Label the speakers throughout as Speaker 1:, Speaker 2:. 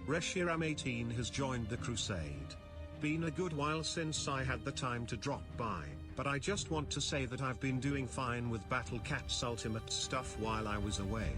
Speaker 1: Reshiram18 has joined the crusade. Been a good while since I had the time to drop by, but I just want to say that I've been doing fine with Battle Cat's ultimate stuff while I was away.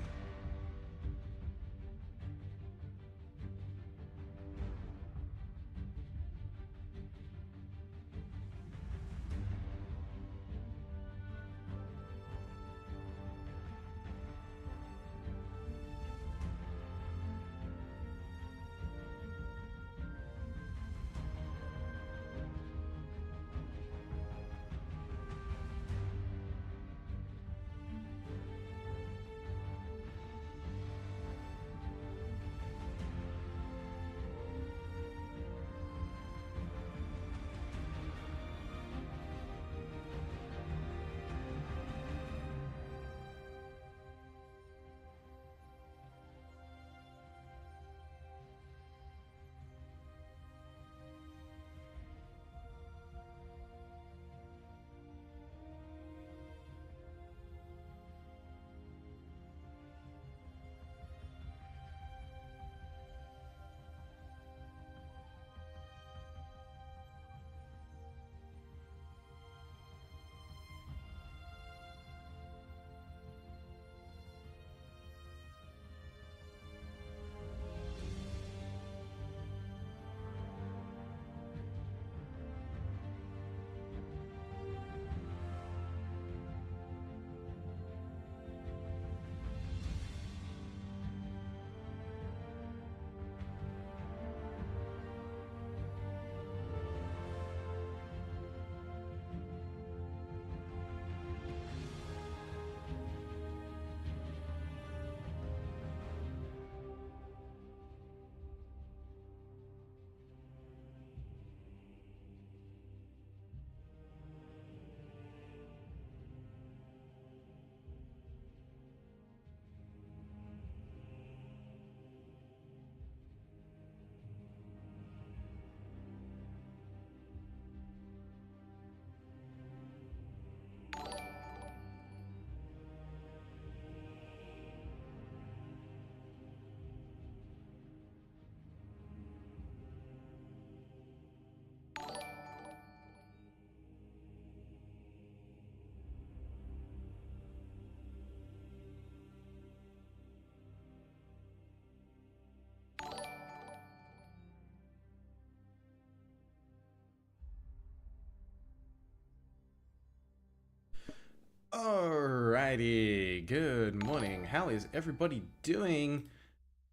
Speaker 2: Alrighty, good morning. How is everybody doing?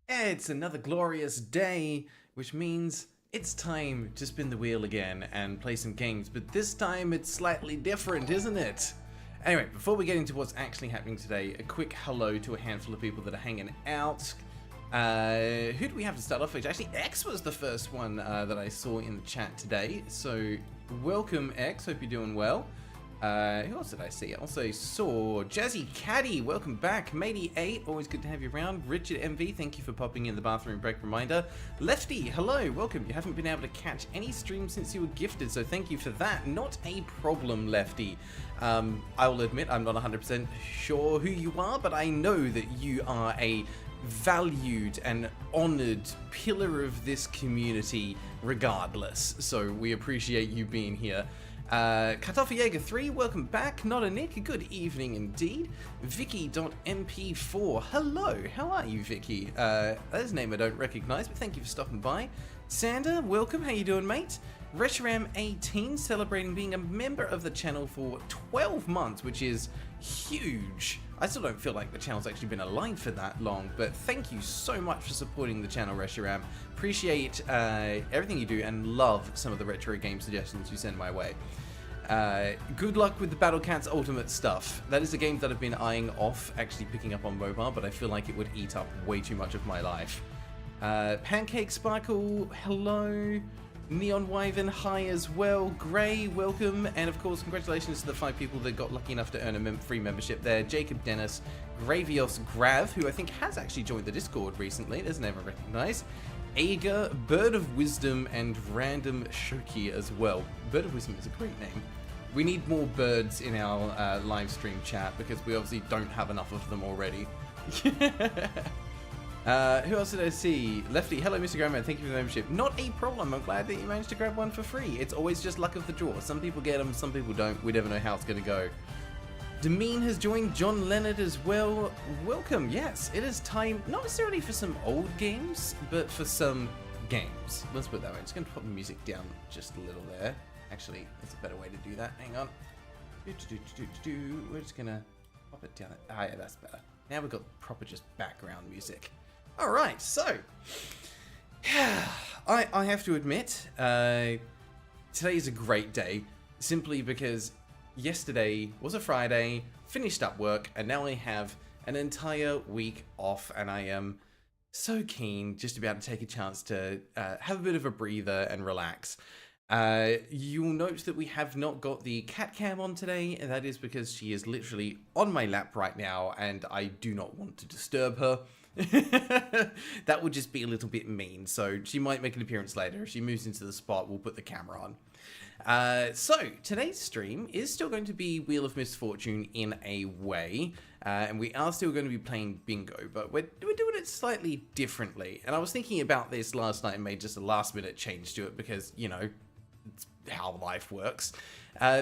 Speaker 2: It's another glorious day, which means it's time to spin the wheel again and play some games, but this time it's slightly different, isn't it? Anyway, before we get into what's actually happening today, a quick hello to a handful of people that are hanging out. Who do we have to start off with? Actually, X was the first one that I saw in the chat today, so welcome X, hope you're doing well. Who else did I see? I also saw Jazzy Caddy, welcome back. Matey8, always good to have you around. Richard MV, thank you for popping in the bathroom break reminder. Lefty, hello, welcome. You haven't been able to catch any streams since you were gifted, so thank you for that. Not a problem, Lefty. I will admit I'm not 100% sure who you are, but I know that you are a valued and honored pillar of this community regardless, so we appreciate you being here. Kartoffeljäger3, welcome back. Not a Nick, good evening indeed. Vicky.mp4, hello, how are you, Vicky? That's a name I don't recognize, but thank you for stopping by. Sander, welcome, how you doing, mate? Reshiram18, celebrating being a member of the channel for 12 months, which is huge. I still don't feel like the channel's actually been alive for that long, but thank you so much for supporting the channel, Reshiram. Appreciate everything you do and love some of the retro game suggestions you send my way. Good luck with the Battle Cats Ultimate stuff. That is a game that I've been eyeing off actually picking up on mobile, but I feel like it would eat up way too much of my life. Pancake Sparkle, hello. Neon Wyvern, hi as well. Gray, welcome. And of course, congratulations to the 5 people that got lucky enough to earn a free membership there. Jacob Dennis, Gravios Grav, who I think has actually joined the Discord recently. There's never recognized. Ager, Bird of Wisdom, and Random Shoki as well. Bird of Wisdom is a great name. We need more birds in our live stream chat because we obviously don't have enough of them already. Who else did I see? Lefty, hello Mr. Grandman, thank you for the membership. Not a problem, I'm glad that you managed to grab one for free. It's always just luck of the draw. Some people get them, some people don't. We never know how it's going to go. Demean has joined, John Leonard as well. Welcome, yes, it is time, not necessarily for some old games, but for some games. Let's put it that way. I'm just going to put the music down just a little there. Actually, that's a better way to do that. Hang on. We're just going to pop it down. Ah, yeah, that's better. Now we've got proper just background music. All right, so I have to admit, today is a great day simply because yesterday was a Friday, finished up work, and now I have an entire week off, and I am so keen just to be able to take a chance to have a bit of a breather and relax. You'll note that we have not got the cat cam on today, and that is because she is literally on my lap right now, and I do not want to disturb her. That would just be a little bit mean, so she might make an appearance later. If she moves into the spot, we'll put the camera on. So today's stream is still going to be Wheel of Misfortune in a way, and we are still going to be playing bingo, but we're doing it slightly differently. And I was thinking about this last night and made just a last minute change to it because, you know, it's how life works.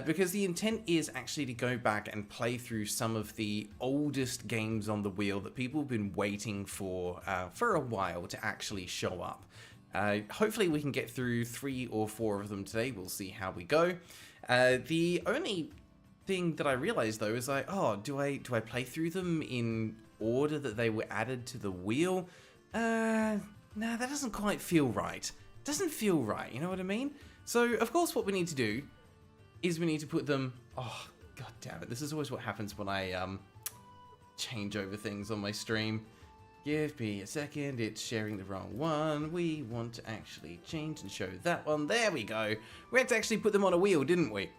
Speaker 2: Because the intent is actually to go back and play through some of the oldest games on the wheel that people have been waiting for a while to actually show up. Hopefully we can get through 3 or 4 of them today. We'll see how we go. The only thing that I realized though is like, oh, do I play through them in order that they were added to the wheel? Nah, that doesn't quite feel right. Doesn't feel right, you know what I mean? So of course what we need to do is we need to put them, oh god damn it, this is always what happens when I change over things on my stream. Give me a second, it's sharing the wrong one. We want to actually change and show that one. There we go. We had to actually put them on a wheel, didn't we?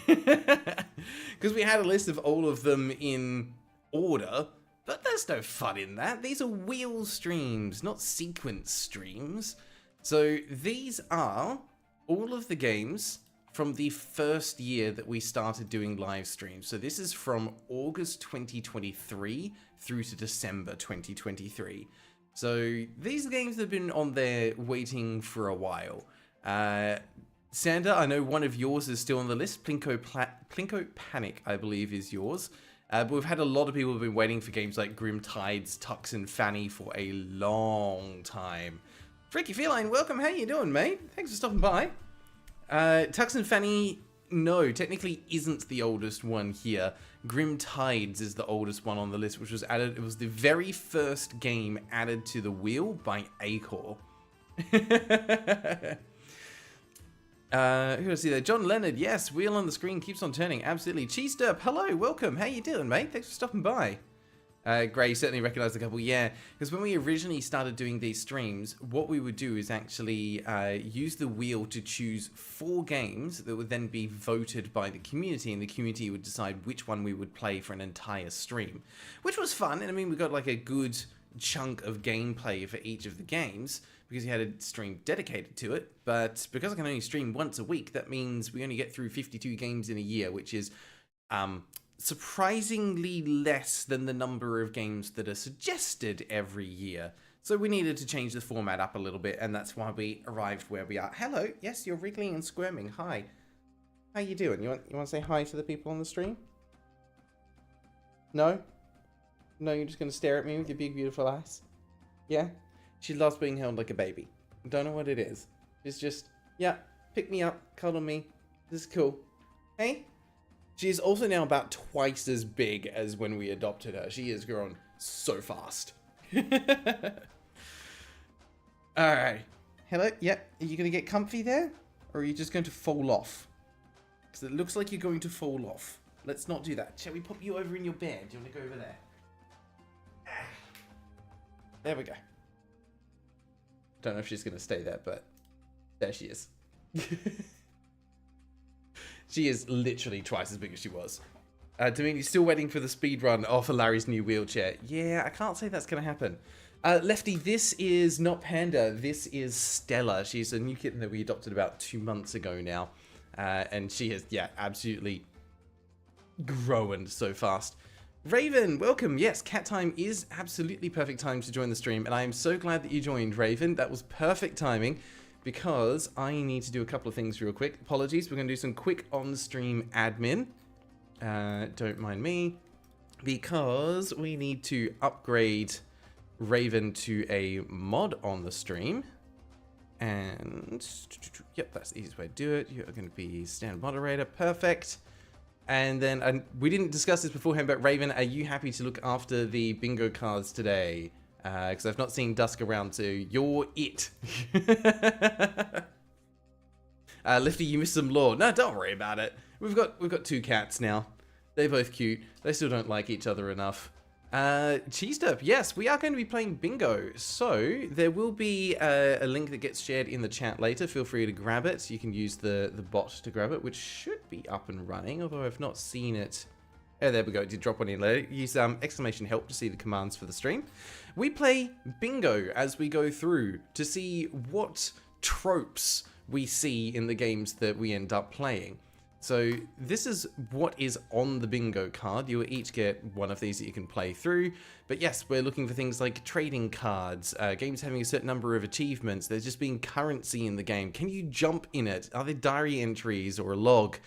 Speaker 2: Because we had a list of all of them in order, but there's no fun in that. These are wheel streams, not sequence streams. So these are all of the games from the first year that we started doing live streams. So this is from August 2023 through to December 2023. So these are games that have been on there waiting for a while. Santa, I know one of yours is still on the list. Plinko Panic, I believe, is yours. But we've had a lot of people who've been waiting for games like Grim Tides, Tux and Fanny for a long time. Freaky Feline, welcome. How you doing, mate? Thanks for stopping by. Tux and Fanny, no, technically isn't the oldest one here. Grim Tides is the oldest one on the list, which was added. It was the very first game added to the wheel by Acor. Who do I see there? John Leonard, yes, wheel on the screen keeps on turning. Absolutely. Cheese Derp, hello, welcome. How you doing, mate? Thanks for stopping by. Gray, certainly recognized a couple, yeah. Because when we originally started doing these streams, what we would do is actually use the wheel to choose 4 games that would then be voted by the community, and the community would decide which one we would play for an entire stream. Which was fun, and I mean, we got like a good chunk of gameplay for each of the games, because you had a stream dedicated to it. But because I can only stream once a week, that means we only get through 52 games in a year, which is surprisingly less than the number of games that are suggested every year. So we needed to change the format up a little bit, and that's why we arrived where we are. Hello, yes, you're wriggling and squirming. Hi. How you doing? You want to say hi to the people on the stream? No? No, you're just going to stare at me with your big, beautiful eyes? Yeah? She loves being held like a baby. Don't know what it is. It's just, yeah, pick me up, cuddle me. This is cool. Hey? She is also now about twice as big as when we adopted her. She has grown so fast. Alright. Hello? Yep. Are you going to get comfy there? Or are you just going to fall off? Because it looks like you're going to fall off. Let's not do that. Shall we pop you over in your bed? Do you want to go over there? There we go. Don't know if she's going to stay there, but there she is. She is literally twice as big as she was. Domini's still waiting for the speed run for Larry's new wheelchair. Yeah, I can't say that's going to happen. Lefty, this is not Panda. This is Stella. She's a new kitten that we adopted about 2 months ago now. And she has, yeah, absolutely grown so fast. Raven, welcome. Yes, cat time is absolutely perfect time to join the stream, and I am so glad that you joined, Raven. That was perfect timing because I need to do a couple of things real quick. Apologies, we're going to do some quick on-stream admin. Don't mind me, because we need to upgrade Raven to a mod on the stream. And yep, that's the easiest way to do it. You're going to be standard moderator. Perfect. And then we didn't discuss this beforehand, but Raven, are you happy to look after the bingo cards today? Because I've not seen Dusk around, so you're it. Lifty, you missed some lore. No, don't worry about it. We've got two cats now. They're both cute. They still don't like each other enough. Cheesedup, yes, we are going to be playing bingo. So there will be a link that gets shared in the chat later. Feel free to grab it. You can use the bot to grab it, which should be up and running, although I've not seen it. Oh, there we go. It did drop one in later. Use exclamation help to see the commands for the stream. We play bingo as we go through to see what tropes we see in the games that we end up playing. So this is what is on the bingo card. You will each get one of these that you can play through. But yes, we're looking for things like trading cards, games having a certain number of achievements. There's just being currency in the game. Can you jump in it? Are there diary entries or a log?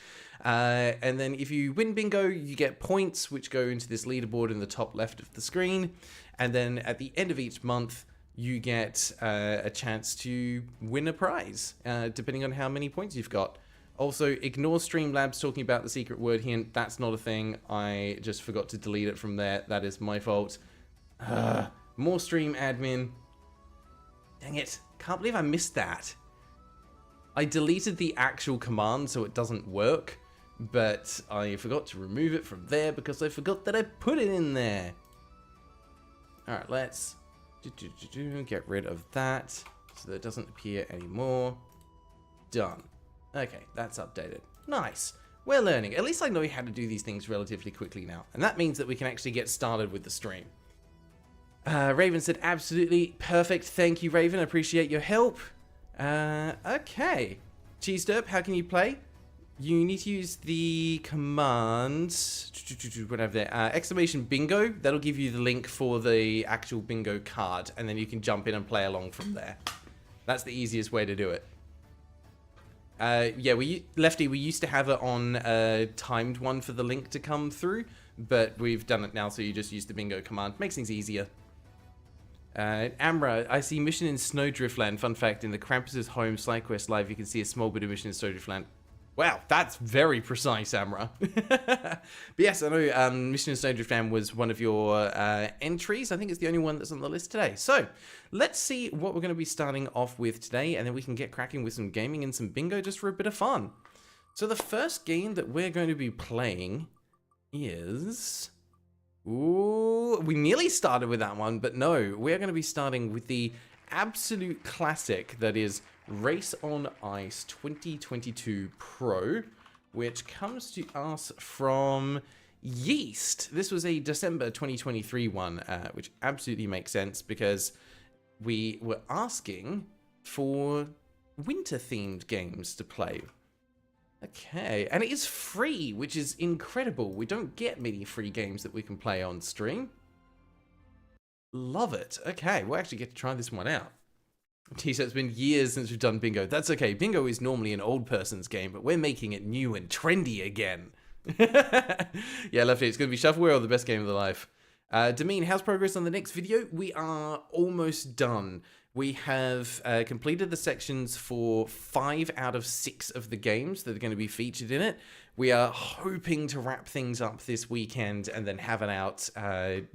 Speaker 2: And then if you win bingo, you get points, which go into this leaderboard in the top left of the screen. And then at the end of each month, you get a chance to win a prize, depending on how many points you've got. Also, ignore Streamlabs talking about the secret word hint. That's not a thing. I just forgot to delete it from there. That is my fault. More stream admin. Dang it. Can't believe I missed that. I deleted the actual command so it doesn't work, but I forgot to remove it from there because I forgot that I put it in there. Alright, let's get rid of that so that it doesn't appear anymore. Done. Okay, that's updated. Nice. We're learning. At least I know how to do these things relatively quickly now. And that means that we can actually get started with the stream. Raven said, absolutely perfect. Thank you, Raven. I appreciate your help. Okay. Cheese Derp, how can you play? You need to use the command, whatever there, exclamation bingo. That'll give you the link for the actual bingo card. And then you can jump in and play along from there. That's the easiest way to do it. Yeah, Lefty, we used to have it on a timed one for the link to come through, but we've done it now, so you just use the bingo command. Makes things easier. Amra, I see mission in Snowdriftland. Fun fact, in the Krampus's home SideQuest Live, you can see a small bit of mission in Snowdriftland. Wow, that's very precise, Amra. But yes, I know Mission in Snowdriftland was one of your entries. I think it's the only one that's on the list today. So, let's see what we're going to be starting off with today, and then we can get cracking with some gaming and some bingo just for a bit of fun. So the first game that we're going to be playing is... Ooh, we nearly started with that one, but no, we're going to be starting with the absolute classic that is Race on Ice 2022 Pro, which comes to us from Yeast. This was a December 2023 one, which absolutely makes sense because we were asking for winter-themed games to play. Okay, and it is free, which is incredible. We don't get many free games that we can play on stream. Love it. Okay, we'll actually get to try this one out. T-shirt, it's been years since we've done bingo. That's okay. Bingo is normally an old person's game, but we're making it new and trendy again. Yeah, Lefty, it's going to be Shuffleware or the best game of the life. Demeen, how's progress on the next video? We are almost done. We have completed the sections for 5 out of 6 of the games that are going to be featured in it. We are hoping to wrap things up this weekend and then have it out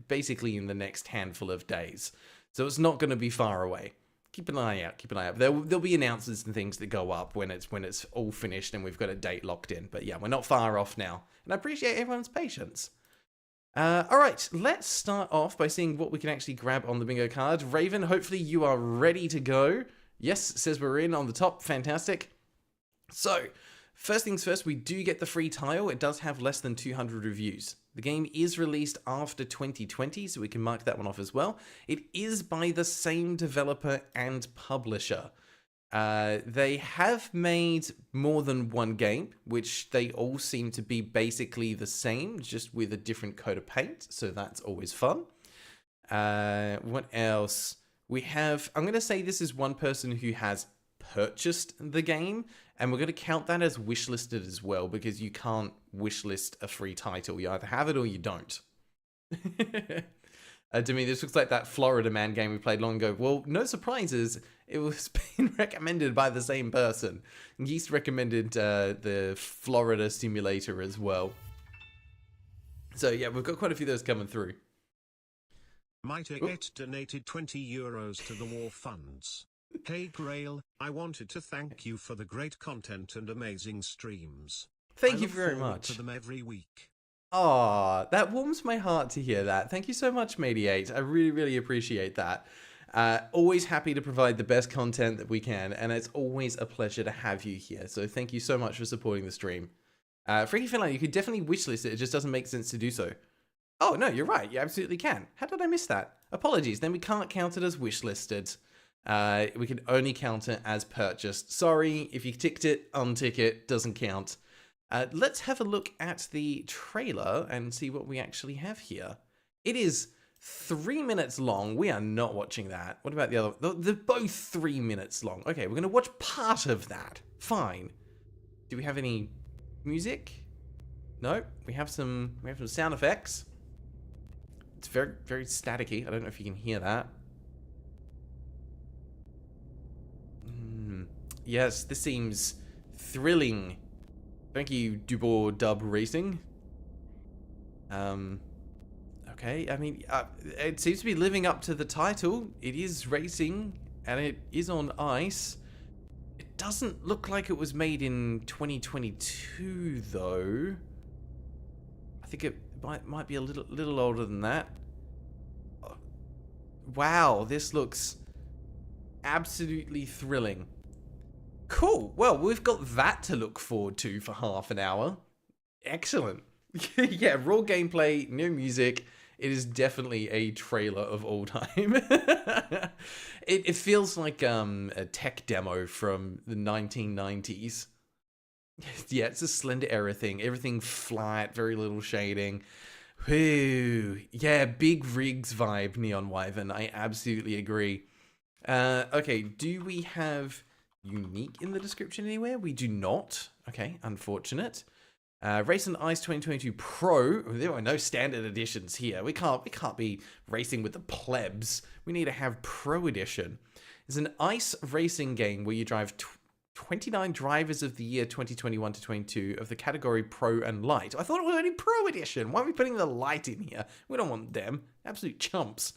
Speaker 2: basically in the next handful of days. So it's not going to be far away. Keep an eye out. Keep an eye out. There'll be announcements and things that go up when it's all finished and we've got a date locked in. But yeah, we're not far off now, and I appreciate everyone's patience. All right, let's start off by seeing what we can actually grab on the bingo card. Raven, hopefully you are ready to go. Yes, says we're in on the top. Fantastic. So, first things first, we do get the free tile. It does have less than 200 reviews. The game is released after 2020, so we can mark that one off as well. It is by the same developer and publisher. They have made more than one game, which they all seem to be basically the same, just with a different coat of paint. So that's always fun. What else? We have, I'm going to say this is one person who has purchased the game, and we're going to count that as wishlisted as well, because you can't wishlist a free title. You either have it or you don't. To me, this looks like that Florida Man game we played long ago. Well, no surprises. It was being recommended by the same person. Geese recommended the Florida Simulator as well. So yeah, we've got quite a few of those coming through.
Speaker 1: Mighty8 donated €20 to the war funds. Hey Grail, I wanted to thank you for the great content and amazing streams.
Speaker 2: Thank you very much.
Speaker 1: To them every week.
Speaker 2: Aw, that warms my heart to hear that. Thank you so much, Mighty8. I really, really appreciate that. Always happy to provide the best content that we can, and it's always a pleasure to have you here. So thank you so much for supporting the stream. Freaky Finland, you could definitely wishlist it. It just doesn't make sense to do so. Oh, no, you're right. You absolutely can. How did I miss that? Apologies. Then we can't count it as wishlisted. We can only count it as purchased. Sorry, if you ticked it, untick it. Doesn't count. Let's have a look at the trailer and see what we actually have here. It is 3 minutes long. We are not watching that. What about the other? They're both 3 minutes long. Okay, we're going to watch part of that. Fine. Do we have any music? No. We have some sound effects. It's very, very staticky. I don't know if you can hear that. Yes, this seems thrilling. Thank you, Dubois Dub Racing. Okay, I mean, it seems to be living up to the title. It is racing, and it is on ice. It doesn't look like it was made in 2022, though. I think it might be a little older than that. Wow, this looks absolutely thrilling. Cool. Well, we've got that to look forward to for half an hour. Excellent. Yeah, raw gameplay, no music. It is definitely a trailer of all time. It feels like a tech demo from the 1990s. Yeah, it's a slender error thing. Everything flat, very little shading. Whew. Yeah, big rigs vibe, Neon Wyvern. I absolutely agree. Okay, do we have unique in the description anywhere? We do not. Okay, unfortunate. Race on Ice 2022 Pro. There are no standard editions here. We can't be racing with the plebs. We need to have Pro Edition. It's an ice racing game where you drive 29 drivers of the year 2021 to 22 of the category Pro and Light. I thought it was only Pro Edition. Why are we putting the Light in here? We don't want them. Absolute chumps.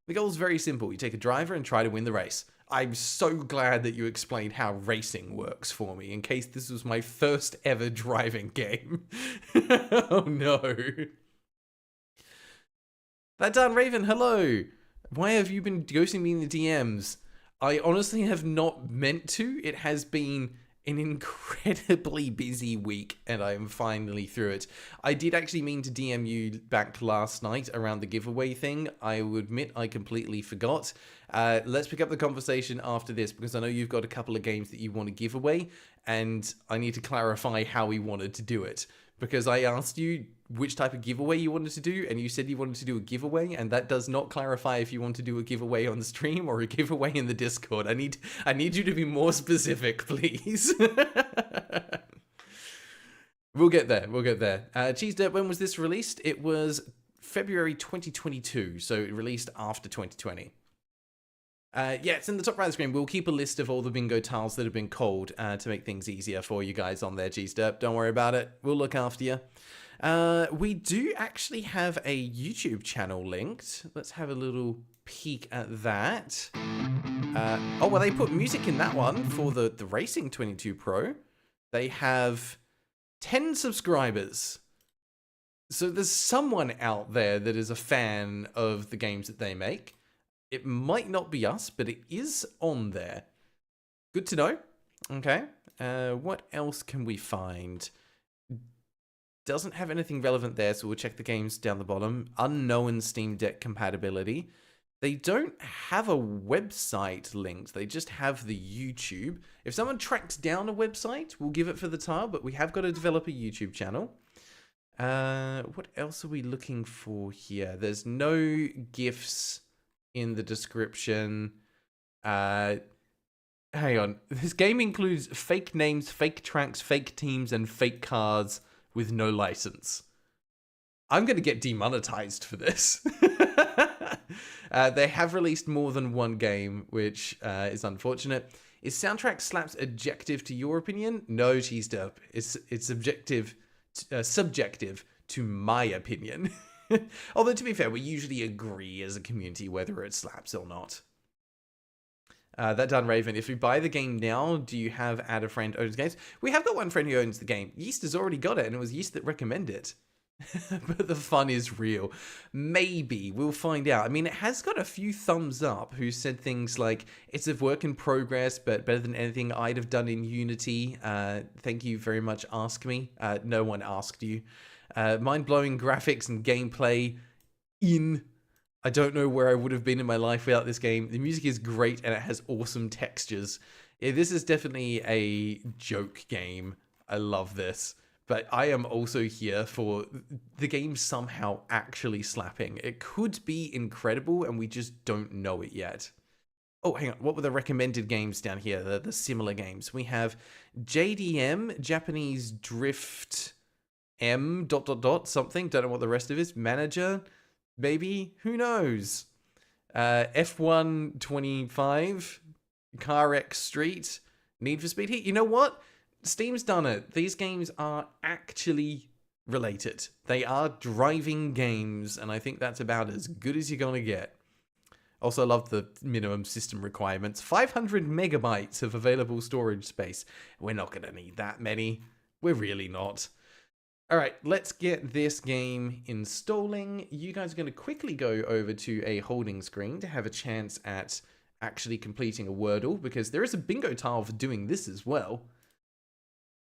Speaker 2: The goal is very simple. You take a driver and try to win the race. I'm so glad that you explained how racing works for me, in case this was my first ever driving game. Oh no. That done, Raven, hello. Why have you been ghosting me in the DMs? I honestly have not meant to. It has been an incredibly busy week, and I am finally through it. I did actually mean to DM you back last night around the giveaway thing. I will admit I completely forgot. Let's pick up the conversation after this, because I know you've got a couple of games that you want to give away, and I need to clarify how we wanted to do it. Because I asked you which type of giveaway you wanted to do, and you said you wanted to do a giveaway, and that does not clarify if you want to do a giveaway on the stream or a giveaway in the Discord. I need you to be more specific, please. We'll get there. We'll get there. Cheese Dirt, when was this released? It was February 2022, so it released after 2020. Yeah, it's in the top right of the screen. We'll keep a list of all the bingo tiles that have been called to make things easier for you guys on there, G-Step. Don't worry about it. We'll look after you. We do actually have a YouTube channel linked. Let's have a little peek at that. Oh, well, they put music in that one for the Racing 22 Pro. They have 10 subscribers. So there's someone out there that is a fan of the games that they make. It might not be us, but it is on there. Good to know. Okay. What else can we find? Doesn't have anything relevant there, so we'll check the games down the bottom. Unknown Steam Deck compatibility. They don't have a website linked. They just have the YouTube. If someone tracks down a website, we'll give it for the tile, but we have got to develop a YouTube channel. What else are we looking for here? There's no GIFs in the description. Hang on. This game includes fake names, fake tracks, fake teams, and fake cards with no license. I'm going to get demonetized for this. They have released more than one game, which is unfortunate. Is soundtrack slaps objective to your opinion? No, cheesed up. It's subjective to my opinion. Although, to be fair, we usually agree as a community whether it slaps or not. That done, Raven. If you buy the game now, do you have add a friend owns games? We have got one friend who owns the game. Yeast has already got it, and it was Yeast that recommended it. But the fun is real. Maybe. We'll find out. I mean, it has got a few thumbs up who said things like, it's a work in progress, but better than anything I'd have done in Unity. Thank you very much, Ask Me. No one asked you. Mind-blowing graphics and gameplay I don't know where I would have been in my life without this game. The music is great, and it has awesome textures. Yeah, this is definitely a joke game. I love this. But I am also here for the game somehow actually slapping. It could be incredible, and we just don't know it yet. Oh, hang on. What were the recommended games down here? The similar games. We have JDM, Japanese Drift M ... something. Don't know what the rest of it is. Manager, maybe. Who knows? F1 25, Car X Street, Need for Speed Heat. You know what? Steam's done it. These games are actually related. They are driving games, and I think that's about as good as you're going to get. Also love the minimum system requirements. 500 megabytes of available storage space. We're not going to need that many. We're really not. All right, let's get this game installing. You guys are going to quickly go over to a holding screen to have a chance at actually completing a Wordle, because there is a bingo tile for doing this as well.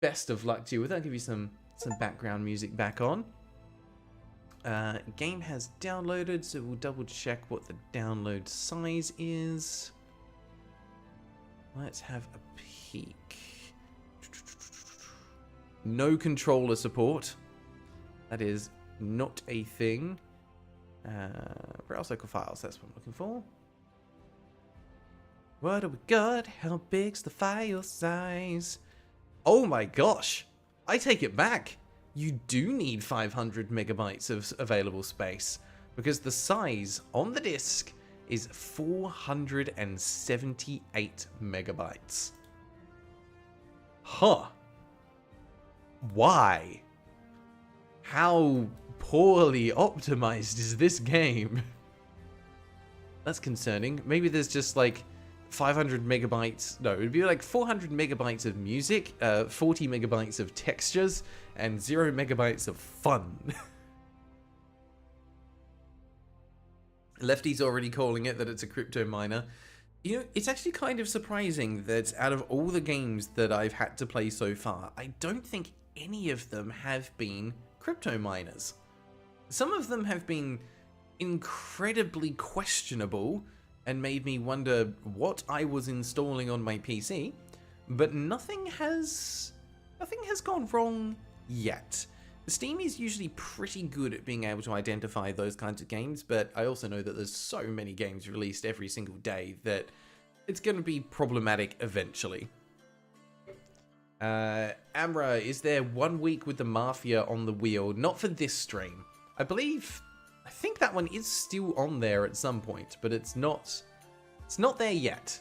Speaker 2: Best of luck to you with that. I'll give you some background music back on. Game has downloaded, so we'll double check what the download size is. Let's have a peek. No controller support. That is not a thing. Browse local files, that's what I'm looking for. What do we got? How big's the file size? Oh my gosh, I take it back. You do need 500 megabytes of available space, because the size on the disk is 478 megabytes. Huh. Why? How poorly optimized is this game? That's concerning. Maybe there's just like 500 megabytes, no, it would be like 400 megabytes of music, 40 megabytes of textures, and 0 megabytes of fun. Lefty's already calling it that it's a crypto miner. You know, it's actually kind of surprising that out of all the games that I've had to play so far, I don't think any of them have been crypto miners. Some of them have been incredibly questionable and made me wonder what I was installing on my PC, but nothing has gone wrong yet. Steam is usually pretty good at being able to identify those kinds of games, but I also know that there's so many games released every single day that it's going to be problematic eventually. Amra, is there 1 week with the Mafia on the wheel? Not for this stream. I think that one is still on there at some point, but it's not there yet.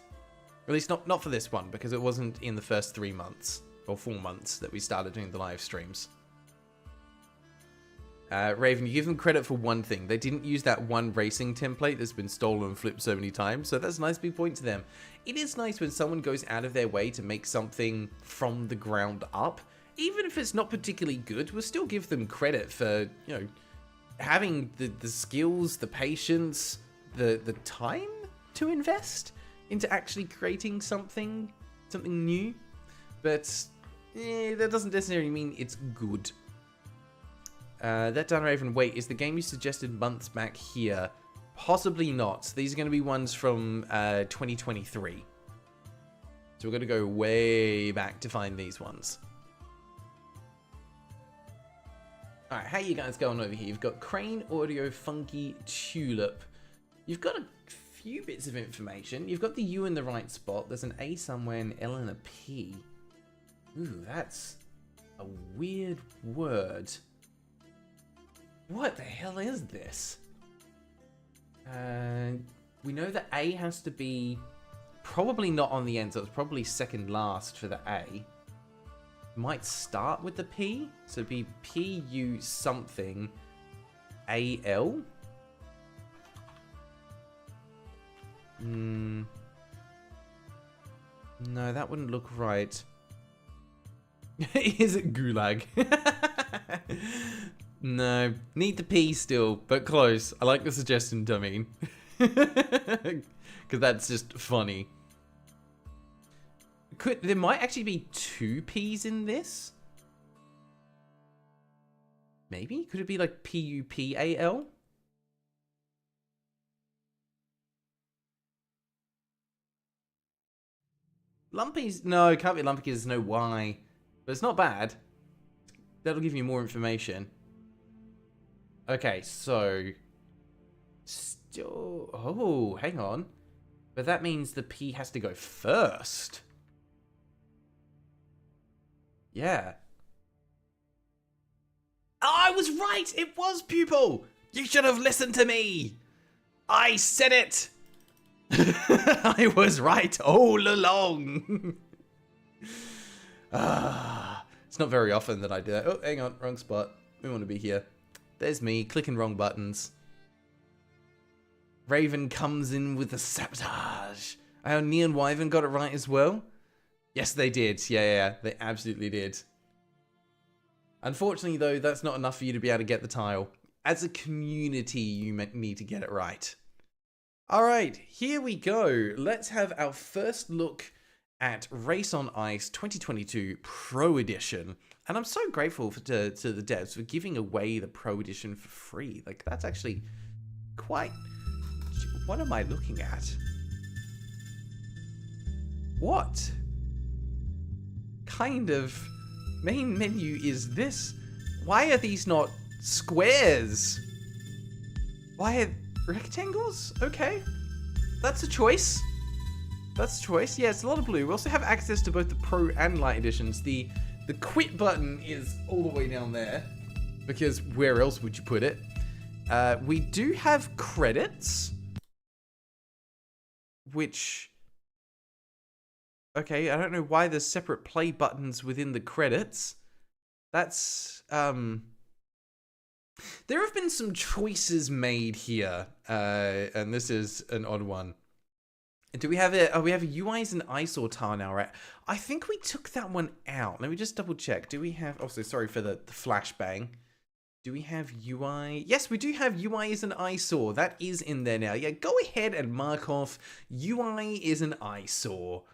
Speaker 2: At least not for this one, because it wasn't in the first 3 months or 4 months that we started doing the live streams. Raven, you give them credit for one thing. They didn't use that one racing template that's been stolen and flipped so many times, so that's a nice big point to them. It is nice when someone goes out of their way to make something from the ground up. Even if it's not particularly good, we'll still give them credit for, you know, having the skills, the patience, the time to invest into actually creating something new. But that doesn't necessarily mean it's good. That done, Raven. Wait, is the game you suggested months back here Possibly not. These are going to be ones from 2023. So we're going to go way back to find these ones. Alright, how you guys going over here? You've got Crane, Audio, Funky, Tulip. You've got a few bits of information. You've got the U in the right spot. There's an A somewhere, an L and a P. Ooh, that's a weird word. What the hell is this? We know that A has to be probably not on the end, so it's probably second last for the A. Might start with the P, so it'd be P-U something A-L. No, that wouldn't look right. Is it gulag? No, need the P still, but close. I like the suggestion, Dummy. Because that's just funny. There might actually be 2 P's in this? Maybe? Could it be like P-U-P-A-L? Lumpy's... No, it can't be lumpy because there's no Y. But it's not bad. That'll give you more information. Okay, so... Still... Oh, hang on. But that means the P has to go first. Yeah. Oh, I was right! It was pupil! You should have listened to me! I said it! I was right all along! It's not very often that I do that. Oh, hang on, wrong spot. We want to be here. There's me, clicking wrong buttons. Raven comes in with the sabotage. Oh, Neon Wyvern got it right as well? Yes, they did. Yeah, they absolutely did. Unfortunately, though, that's not enough for you to be able to get the tile. As a community, you need to get it right. All right, here we go. Let's have our first look at Race on Ice 2022 Pro Edition. And I'm so grateful to the devs for giving away the Pro Edition for free. Like, that's actually quite... What am I looking at? What kind of main menu is this? Why are these not squares? Why are rectangles? Okay, that's a choice. That's a choice. Yeah, it's a lot of blue. We also have access to both the Pro and Light editions. The quit button is all the way down there, because where else would you put it? We do have credits, which... Okay, I don't know why there's separate play buttons within the credits. That's, There have been some choices made here, and this is an odd one. Do we have it? Oh, we have UIs and eyesore tile now, right? I think we took that one out. Let me just double check. Do we have... Oh, so sorry for the flashbang. Do we have UI? Yes, we do have UI is an eyesore. That is in there now. Yeah, go ahead and mark off UI is an eyesore.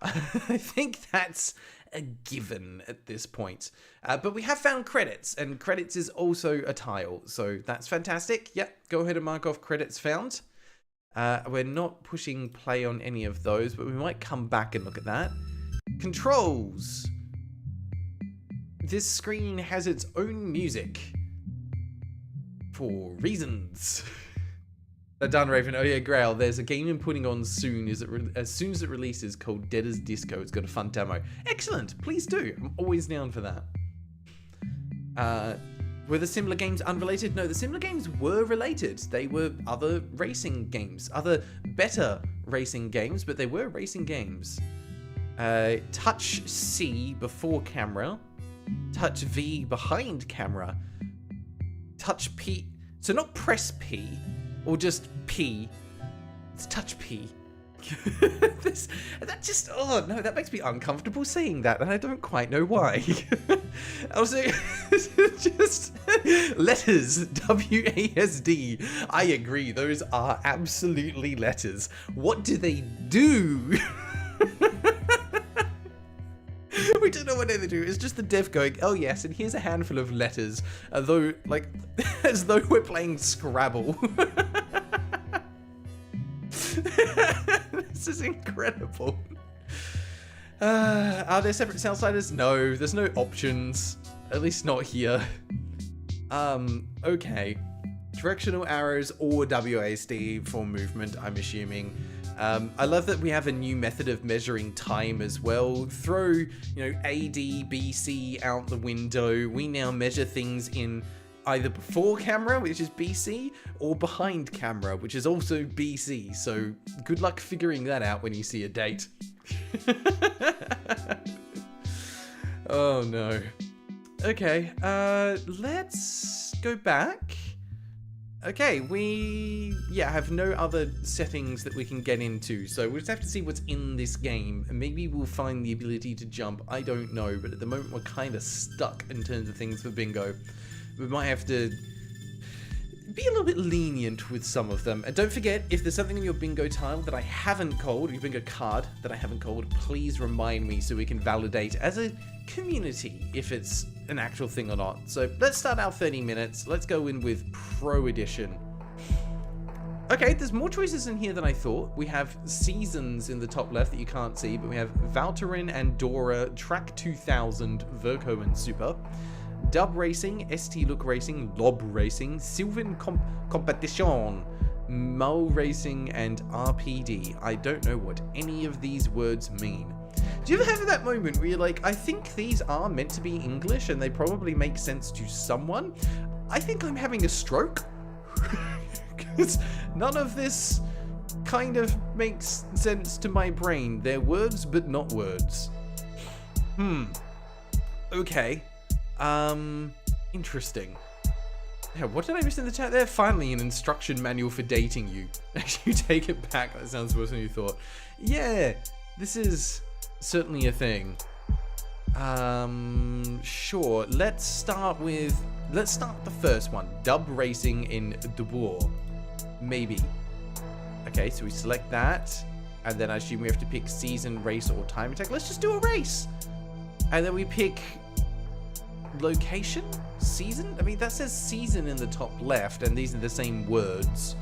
Speaker 2: I think that's a given at this point. But we have found credits, and credits is also a tile, so that's fantastic. Yep, go ahead and mark off credits found. We're not pushing play on any of those, but we might come back and look at that. Controls. This screen has its own music. For reasons. They're done, Raven. Oh yeah, Grail. There's a game I'm putting on soon. As soon as it releases, called Dead as Disco. It's got a fun demo. Excellent. Please do. I'm always down for that. Were the similar games unrelated? No, the similar games were related. They were other racing games, other better racing games, but they were racing games. Touch C before camera, touch V behind camera, touch P. So not press P. Or just P. It's touch P. That just, oh no, that makes me uncomfortable saying that, and I don't quite know why. Also, just letters, W-A-S-D. I agree, those are absolutely letters. What do they do? We don't know what they do. It's just the dev going, oh yes, and here's a handful of letters. Although, like, as though we're playing Scrabble. This is incredible. Are there separate sound sliders? No, there's no options. At least not here. Okay. Directional arrows or WASD for movement, I'm assuming. I love that we have a new method of measuring time as well. Throw, AD, BC out the window. We now measure things in either before camera, which is BC, or behind camera, which is also BC. So good luck figuring that out when you see a date. Oh no. Okay, let's go back. Okay, we have no other settings that we can get into, so we'll just have to see what's in this game. Maybe we'll find the ability to jump, I don't know, but at the moment we're kind of stuck in terms of things for bingo. We might have to be a little bit lenient with some of them. And don't forget, if there's something in your bingo tile that I haven't called, or your bingo card that I haven't called, please remind me so we can validate as a community if it's an actual thing or not. So let's start our 30 minutes. Let's go in with Pro Edition. Okay, there's more choices in here than I thought. We have seasons in the top left that you can't see, but we have Valterin and Dora, Track 2000, Verco and Super, Dub Racing, ST Look Racing, Lob Racing, Sylvan Competition, Mull Racing, and RPD. I don't know what any of these words mean. Do you ever have that moment where you're like, I think these are meant to be English and they probably make sense to someone? I think I'm having a stroke. Because none of this kind of makes sense to my brain. They're words, but not words. Okay. Interesting. Yeah, what did I miss in the chat there? Finally, an instruction manual for dating you. Actually, take it back. That sounds worse than you thought. Yeah, this is certainly a thing. Sure. Let's start the first one. Dub Racing in Dubois. Maybe. Okay, so we select that. And then I assume we have to pick season, race, or time attack. Let's just do a race. And then we pick location? Season? I mean, that says season in the top left, and these are the same words.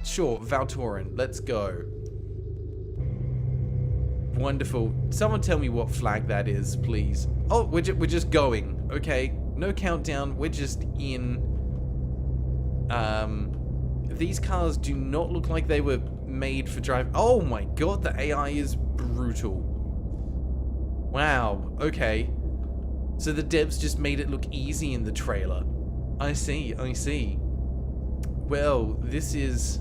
Speaker 2: Sure, Valtorin. Let's go. Wonderful. Someone tell me what flag that is, please. Oh, we're just going. Okay, no countdown. We're just in. These cars do not look like they were made for drive. Oh my god, the AI is brutal. Wow. Okay. So the devs just made it look easy in the trailer. I see. Well, this is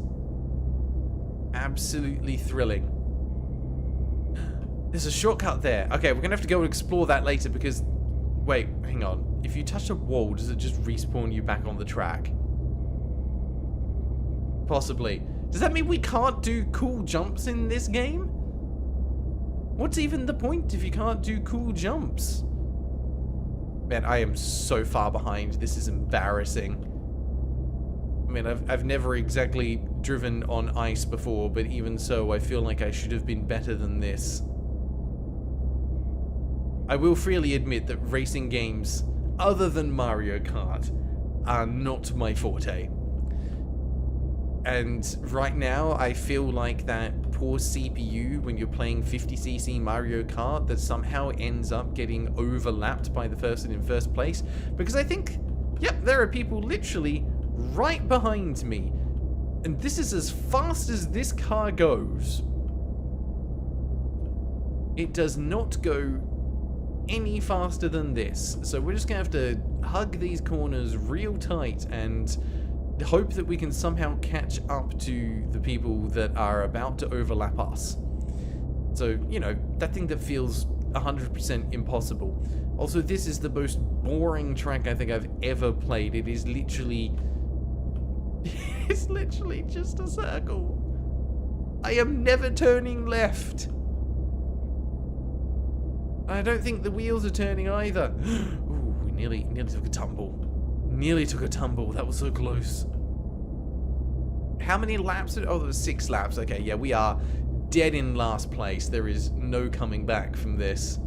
Speaker 2: absolutely thrilling. There's a shortcut there. Okay, we're gonna have to go explore that later because... Wait, hang on. If you touch a wall, does it just respawn you back on the track? Possibly. Does that mean we can't do cool jumps in this game? What's even the point if you can't do cool jumps? Man, I am so far behind. This is embarrassing. I mean, I've never exactly driven on ice before, but even so, I feel like I should have been better than this. I will freely admit that racing games, other than Mario Kart, are not my forte. And right now, I feel like that poor CPU when you're playing 50cc Mario Kart that somehow ends up getting overlapped by the person in first place. Because I think, yep, there are people literally right behind me. And this is as fast as this car goes. It does not go any faster than this. So we're just going to have to hug these corners real tight and hope that we can somehow catch up to the people that are about to overlap us. So, you know, that thing that feels 100% impossible. Also, this is the most boring track I think I've ever played. It is literally... it's literally just a circle. I am never turning left. I don't think the wheels are turning either. Ooh, we nearly took a tumble. Nearly took a tumble. That was so close. How many laps? Oh, there was 6 laps. Okay, yeah, we are dead in last place. There is no coming back from this.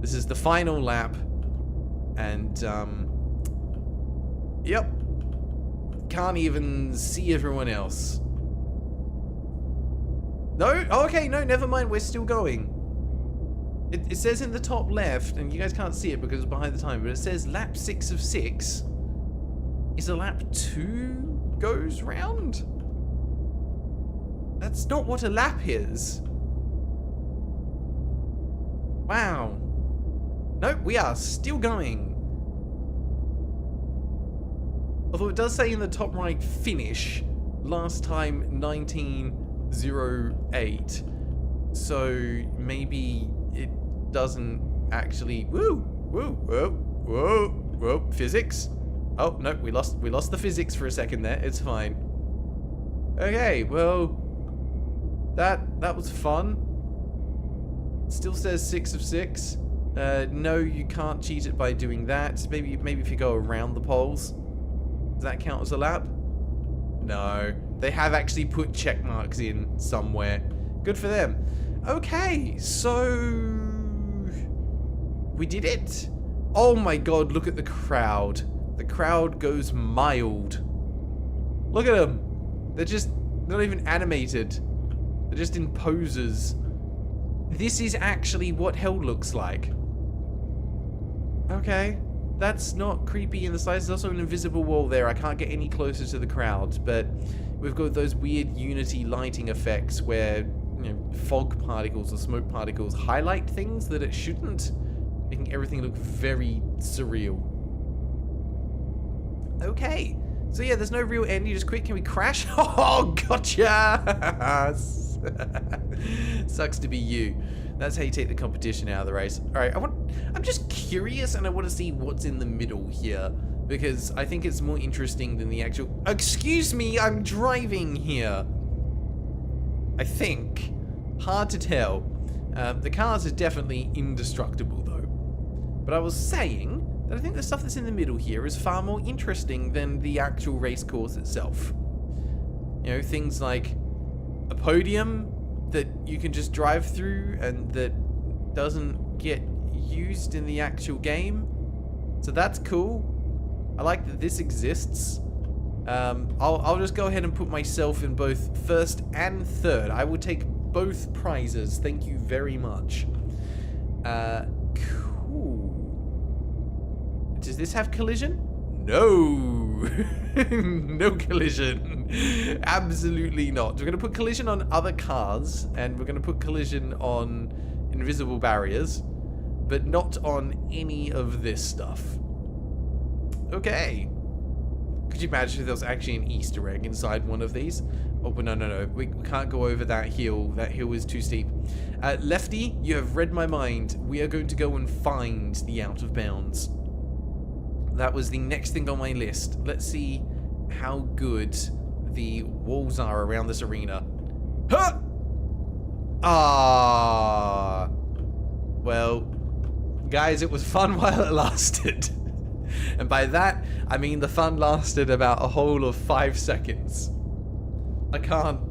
Speaker 2: This is the final lap. And, yep. Can't even see everyone else. No? Oh, okay, no, never mind. We're still going. It says in the top left, and you guys can't see it because it's behind the timer, but it says lap 6 of 6. Is a lap 2 goes round? That's not what a lap is. Wow. Nope, we are still going. Although it does say in the top right, finish. Last time, 1908. So maybe it doesn't actually. Whoa, physics. Oh no, we lost the physics for a second there. It's fine. Okay, well, that was fun. Still says 6 of 6. No, you can't cheat it by doing that. Maybe if you go around the poles. Does that count as a lap? No, they have actually put check marks in somewhere. Good for them. Okay, so we did it. Oh my god, look at the crowd. The crowd goes mild. Look at them. They're just not even animated. They're just in poses. This is actually what hell looks like. Okay. That's not creepy in the slightest. There's also an invisible wall there. I can't get any closer to the crowd, but we've got those weird Unity lighting effects where, you know, fog particles or smoke particles highlight things that it shouldn't, making everything look very surreal. Okay. So yeah, there's no real end. You just quit. Can we crash? Oh, gotcha! Sucks to be you. That's how you take the competition out of the race. All right, I'm just curious, and I want to see what's in the middle here, because I think it's more interesting than the actual. Excuse me, I'm driving here. I think. Hard to tell. The cars are definitely indestructible, though. But I was saying that I think the stuff that's in the middle here is far more interesting than the actual race course itself. You know, things like a podium that you can just drive through and that doesn't get used in the actual game. So that's cool. I like that this exists. I'll just go ahead and put myself in both first and third. I will take both prizes. Thank you very much. Cool. Does this have collision? No. No collision. Absolutely not. We're going to put collision on other cars, and we're going to put collision on invisible barriers, but not on any of this stuff. Okay. Could you imagine if there was actually an Easter egg inside one of these? Oh, but no. We can't go over that hill. That hill is too steep. Lefty, you have read my mind. We are going to go and find the out of bounds. That was the next thing on my list. Let's see how good the walls are around this arena. Huh! Ah. Well, guys, it was fun while it lasted. And by that, I mean the fun lasted about a whole of 5 seconds. I can't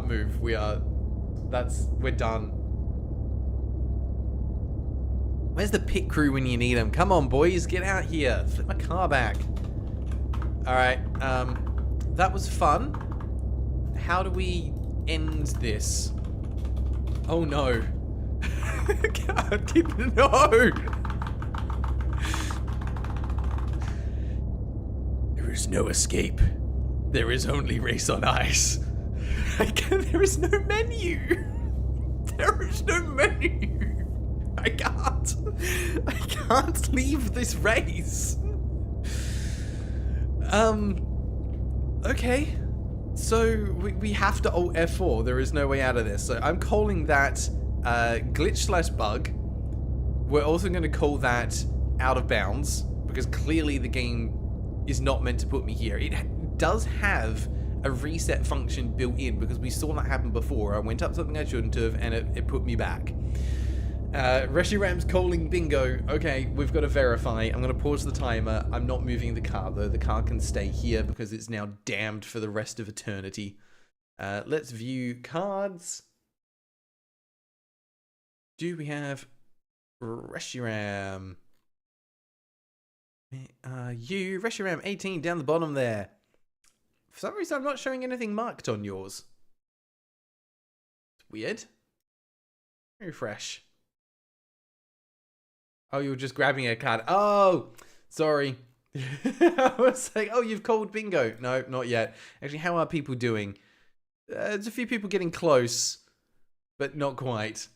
Speaker 2: move. We're done. Where's the pit crew when you need them? Come on, boys, get out here. Flip my car back. All right, that was fun. How do we end this? Oh no. God, no. There is no escape. There is only race on ice. There is no menu. There is no menu. I can't leave this race. Okay. So we have to alt F4. There is no way out of this. So I'm calling that glitch/bug. We're also going to call that out of bounds, because clearly the game is not meant to put me here. It does have a reset function built in, because we saw that happen before. I went up something I shouldn't have, and it put me back. Reshiram's calling bingo. Okay, we've got to verify. I'm going to pause the timer. I'm not moving the car, though. The car can stay here because it's now damned for the rest of eternity. Let's view cards. Do we have Reshiram? Reshiram 18 down the bottom there. For some reason, I'm not showing anything marked on yours. Weird. Refresh. Oh, you were just grabbing a card. Oh, sorry. I was like, oh, you've called bingo. No, not yet. Actually, how are people doing? There's a few people getting close, but not quite.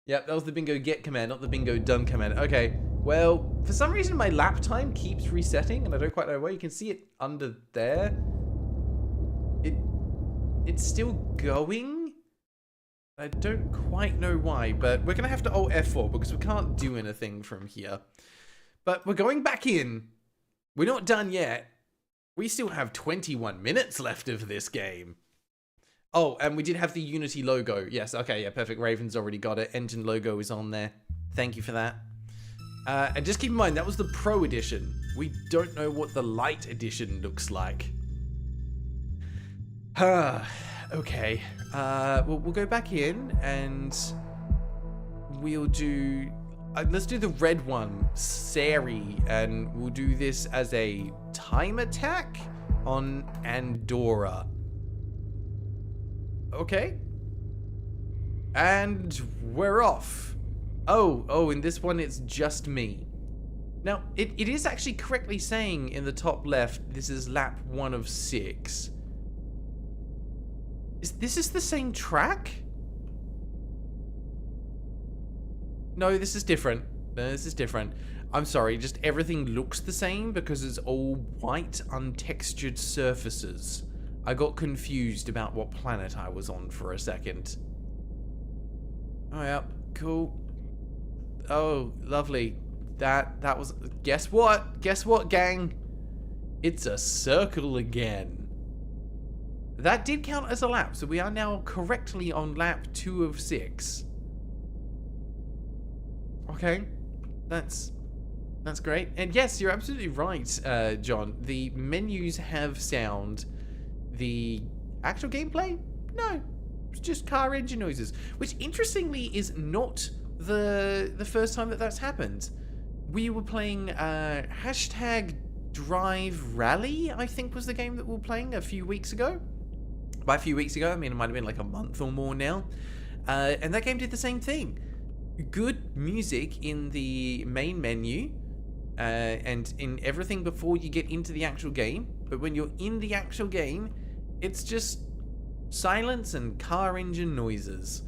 Speaker 2: Yep, that was the bingo get command, not the bingo done command. Okay, well, for some reason my lap time keeps resetting, and I don't quite know why. You can see it under there. It's still going. I don't quite know why, but we're going to have to Alt F4 because we can't do anything from here. But we're going back in. We're not done yet. We still have 21 minutes left of this game. Oh, and we did have the Unity logo. Yes, okay, yeah, perfect. Raven's already got it. Engine logo is on there. Thank you for that. And just keep in mind, that was the Pro Edition. We don't know what the Lite Edition looks like. Okay. We'll go back in and we'll do... let's do the red one, Sari, and we'll do this as a time attack on Andorra. Okay. And we're off. Oh, in this one it's just me. Now, it is actually correctly saying in the top left, this is lap 1 of 6. Is this the same track? No, this is different. No, this is different. I'm sorry, just everything looks the same because it's all white, untextured surfaces. I got confused about what planet I was on for a second. Oh, yeah, cool. Oh, lovely. That was... Guess what? Guess what, gang? It's a circle again. That did count as a lap, so we are now correctly on lap 2 of 6. Okay, that's great. And yes, you're absolutely right, John. The menus have sound. The actual gameplay? No, it's just car engine noises. Which, interestingly, is not the first time that that's happened. We were playing hashtag Drive Rally, I think was the game that we were playing a few weeks ago. By a few weeks ago, I mean it might have been like a month or more now. And that game did the same thing. Good music in the main menu and in everything before you get into the actual game. But when you're in the actual game, it's just silence and car engine noises.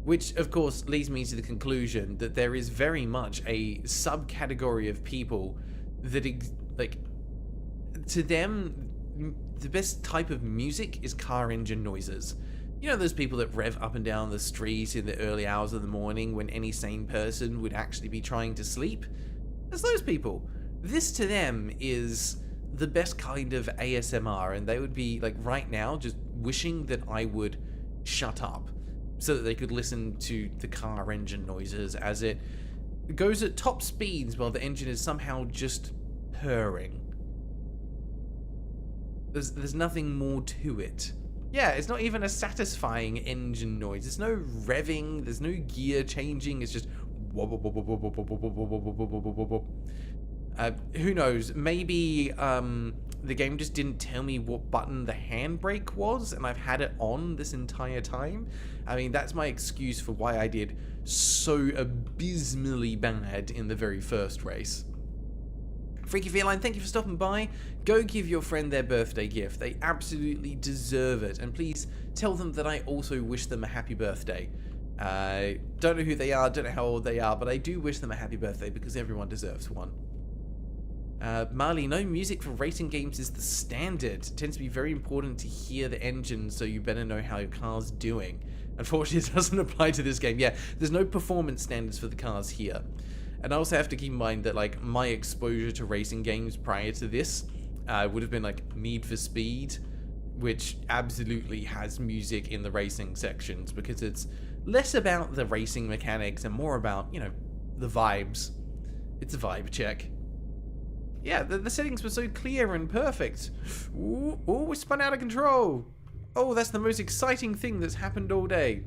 Speaker 2: Which, of course, leads me to the conclusion that there is very much a subcategory of people that, like, to them, the best type of music is car engine noises. You know those people that rev up and down the street in the early hours of the morning when any sane person would actually be trying to sleep? It's those people. This to them is the best kind of ASMR, and they would be, like, right now just wishing that I would shut up so that they could listen to the car engine noises as it goes at top speeds while the engine is somehow just purring. There's nothing more to it. Yeah, it's not even a satisfying engine noise. There's no revving, there's no gear changing, it's just who knows, maybe the game just didn't tell me what button the handbrake was and I've had it on this entire time. I mean, that's my excuse for why I did so abysmally bad in the very first race. Freaky Feline, thank you for stopping by. Go give your friend their birthday gift. They absolutely deserve it. And please tell them that I also wish them a happy birthday. Don't know who they are, don't know how old they are, but I do wish them a happy birthday because everyone deserves one. Marley, no music for racing games is the standard. It tends to be very important to hear the engine, so you better know how your car's doing. Unfortunately, it doesn't apply to this game. Yeah, there's no performance standards for the cars here. And I also have to keep in mind that, like, my exposure to racing games prior to this would have been, like, Need for Speed, which absolutely has music in the racing sections because it's less about the racing mechanics and more about, you know, the vibes. It's a vibe check. Yeah, the settings were so clear and perfect. Ooh, we spun out of control. Oh, that's the most exciting thing that's happened all day.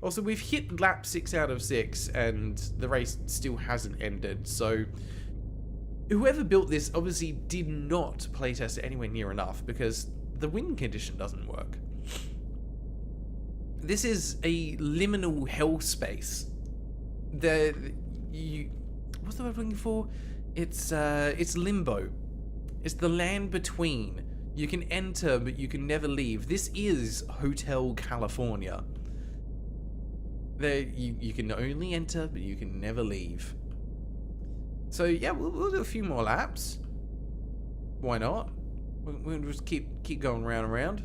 Speaker 2: Also, we've hit lap 6 out of 6, and the race still hasn't ended, so whoever built this obviously did not playtest it anywhere near enough, because the wind condition doesn't work. This is a liminal hell space. What's the word I'm looking for? It's limbo. It's the land between. You can enter, but you can never leave. This is Hotel California. You can only enter, but you can never leave. So yeah, we'll do a few more laps. Why not? We'll just keep going round and round.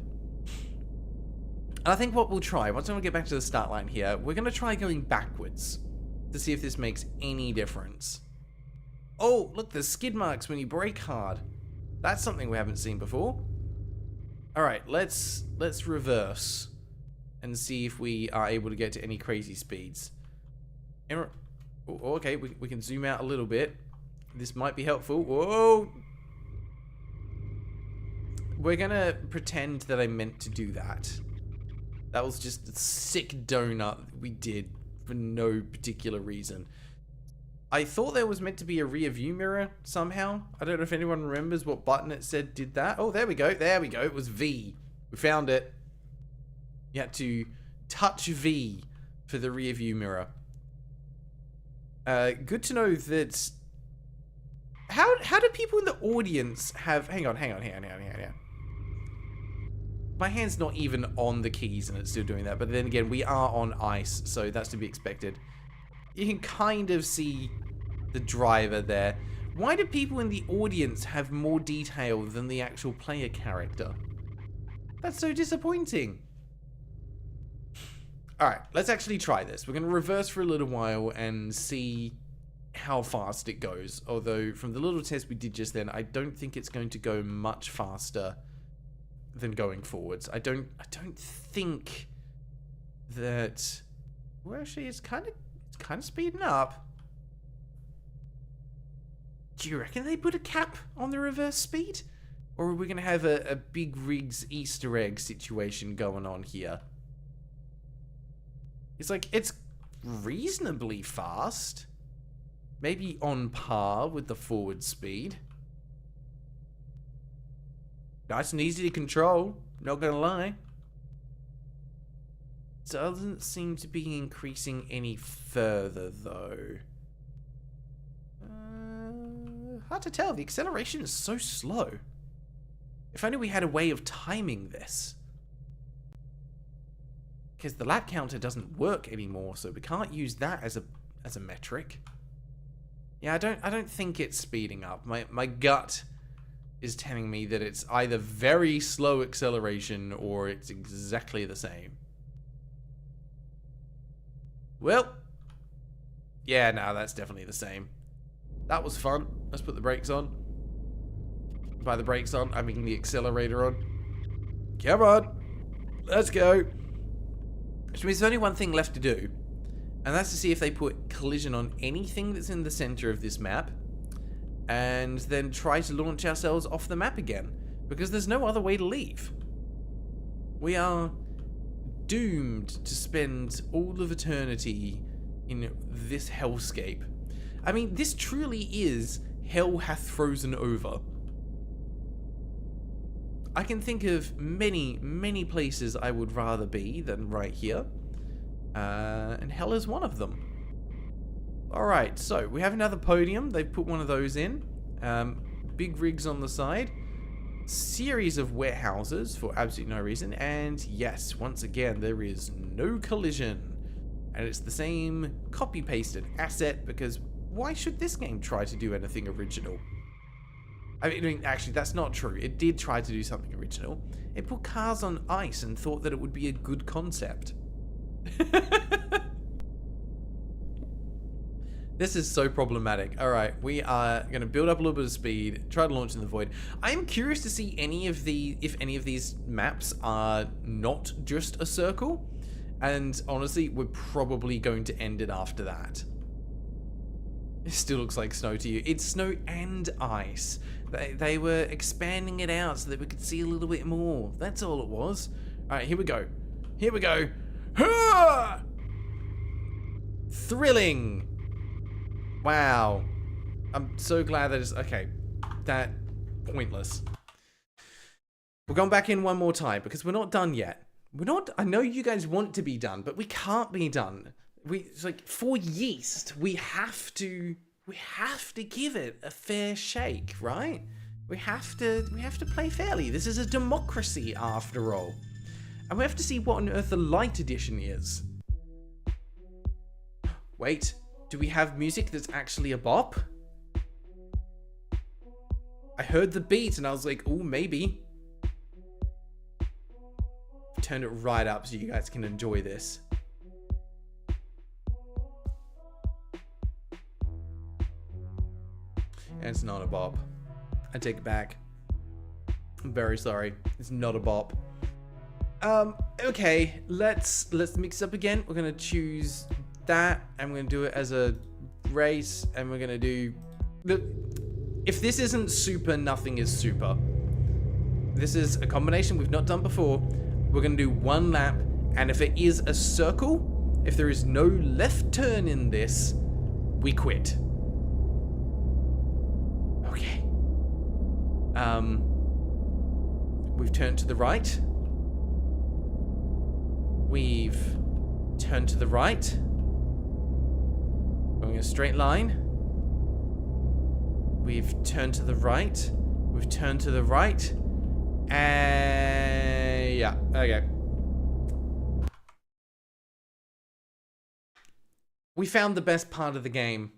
Speaker 2: And I think what we'll try, once we get back to the start line here, we're going to try going backwards to see if this makes any difference. Oh, look, there's skid marks when you brake hard. That's something we haven't seen before. All right, let's reverse and see if we are able to get to any crazy speeds. Oh, okay, we can zoom out a little bit. This might be helpful. Whoa! We're gonna pretend that I meant to do that. That was just a sick donut we did for no particular reason. I thought there was meant to be a rear view mirror somehow. I don't know if anyone remembers what button it said did that. Oh, there we go. There we go. It was V. We found it. You had to touch V for the rear view mirror. Good to know that... How do people in the audience have... Hang on. My hand's not even on the keys and it's still doing that. But then again, we are on ice, so that's to be expected. You can kind of see the driver there. Why do people in the audience have more detail than the actual player character? That's so disappointing. Alright, let's actually try this. We're going to reverse for a little while and see how fast it goes. Although, from the little test we did just then, I don't think it's going to go much faster than going forwards. I don't think that... Well, actually, it's kind of speeding up. Do you reckon they put a cap on the reverse speed? Or are we going to have a big rigs Easter egg situation going on here? It's like, it's reasonably fast. Maybe on par with the forward speed. Nice and easy to control, not gonna lie. Doesn't seem to be increasing any further, though. Hard to tell. The acceleration is so slow. If only we had a way of timing this. Because the lap counter doesn't work anymore, so we can't use that as a metric. Yeah, I don't think it's speeding up. My gut is telling me that it's either very slow acceleration or it's exactly the same. Well, yeah, no, that's definitely the same. That was fun. Let's put the brakes on. By the brakes on, I mean the accelerator on. Come on. Let's go. Which means there's only one thing left to do. And that's to see if they put collision on anything that's in the center of this map. And then try to launch ourselves off the map again. Because there's no other way to leave. We are doomed to spend all of eternity in this hellscape. I mean, this truly is hell hath frozen over. I can think of many, many places I would rather be than right here. And hell is one of them. Alright, so we have another podium. They've put one of those in. Big rigs on the side. Series of warehouses for absolutely no reason. And yes, once again, there is no collision. And it's the same copy-pasted asset because why should this game try to do anything original? I mean, actually, that's not true. It did try to do something original. It put cars on ice and thought that it would be a good concept. This is so problematic. Alright, we are going to build up a little bit of speed, try to launch in the void. I am curious to see if any of these maps are not just a circle. And honestly, we're probably going to end it after that. It still looks like snow to you. It's snow and ice. They were expanding it out so that we could see a little bit more. That's all it was. Alright, here we go. Here we go. Ha! Thrilling. Wow. I'm so glad that it's... Okay. Pointless. We're going back in one more time because we're not done yet. We're not. I know you guys want to be done, but we can't be done. It's like for yeast, we have to give it a fair shake, right? We have to play fairly. This is a democracy after all. And we have to see what on earth the light edition is. Wait, do we have music that's actually a bop? I heard the beat and I was like, oh, maybe. Turn it right up so you guys can enjoy this. And it's not a bop. I take it back. I'm very sorry. It's not a bop. Okay, let's mix up again. We're gonna choose that, and we're gonna do it as a race, and we're gonna do if this isn't super, nothing is super. This is a combination we've not done before. We're gonna do one lap, and if it is a circle, if there is no left turn in this, we quit. Okay. We've turned to the right. We've turned to the right. Going a straight line. We've turned to the right. We've turned to the right. And yeah, okay. We found the best part of the game.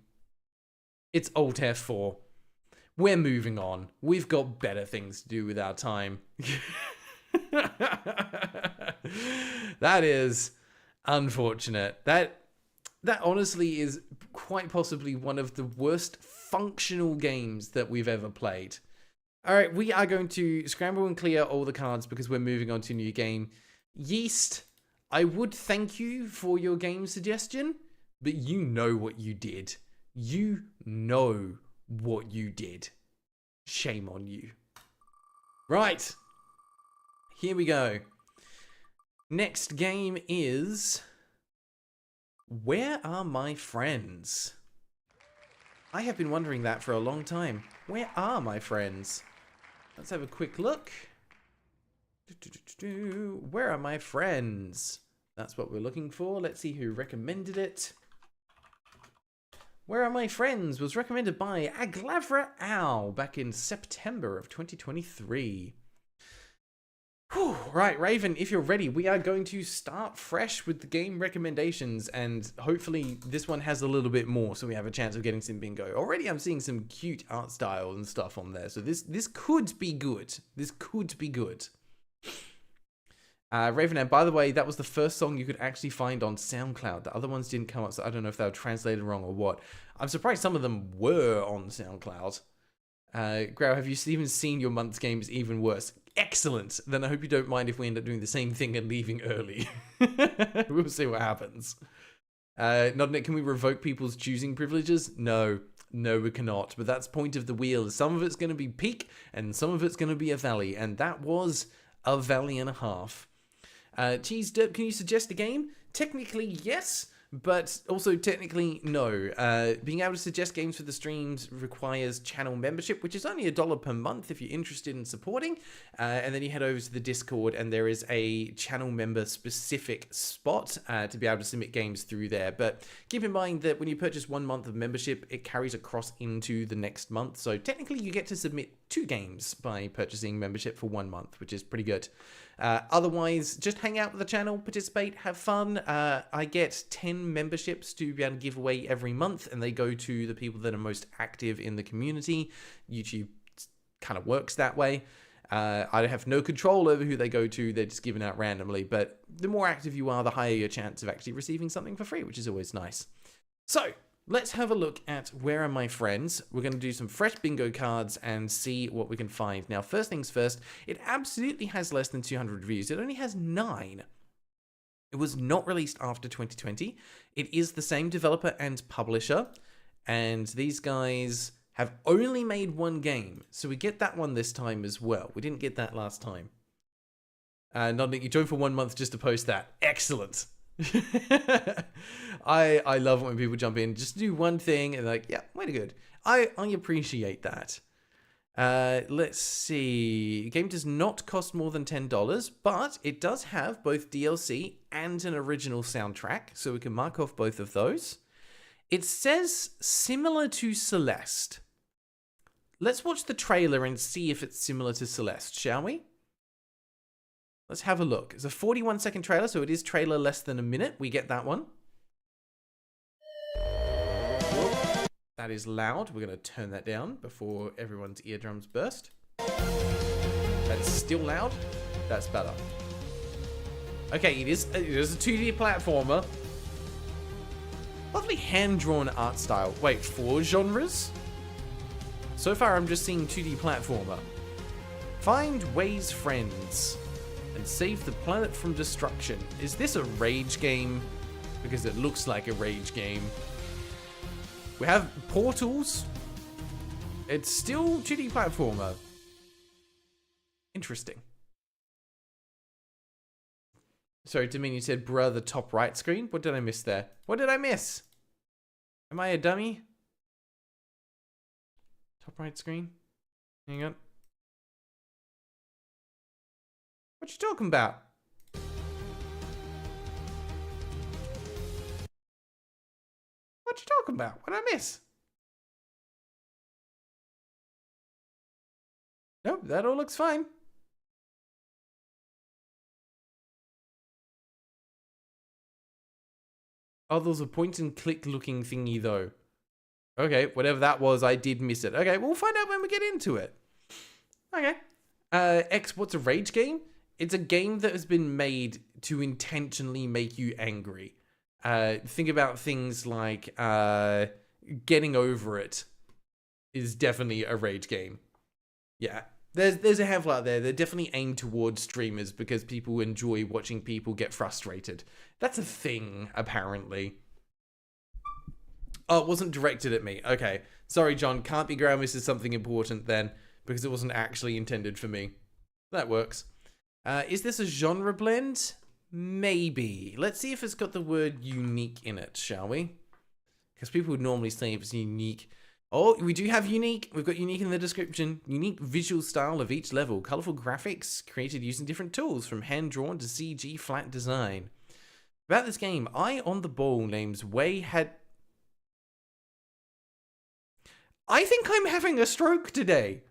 Speaker 2: It's Alt F4. We're moving on. We've got better things to do with our time. That is unfortunate. That honestly is quite possibly one of the worst functional games that we've ever played. All right, we are going to scramble and clear all the cards because we're moving on to a new game. Yeast, I would thank you for your game suggestion, but you know what you did. You know what you did. Shame on you. Right. Here we go. Next game is... Where Are My Friends? I have been wondering that for a long time. Where are my friends? Let's have a quick look. Where are my friends? That's what we're looking for. Let's see who recommended it. Where Are My Friends was recommended by Aglavra Owl back in September of 2023. Whew, right, Raven, if you're ready, we are going to start fresh with the game recommendations, and hopefully this one has a little bit more so we have a chance of getting some bingo. Already I'm seeing some cute art style and stuff on there, so this could be good. This could be good. Raven, and by the way, that was the first song you could actually find on SoundCloud. The other ones didn't come up, so I don't know if they were translated wrong or what. I'm surprised some of them were on SoundCloud. Grau, have you even seen your month's games even worse? Excellent. Then I hope you don't mind if we end up doing the same thing and leaving early. We'll see what happens. Nodnik, can we revoke people's choosing privileges? No. No, we cannot. But that's point of the wheel. Some of it's going to be peak, and some of it's going to be a valley. And that was a valley and a half. Cheese Derp, can you suggest a game? Technically, yes. But also technically, no. Being able to suggest games for the streams requires channel membership, which is only $1 per month if you're interested in supporting. And then you head over to the Discord, and there is a channel member specific spot to be able to submit games through there. But keep in mind that when you purchase 1 month of membership, it carries across into the next month. So technically, you get to submit 2 games by purchasing membership for 1 month, which is pretty good. Otherwise, just hang out with the channel, participate, have fun. I get 10 memberships to be able to give away every month, and they go to the people that are most active in the community. YouTube kind of works that way. I have no control over who they go to. They're just given out randomly. But the more active you are, the higher your chance of actually receiving something for free, which is always nice. So let's have a look at Where Are My Friends. We're going to do some fresh bingo cards and see what we can find. Now, first things first, it absolutely has less than 200 reviews. It only has 9. It was not released after 2020. It is the same developer and publisher, and these guys have only made 1 game. So we get that one this time as well. We didn't get that last time. Nodnik, you joined for 1 month just to post that. Excellent. I love when people jump in just do one thing and like, yeah, way to good. I appreciate that. Let's see. The game does not cost more than $10, but it does have both DLC and an original soundtrack, so we can mark off both of those. It says similar to Celeste. Let's watch the trailer and see if it's similar to Celeste, shall we? Let's have a look. It's a 41-second trailer, so it is trailer less than a minute. We get that one. That is loud. We're going to turn that down before everyone's eardrums burst. That's still loud. That's better. Okay, it is a 2D platformer. Lovely hand-drawn art style. Wait, 4 genres? So far, I'm just seeing 2D platformer. Find Way's friends and save the planet from destruction. Is this a rage game? Because it looks like a rage game. We have portals. It's still 2D platformer. Interesting. Sorry, Dominion said, bruh, the top right screen. What did I miss there? What did I miss? Am I a dummy? Top right screen? Hang on. What you talking about? What you talking about? What did I miss? Nope, that all looks fine. Oh, there was a point and click looking thingy though. Okay, whatever that was, I did miss it. Okay, we'll find out when we get into it. Okay. What's a rage game? It's a game that has been made to intentionally make you angry. Think about things like Getting Over It is definitely a rage game. Yeah, there's a handful out there. They're definitely aimed towards streamers because people enjoy watching people get frustrated. That's a thing, apparently. Oh, it wasn't directed at me. Okay, sorry, John. Can't be ground misses something important then because it wasn't actually intended for me. That works. Is this a genre blend? Maybe. Let's see if it's got the word unique in it, shall we? Because people would normally say if it's unique. Oh, we do have unique. We've got unique in the description. Unique visual style of each level. Colorful graphics created using different tools from hand-drawn to CG flat design. About this game, Eye on the Ball names Way had... I think I'm having a stroke today.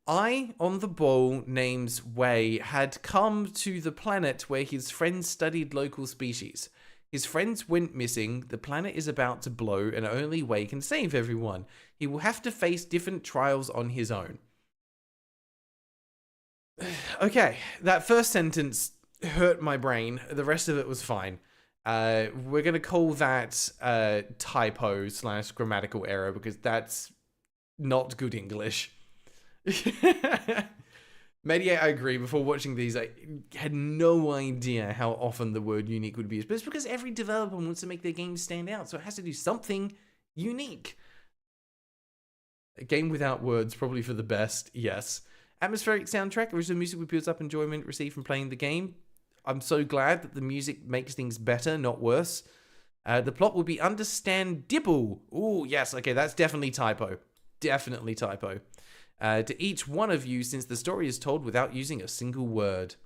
Speaker 2: Eye on the Ball names Way had come to the planet where his friends studied local species. His friends went missing, the planet is about to blow, and only Way can save everyone. He will have to face different trials on his own. Okay, that first sentence hurt my brain. The rest of it was fine. We're going to call that typo / grammatical error because that's not good English. Mediate, I agree. Before watching these, I had no idea how often the word unique would be used. But it's because every developer wants to make their game stand out, so it has to do something unique. A game without words, probably for the best, yes. Atmospheric soundtrack, original music which builds up enjoyment received from playing the game. I'm so glad that the music makes things better, not worse. The plot will be understandable. Ooh, yes, okay, that's definitely typo. Definitely typo. To each one of you, since the story is told without using a single word.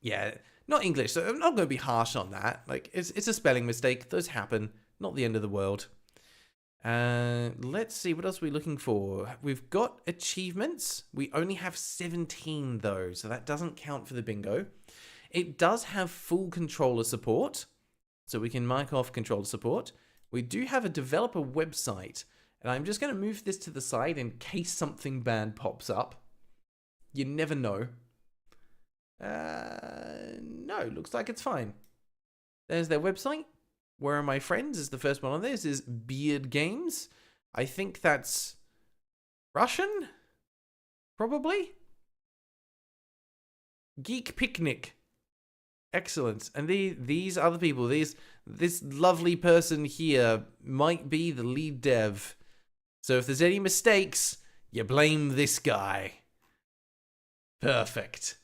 Speaker 2: Yeah, not English, so I'm not going to be harsh on that. Like, it's a spelling mistake. Those happen. Not the end of the world. Let's see, what else are we looking for? We've got achievements. We only have 17, though, so that doesn't count for the bingo. It does have full controller support, so we can mark off controller support. We do have a developer website. And I'm just going to move this to the side in case something bad pops up. You never know. No, looks like it's fine. There's their website. Where Are My Friends is the first one on there. This is Beard Games. I think that's Russian? Probably? Geek Picnic. Excellent. And these other people, this lovely person here might be the lead dev. So if there's any mistakes, you blame this guy. Perfect.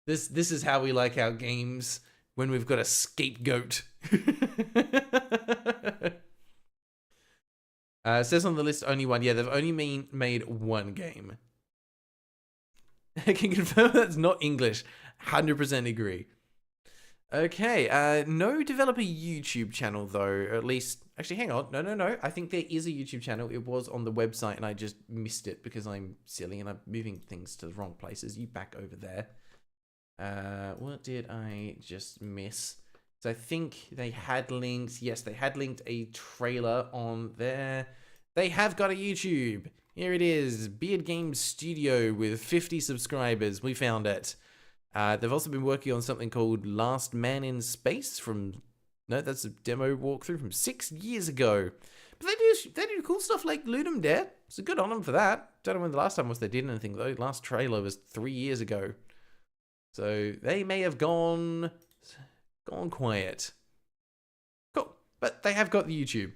Speaker 2: This is how we like our games, when we've got a scapegoat. It says on the list only one. Yeah, they've only made one game. I can confirm that's not English. 100% agree. Okay, no developer YouTube channel though, or at least, actually hang on, no, I think there is a YouTube channel. It was on the website and I just missed it because I'm silly and I'm moving things to the wrong places. You back over there. What did I just miss? So I think they had linked, yes, they had linked a trailer on there. They have got a YouTube. Here it is, Beard Games Studio with 50 subscribers. We found it. They've also been working on something called Last Man in Space no, that's a demo walkthrough from 6 years ago. But they do cool stuff like Ludum Dare. So good on them for that. Don't know when the last time was they did anything though. Last trailer was 3 years ago. So they may have gone quiet. Cool. But they have got the YouTube.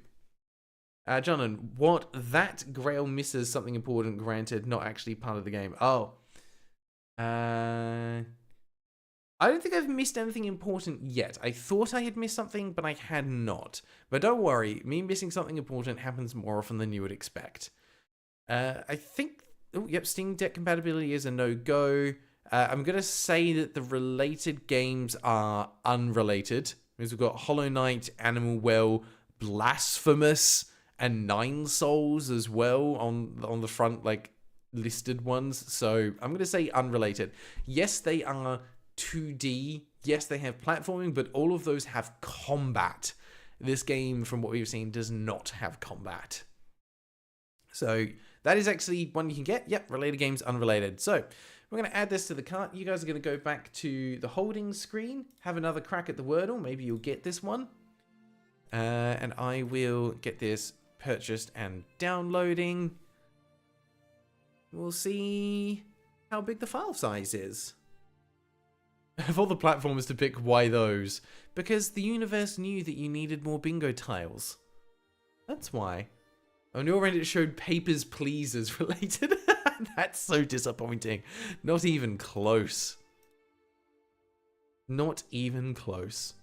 Speaker 2: John, what? That Grail misses something important, granted, not actually part of the game. Oh. I don't think I've missed anything important yet. I thought I had missed something, but I had not. But don't worry, me missing something important happens more often than you would expect. I think... Oh, yep, Steam Deck compatibility is a no-go. I'm going to say that the related games are unrelated. Because we've got Hollow Knight, Animal Well, Blasphemous, and Nine Souls as well on the front, like, listed ones. So I'm going to say unrelated. Yes, they are 2D. Yes, they have platforming, but all of those have combat. This game, from what we've seen, does not have combat. So that is actually one you can get. Yep, related games, unrelated. So we're going to add this to the cart. You guys are going to go back to the holding screen, have another crack at the Wordle. Maybe you'll get this one. And I will get this purchased and downloading. We'll see how big the file size is. Of all the platforms to pick, why those? Because the universe knew that you needed more bingo tiles. That's why. On your end it showed Papers, Please as related. That's so disappointing. Not even close. Not even close.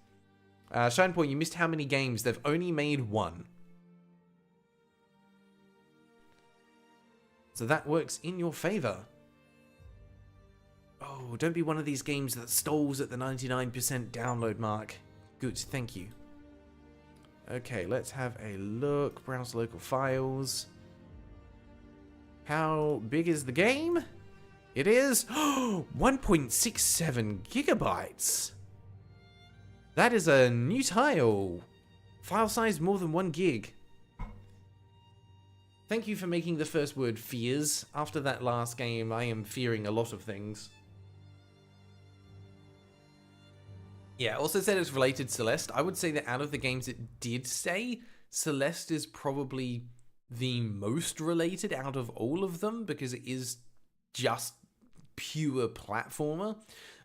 Speaker 2: Shine Point, you missed how many games? They've only made one. So that works in your favor. Oh, don't be one of these games that stalls at the 99% download mark. Good, thank you. Okay, let's have a look. Browse local files. How big is the game? It is 1.67 gigabytes. That is a new tile. File size more than 1 gig. Thank you for making the first word fears. After that last game, I am fearing a lot of things. Yeah, also said it's related to Celeste. I would say that out of the games it did say, Celeste is probably the most related out of all of them because it is just pure platformer.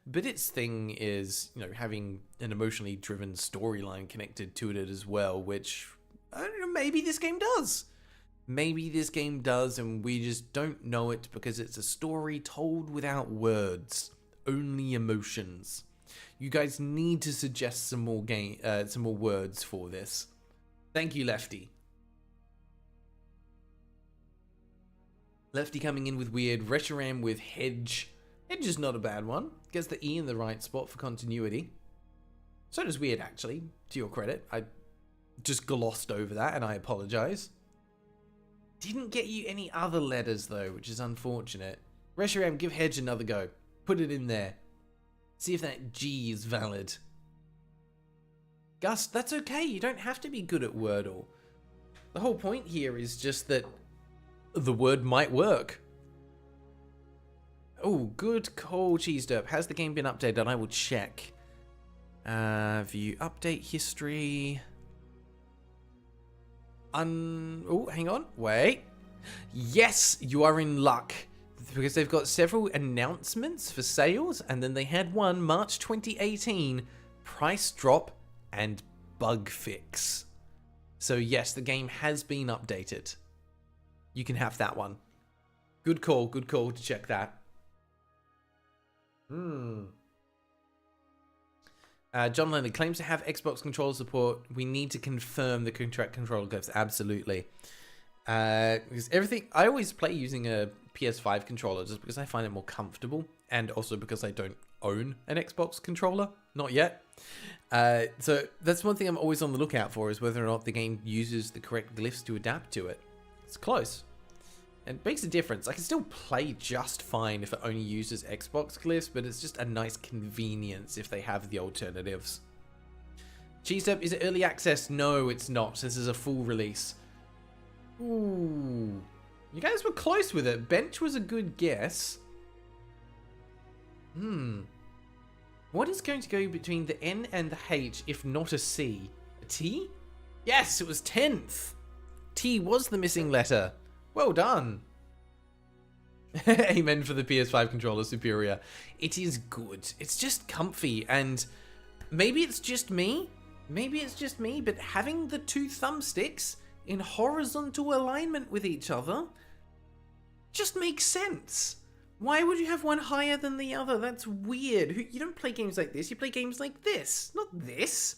Speaker 2: But its thing is, you know, having an emotionally driven storyline connected to it as well, which, I don't know, maybe this game does. Maybe this game does and we just don't know it because it's a story told without words, only emotions. You guys need to suggest some more words for this. Thank you, Lefty. Lefty coming in with weird. Reshiram with hedge. Hedge is not a bad one. Gets the E in the right spot for continuity. So does weird, actually, to your credit. I just glossed over that and I apologize. Didn't get you any other letters though, which is unfortunate. Reshiram, give hedge another go. Put it in there. See if that G is valid. Gus, that's okay. You don't have to be good at Wordle. The whole point here is just that the word might work. Oh, good call, Cheese Derp. Has the game been updated? I will check. View update history. Oh, hang on. Wait. Yes, you are in luck. Because they've got several announcements for sales, and then they had one, March 2018, price drop and bug fix. So yes, the game has been updated. You can have that one. Good call to check that. John Leonard claims to have Xbox controller support. We need to confirm the contract controller goes. Absolutely. Because everything, I always play using a PS5 controller just because I find it more comfortable, and also because I don't own an Xbox controller, not yet. So that's one thing I'm always on the lookout for, is whether or not the game uses the correct glyphs to adapt to it. It's close. And it makes a difference. I can still play just fine if it only uses Xbox glyphs, but it's just a nice convenience if they have the alternatives. Cheesed Up, is it early access? No, it's not. This is a full release. Ooh. You guys were close with it. Bench was a good guess. What is going to go between the N and the H if not a C? A T? Yes, it was 10th. T was the missing letter. Well done. Amen for the PS5 controller, superior. It is good. It's just comfy, and maybe it's just me. Maybe it's just me, but having the two thumbsticks in horizontal alignment with each other just makes sense. Why would you have one higher than the other? That's weird. You don't play games like this. You play games like this, not this.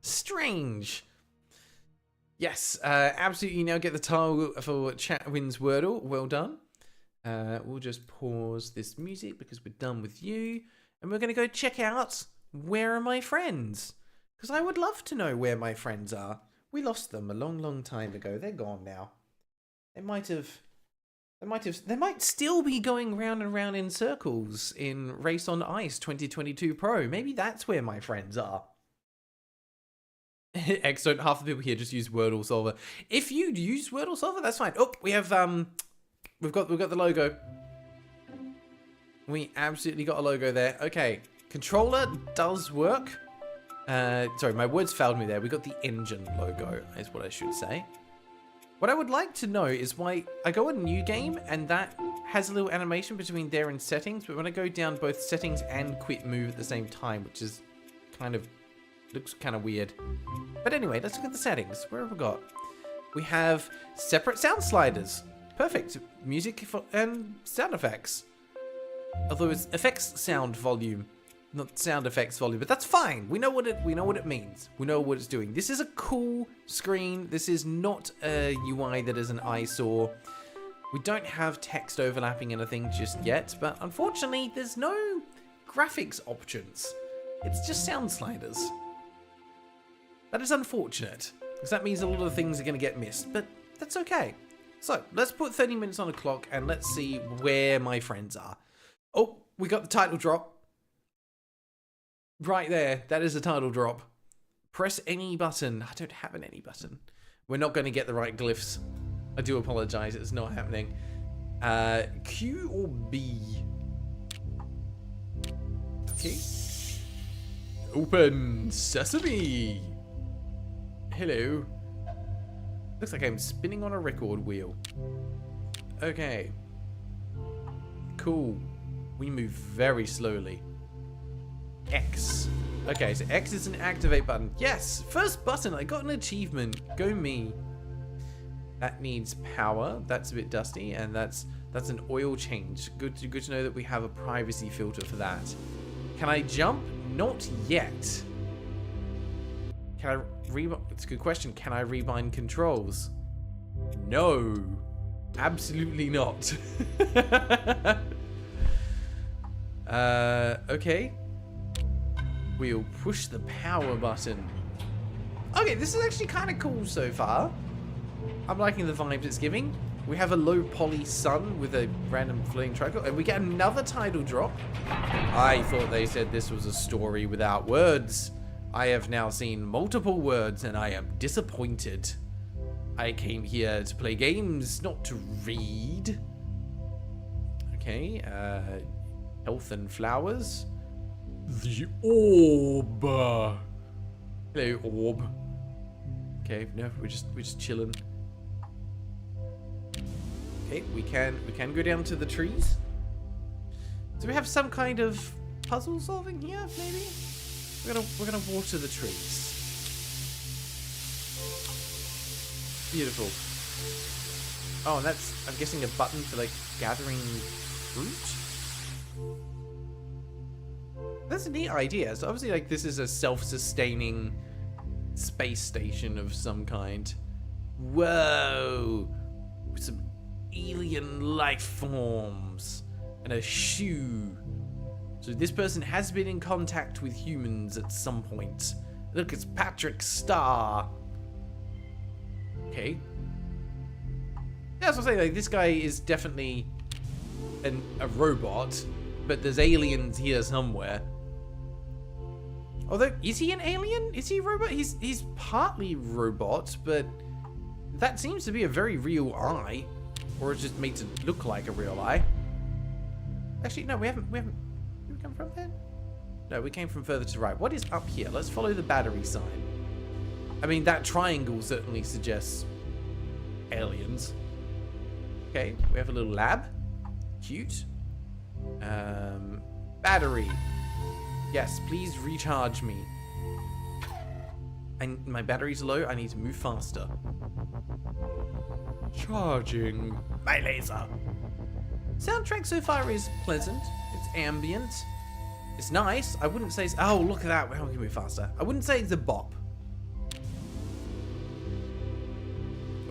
Speaker 2: Strange. Yes, absolutely. Now get the tile for Chatwin's Wordle. Well done. We'll just pause this music because we're done with you. And we're going to go check out Where Are My Friends? Because I would love to know where my friends are. We lost them a long, long time ago. They're gone now. They might still be going round and round in circles in Race on Ice 2022 Pro. Maybe that's where my friends are. Excellent. Half the people here just use Wordle Solver. If you'd use Wordle Solver, that's fine. Oh, we have we've got the logo. We absolutely got a logo there. Okay, controller does work. Sorry, my words failed me there. We got the engine logo, is what I should say. What I would like to know is why I go a new game and that has a little animation between there and settings, but when I go down both settings and quit move at the same time, which is looks kind of weird. But anyway, let's look at the settings. Where have we got? We have separate sound sliders. Perfect. Music and sound effects. Although it's effects sound volume, not sound effects volume, but that's fine. We know what it means. We know what it's doing. This is a cool screen. This is not a UI that is an eyesore. We don't have text overlapping anything just yet, but unfortunately, there's no graphics options. It's just sound sliders. That is unfortunate, because that means a lot of things are going to get missed, but that's okay. So, let's put 30 minutes on the clock, and let's see where my friends are. Oh, we got the title drop. Right there, that is a title drop. Press any button. I don't have an any button. We're not going to get the right glyphs. I do apologize, it's not happening. Q or B? Okay. Open sesame. Hello. Looks like I'm spinning on a record wheel. Okay. Cool. We move very slowly. X. Okay, so X is an activate button. Yes! First button! I got an achievement. Go me. That needs power. That's a bit dusty. And that's an oil change. Good to know that we have a privacy filter for that. Can I jump? Not yet. Can I rebind? It's a good question. Can I rebind controls? No. Absolutely not. Okay. We'll push the power button. Okay, this is actually kind of cool so far. I'm liking the vibes it's giving. We have a low poly sun with a random floating triangle, and we get another title drop. I thought they said this was a story without words. I have now seen multiple words, and I am disappointed. I came here to play games, not to read. Okay, health and flowers. The orb. Hello, orb. Okay, no, we're just chilling. Okay, we can go down to the trees. Do we have some kind of puzzle solving here? Maybe we're gonna water the trees. Beautiful. Oh, and that's, I'm guessing, a button for like gathering fruit. That's a neat idea. So obviously, like, this is a self-sustaining space station of some kind. Whoa! with some alien life forms and a shoe. So this person has been in contact with humans at some point. Look, it's Patrick Starr. Okay. Yeah, that's what I'm saying. Like, this guy is definitely a robot, but there's aliens here somewhere. Although, is he an alien? Is he a robot? He's partly robot, but that seems to be a very real eye, or it's just made to look like a real eye. Actually, no, we haven't. Did we come from there? No, we came from further to the right. What is up here? Let's follow the battery sign. I mean, that triangle certainly suggests aliens. Okay, we have a little lab. Cute. Battery. Yes, please recharge me. And my battery's low. I need to move faster. Charging my laser. Soundtrack so far is pleasant. It's ambient. It's nice. I wouldn't say it's... Oh, look at that. How can we move faster? I wouldn't say it's a bop.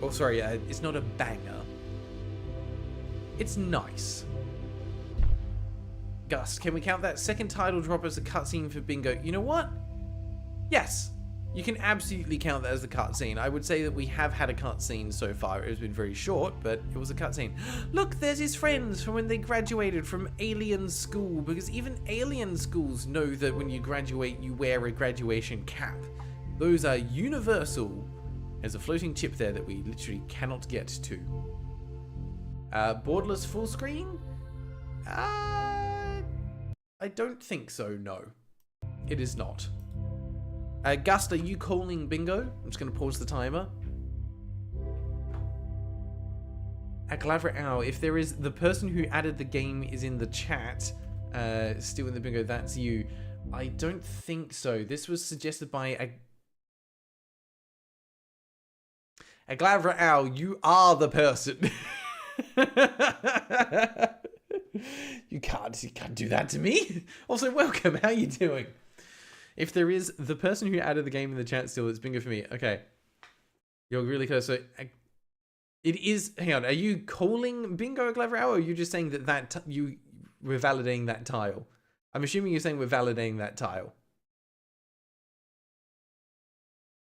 Speaker 2: Oh, sorry. It's not a banger. It's nice. Gus, can we count that second title drop as a cutscene for Bingo? You know what? Yes. You can absolutely count that as a cutscene. I would say that we have had a cutscene so far. It has been very short, but it was a cutscene. Look, there's his friends from when they graduated from alien school, because even alien schools know that when you graduate, you wear a graduation cap. Those are universal. There's a floating chip there that we literally cannot get to. Borderless full screen? I don't think so, no. It is not. Gust, are you calling Bingo? I'm just going to pause the timer. Glavra Owl, if there is the person who added the game is in the chat, still in the Bingo, that's you. I don't think so. This was suggested by Glavra Owl, you are the person. You can't do that to me. Also, welcome. How you doing? If there is the person who added the game in the chat still, it's Bingo for me. Okay. You're really close. So it is... Hang on. Are you calling Bingo a clever owl, or are you just saying that we're validating that tile? I'm assuming you're saying we're validating that tile.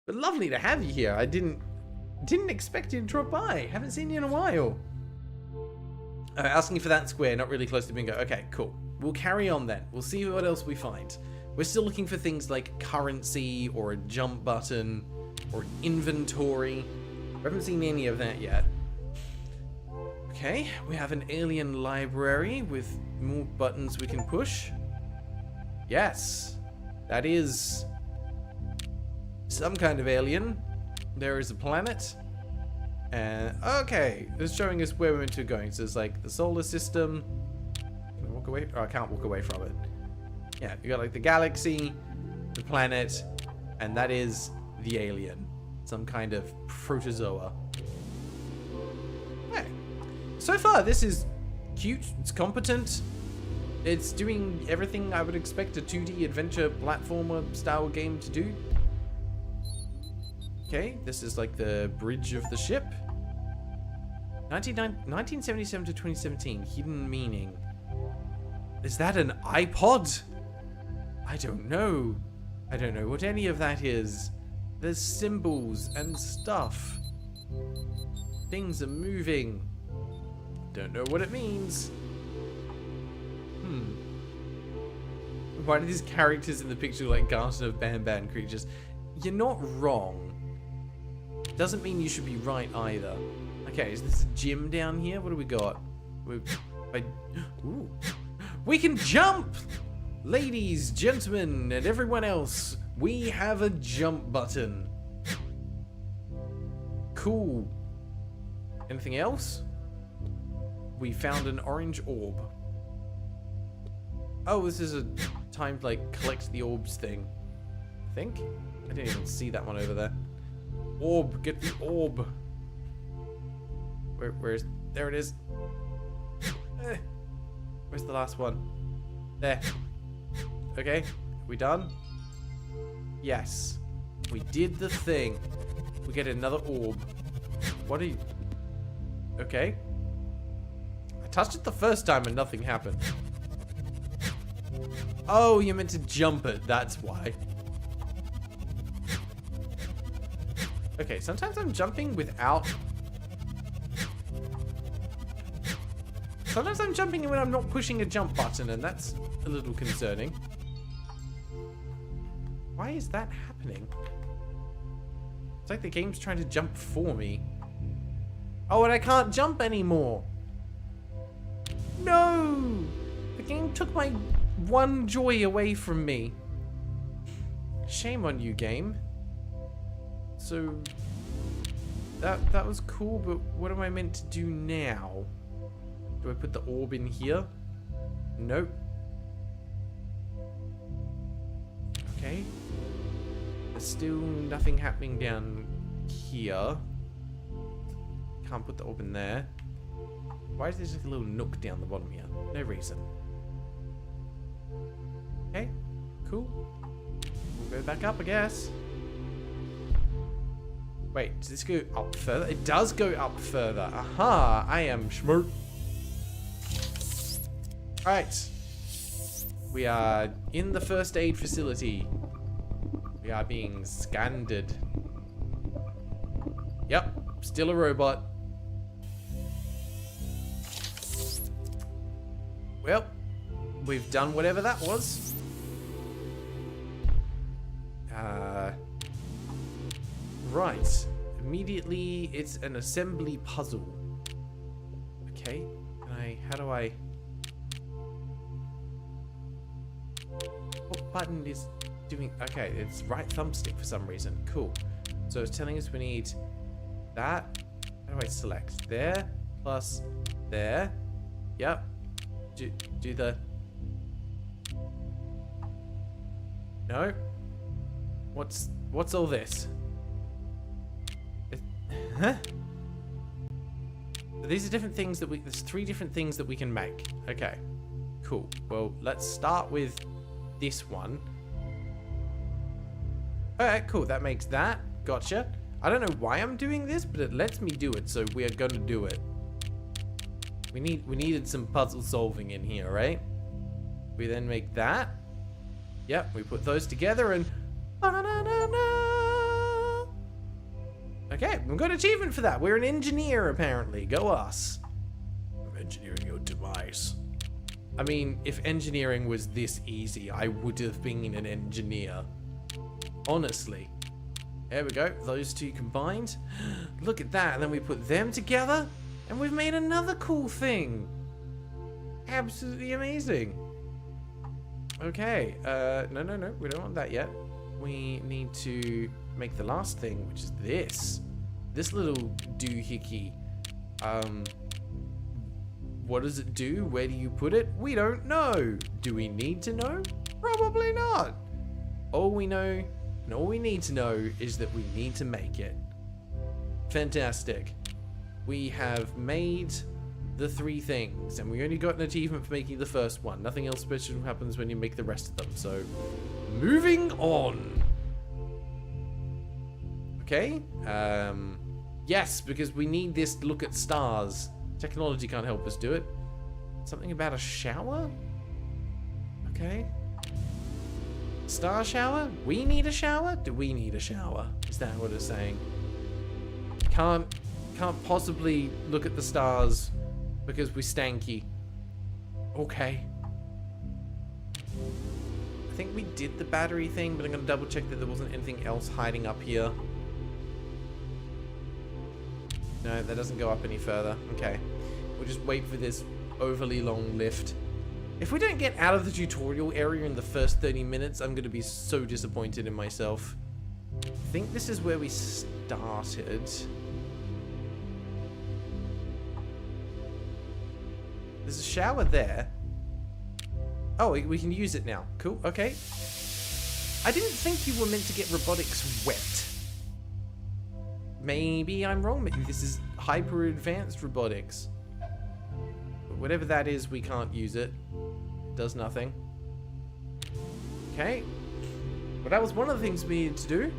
Speaker 2: But lovely to have you here. I didn't expect you to drop by. Haven't seen you in a while. Asking for that square, not really close to Bingo. Okay, cool. We'll carry on then. We'll see what else we find. We're still looking for things like currency or a jump button or inventory. We haven't seen any of that yet. Okay, we have an alien library with more buttons we can push. Yes, that is some kind of alien. There is a planet. And okay, it's showing us where we're meant to be going. So it's like the solar system. Can I walk away? Oh, I can't walk away from it. Yeah, you got like the galaxy, the planet, and that is the alien. Some kind of protozoa. Okay. So far, this is cute. It's competent. It's doing everything I would expect a 2D adventure platformer style game to do. Okay, this is like the bridge of the ship. 1977 to 2017, hidden meaning. Is that an iPod? I don't know. I don't know what any of that is. There's symbols and stuff. Things are moving. Don't know what it means. Why do these characters in the picture look like Garden of Banban creatures? You're not wrong. Doesn't mean you should be right either. Okay, is this a gym down here? What do we got? Ooh. We can jump! Ladies, gentlemen, and everyone else, we have a jump button. Cool. Anything else? We found an orange orb. Oh, this is a time to like collect the orbs thing. I think? I didn't even see that one over there. Orb, get the orb. Where's... There it is. Where's the last one? There. Okay, we done? Yes. We did the thing. We get another orb. What are you... Okay. I touched it the first time and nothing happened. Oh, you meant to jump it. That's why. Okay, sometimes I'm jumping without... Sometimes I'm jumping when I'm not pushing a jump button, and that's a little concerning. Why is that happening? It's like the game's trying to jump for me. Oh, and I can't jump anymore. No! The game took my one joy away from me. Shame on you, game. So, that was cool, but what am I meant to do now? Do I put the orb in here? Nope. Okay. There's still nothing happening down here. Can't put the orb in there. Why is there just a little nook down the bottom here? No reason. Okay, cool. We'll go back up, I guess. Wait, does this go up further? It does go up further. Aha, I am smart. Alright. We are in the first aid facility. We are being scanned. Yep, still a robot. Well, we've done whatever that was. Right. Immediately, it's an assembly puzzle. Okay. How do I... What button is doing... Okay, it's right thumbstick for some reason. Cool. So it's telling us we need that. How do I select? There, plus there. Yep. Do the... No. What's all this? Huh? These are different things that there's 3 different things that we can make. Okay. Cool. Well, let's start with this one. Alright, cool. That makes that. Gotcha. I don't know why I'm doing this, but it lets me do it, so we are gonna do it. We needed some puzzle solving in here, right? We then make that. Yep, we put those together and... Okay, we've got an achievement for that. We're an engineer, apparently. Go us. I'm engineering your device. I mean, if engineering was this easy, I would have been an engineer. Honestly. There we go. Those 2 combined. Look at that. And then we put them together, and we've made another cool thing. Absolutely amazing. Okay. No. We don't want that yet. We need to make the last thing, which is this. This little doohickey. What does it do? Where do you put it? We don't know. Do we need to know? Probably not. All we know, and all we need to know, is that we need to make it. Fantastic. We have made the 3 things, and we only got an achievement for making the first one. Nothing else special happens when you make the rest of them. So, moving on. Okay. Yes, because we need this to look at stars. Technology can't help us do it. Something about a shower? Okay. Star shower? We need a shower? Do we need a shower? Is that what it's saying? Can't possibly look at the stars because we're stanky. Okay. I think we did the battery thing, but I'm going to double check that there wasn't anything else hiding up here. No, that doesn't go up any further. Okay. We'll just wait for this overly long lift. If we don't get out of the tutorial area in the first 30 minutes, I'm going to be so disappointed in myself. I think this is where we started. There's a shower there. Oh, we can use it now. Cool. Okay. I didn't think you were meant to get robotics wet. Maybe I'm wrong. Maybe this is hyper advanced robotics. But whatever that is, we can't use it. It does nothing. Okay. Well, that was one of the things we needed to do.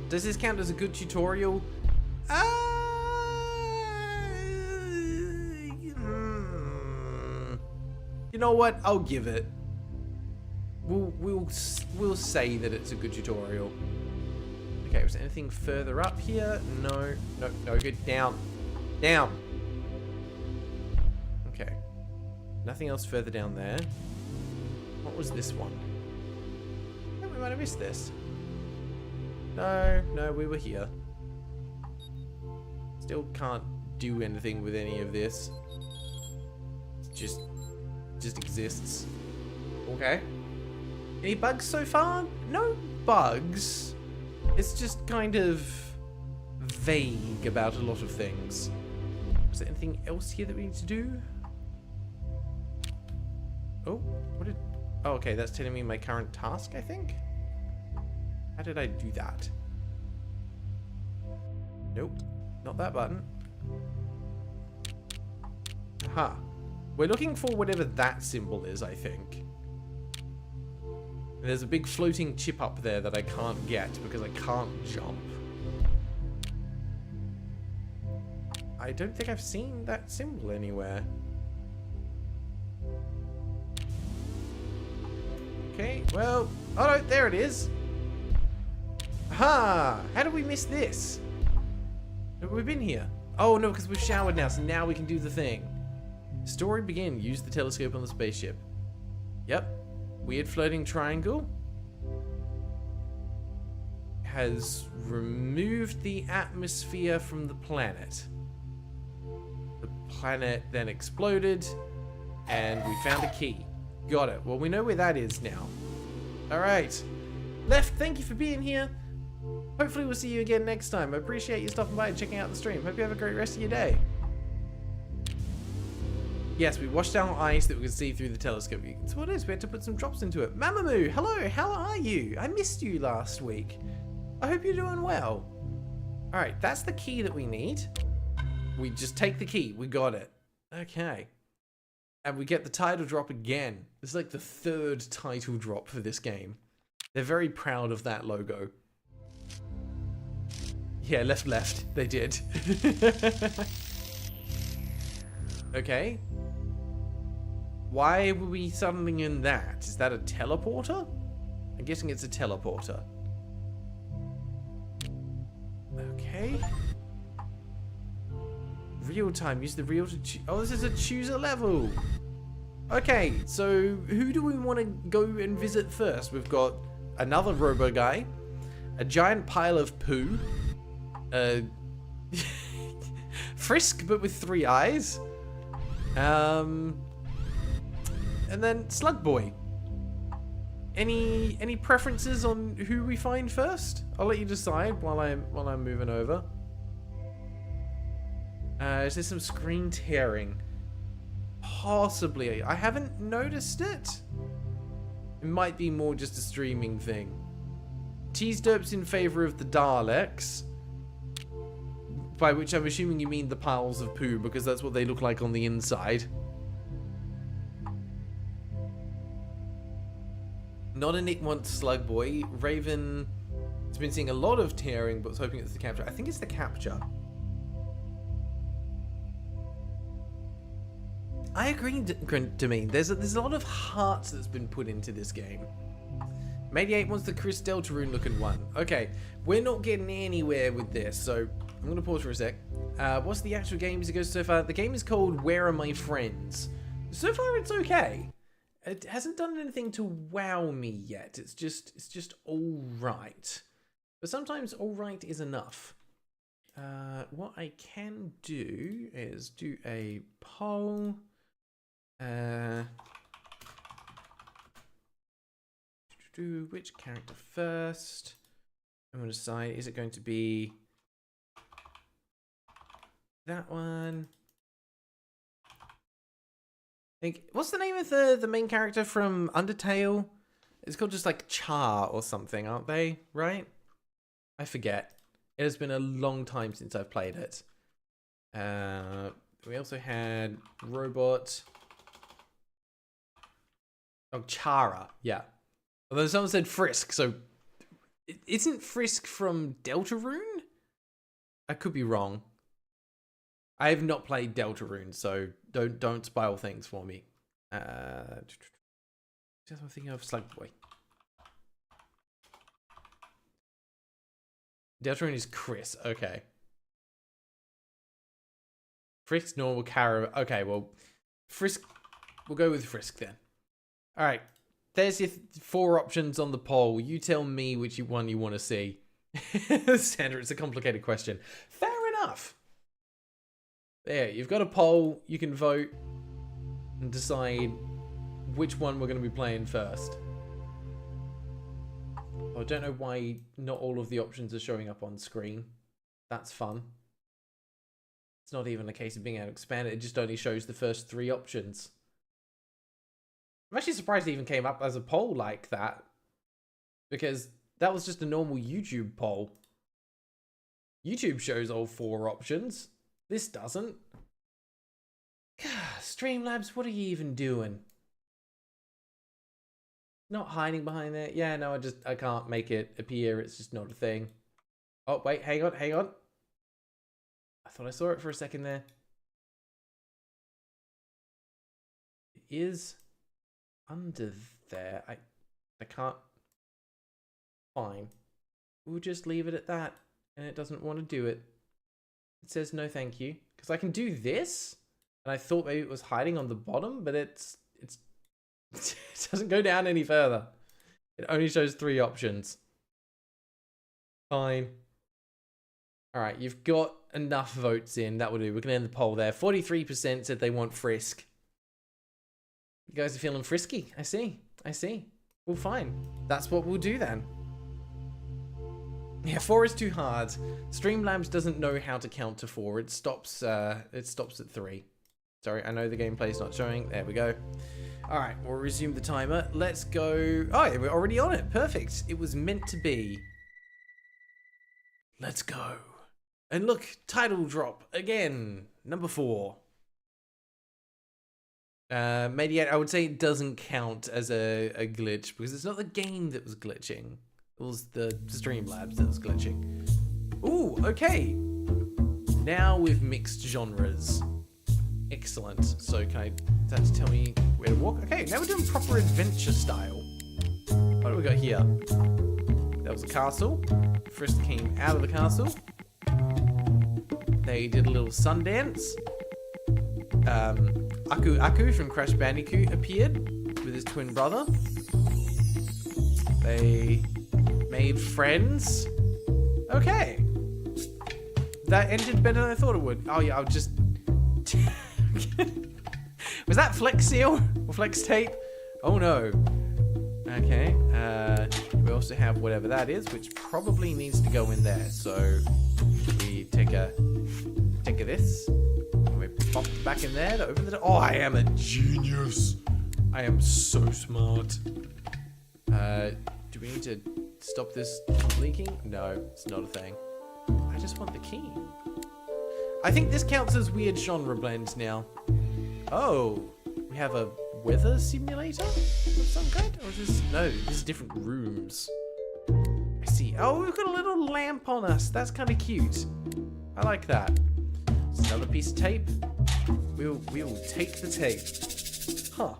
Speaker 2: Does this count as a good tutorial? You know what? I'll give it. We'll say that it's a good tutorial. Okay, was there anything further up here? No, good. Down. Okay. Nothing else further down there. What was this one? I think we might have missed this. No, we were here. Still can't do anything with any of this. It just exists. Okay. Any bugs so far? No bugs. It's just kind of vague about a lot of things. Was there anything else here that we need to do? Oh, what did... Oh, okay, that's telling me my current task, I think? How did I do that? Nope, not that button. Aha. We're looking for whatever that symbol is, I think. And there's a big floating chip up there that I can't get because I can't jump. I don't think I've seen that symbol anywhere. Okay, well... Oh no, there it is! Aha! How did we miss this? Have we been here? Oh no, because we've showered now, so now we can do the thing. Story begin. Use the telescope on the spaceship. Yep. Weird floating triangle. Has removed the atmosphere from the planet. The planet then exploded, and we found a key. Got it. Well, we know where that is now. Alright. Left, thank you for being here. Hopefully we'll see you again next time. I appreciate you stopping by and checking out the stream. Hope you have a great rest of your day. Yes, we washed down ice that we could see through the telescope. That's what it is. We had to put some drops into it. Mamamoo, hello. How are you? I missed you last week. I hope you're doing well. Alright, that's the key that we need. We just take the key. We got it. Okay. And we get the title drop again. It's like the third title drop for this game. They're very proud of that logo. Yeah, left. They did. Okay. Why were we suddenly in that? Is that a teleporter? I'm guessing it's a teleporter. Okay. Real time. Use the reel to choose. Oh, this is a chooser level. Okay, so who do we want to go and visit first? We've got another robo guy, a giant pile of poo, Frisk but with 3 eyes, and then Slug Boy. Any preferences on who we find first? I'll let you decide while I'm moving over. Is there some screen tearing? Possibly. I haven't noticed it. It might be more just a streaming thing. Tease Derp's in favor of the Daleks. By which I'm assuming you mean the piles of poo, because that's what they look like on the inside. Not a Nick wants Slug Boy. Raven has been seeing a lot of tearing, but was hoping it's the capture. I think it's the capture. I agree, Demeen. There's a lot of heart that's been put into this game. Mediate wants the Chris Deltarune looking one. Okay, we're not getting anywhere with this, so I'm going to pause for a sec. What's the actual game as it goes so far? The game is called Where Are My Friends? So far, it's okay. It hasn't done anything to wow me yet. It's just all right. But sometimes all right is enough. What I can do is do a poll. Do which character first? I'm going to decide, is it going to be that one? What's the name of the main character from Undertale? It's called just like Char or something, aren't they? Right? I forget. It has been a long time since I've played it. We also had Robot. Oh, Chara. Yeah. Although someone said Frisk, so isn't Frisk from Deltarune? I could be wrong. I have not played Deltarune, so don't spoil things for me. Just I'm thinking of Slug Boy. Deltarune is Chris. Okay. Frisk, normal, Carol. Okay, well, Frisk. We'll go with Frisk then. All right. There's your 4 options on the poll. You tell me which one you want to see. Sandra, it's a complicated question. Fair enough. There, you've got a poll. You can vote and decide which one we're going to be playing first. I don't know why not all of the options are showing up on screen. That's fun. It's not even a case of being able to expand it. It just only shows the first 3 options. I'm actually surprised it even came up as a poll like that. Because that was just a normal YouTube poll. YouTube shows all 4 options. This doesn't. Streamlabs, what are you even doing? Not hiding behind there. Yeah, no, I can't make it appear. It's just not a thing. Oh, wait, hang on. I thought I saw it for a second there. It is under there. I can't. Fine. We'll just leave it at that. And it doesn't want to do it. It says no thank you. Because I can do this. And I thought maybe it was hiding on the bottom, but it doesn't go down any further. It only shows 3 options. Fine. Alright, you've got enough votes in. That will do. We're going to end the poll there. 43% said they want Frisk. You guys are feeling frisky. I see. Well, fine. That's what we'll do then. Yeah, 4 is too hard. Streamlabs doesn't know how to count to 4. It stops at 3. Sorry, I know the gameplay's not showing. There we go. Alright, we'll resume the timer. Let's go. Oh, yeah, we're already on it. Perfect. It was meant to be. Let's go. And look, title drop again. Number 4. Mediate, I would say it doesn't count as a glitch because it's not the game that was glitching. It was the Streamlabs that was glitching. Ooh, okay. Now we've mixed genres. Excellent. So can I, that tell me where to walk? Okay, now we're doing proper adventure style. What do we got here? That was a castle. Frisk came out of the castle. They did a little sun dance. Aku from Crash Bandicoot appeared with his twin brother. They made friends. Okay. That ended better than I thought it would. Oh yeah, I'll just... Was that Flex Seal? Or Flex Tape? Oh no. Okay. We also have whatever that is, which probably needs to go in there. So we take a this. And we pop it back in there to open the door. Oh, I am a genius. I am so smart. Do we need to stop this from leaking? No, it's not a thing. I just want the key. I think this counts as weird genre blend now. Oh, we have a weather simulator of some kind? Or is this... No, this is different rooms. I see. Oh, we've got a little lamp on us. That's kind of cute. I like that. It's another piece of tape. We'll take the tape. Huh.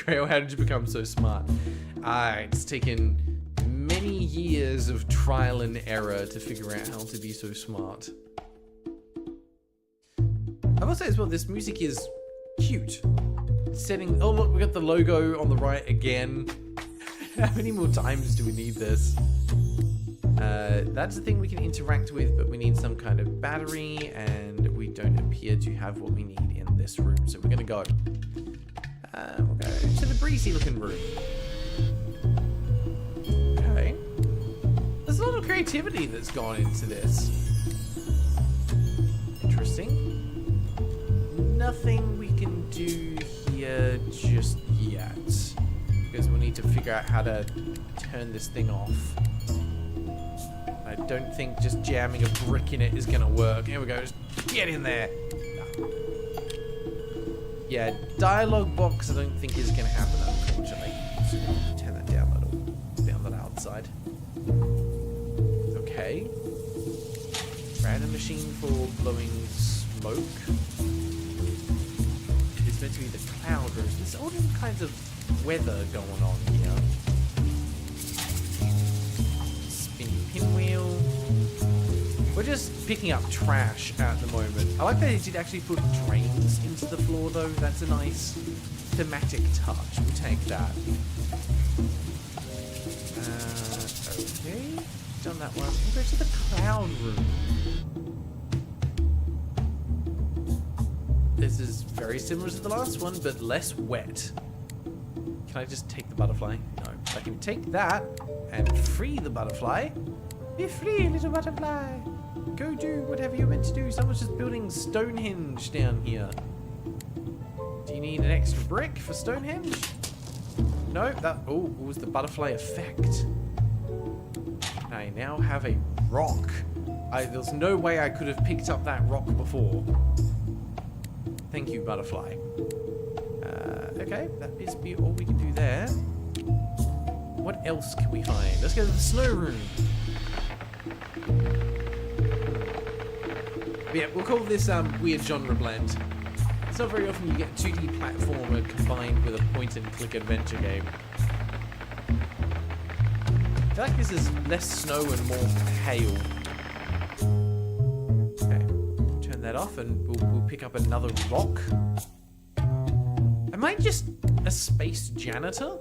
Speaker 2: Grail, how did you become so smart? It's taken many years of trial and error to figure out how to be so smart. I will say as well, this music is cute. Setting, oh look, we got the logo on the right again. How many more times do we need this? That's the thing we can interact with, but we need some kind of battery, and we don't appear to have what we need in this room. So we're gonna go. We'll go to the breezy looking room. Okay. There's a lot of creativity that's gone into this. Interesting. Nothing we can do here just yet. Because we'll need to figure out how to turn this thing off. I don't think just jamming a brick in it is gonna work. Here we go, just get in there. Yeah, dialogue box I don't think is gonna happen, unfortunately. So turn that down a little. Down the loud side. Okay. Random machine for blowing smoke. It's meant to be the cloud roofs. There's all different kinds of weather going on here. Spinning pinwheel. We're just picking up trash at the moment. I like that they did actually put drains into the floor though. That's a nice thematic touch. We'll take that. Okay. Done that one. We'll go to the cloud room. This is very similar to the last one, but less wet. Can I just take the butterfly? No. I can take that and free the butterfly. Be free, little butterfly. Go do whatever you're meant to do. Someone's just building Stonehenge down here. Do you need an extra brick for Stonehenge? No, that was the butterfly effect. I now have a rock. There's no way I could have picked up that rock before. Thank you, butterfly. Okay, that is all we can do there. What else can we find? Let's go to the snow room. Yeah, we'll call this weird genre blend. It's not very often you get a 2D platformer combined with a point-and-click adventure game. I feel like this is less snow and more hail. Okay, turn that off and we'll pick up another rock. Am I just a space janitor?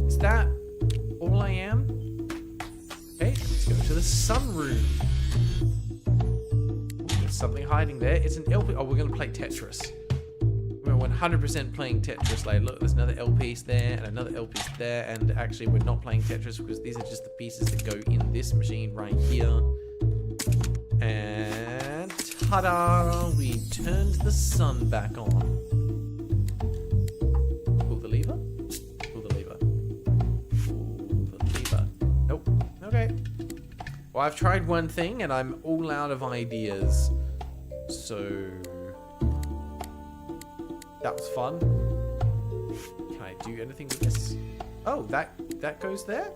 Speaker 2: Is that all I am? Okay, let's go to the sunroom. There's something hiding there. It's an LP. Oh, we're going to play Tetris. We're 100% playing Tetris later. Look, there's another L piece there and another L piece there. And actually, we're not playing Tetris because these are just the pieces that go in this machine right here. And ta-da! We turned the sun back on. Pull the lever. Pull the lever. Pull the lever. Nope. Okay. Well, I've tried one thing and I'm all out of ideas. So that was fun. Can I do anything with this? Oh, that goes there?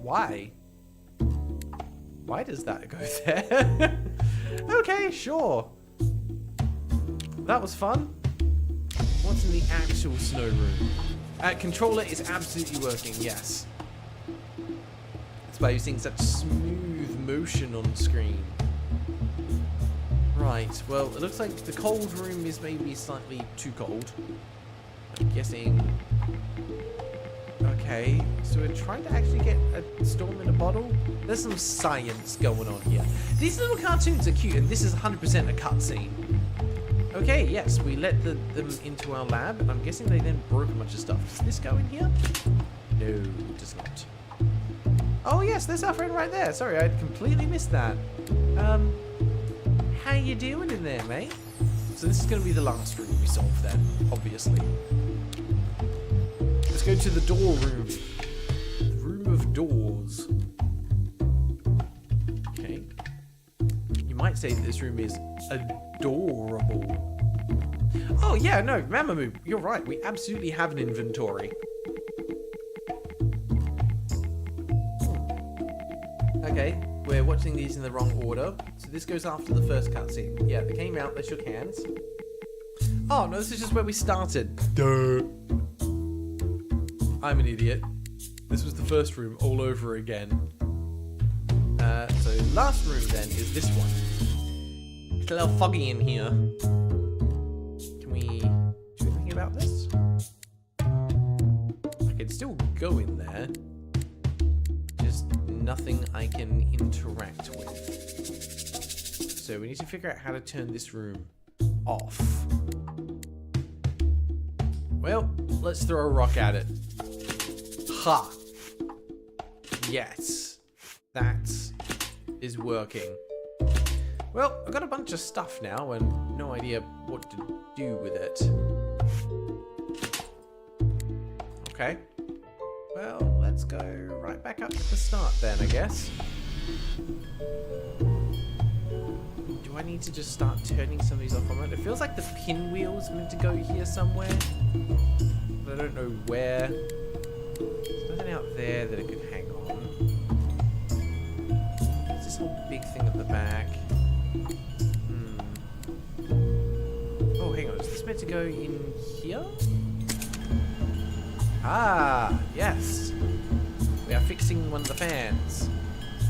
Speaker 2: Why? Why does that go there? Okay, sure. That was fun. What's in the actual snow room? Controller is absolutely working, yes. That's by using such smooth motion on screen. Right, well, it looks like the cold room is maybe slightly too cold. I'm guessing... Okay, so we're trying to actually get a storm in a bottle? There's some science going on here. These little cartoons are cute, and this is 100% a cutscene. Okay, yes, we let them into our lab, and I'm guessing they then broke a bunch of stuff. Does this go in here? No, it does not. Oh yes, there's our friend right there. Sorry, I completely missed that. How you doing in there, mate? So this is going to be the last room we solve then, obviously. Let's go to the door room. Room of doors. Okay. You might say that this room is adorable. Oh yeah, no, Mamamoo, you're right. We absolutely have an inventory. Okay, we're watching these in the wrong order. So this goes after the first cutscene. Yeah, they came out, they shook hands. Oh, no, this is just where we started. Duh. I'm an idiot. This was the first room all over again. So last room then is this one. It's a little foggy in here. Can we do anything about this? I can still go in there. Just nothing I can interact with. So we need to figure out how to turn this room off. Well, let's throw a rock at it. Ha! Yes, that is working. Well, I've got a bunch of stuff now and no idea what to do with it. Okay. Well, let's go right back up to the start then, I guess. Do I need to just start turning some of these off? It feels like the pinwheel's meant to go here somewhere, but I don't know where. There's nothing out there that it could hang on. There's this whole big thing at the back. Oh, hang on, is this this meant to go in here? Ah, yes. We are fixing one of the fans.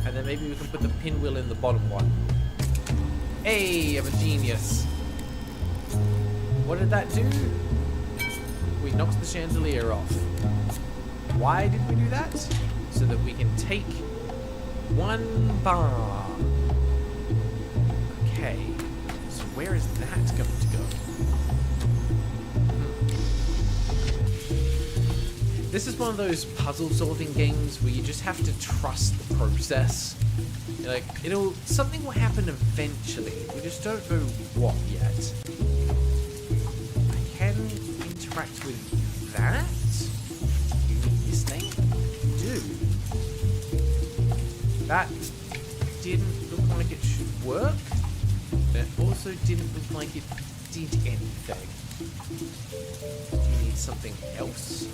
Speaker 2: And then maybe we can put the pinwheel in the bottom one. Hey, I'm a genius. What did that do? We knocked the chandelier off. Why did we do that? So that we can take one bar. Okay. So where is that going to go? This is one of those puzzle solving games where you just have to trust the process. Like, something will happen eventually. We just don't know what yet. I can interact with that. You need this thing? Do. That didn't look like it should work. It also didn't look like it did anything. Do you need something else?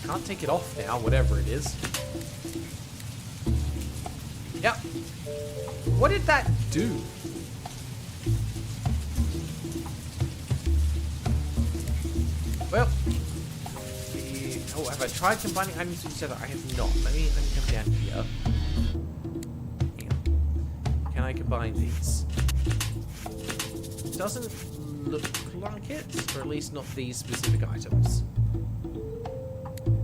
Speaker 2: Can't take it off now, whatever it is. Yep. What did that do? Well, oh, have I tried combining items with each other? I have not. Let me come down here. Hang on. Can I combine these? Doesn't look like it, or at least not these specific items.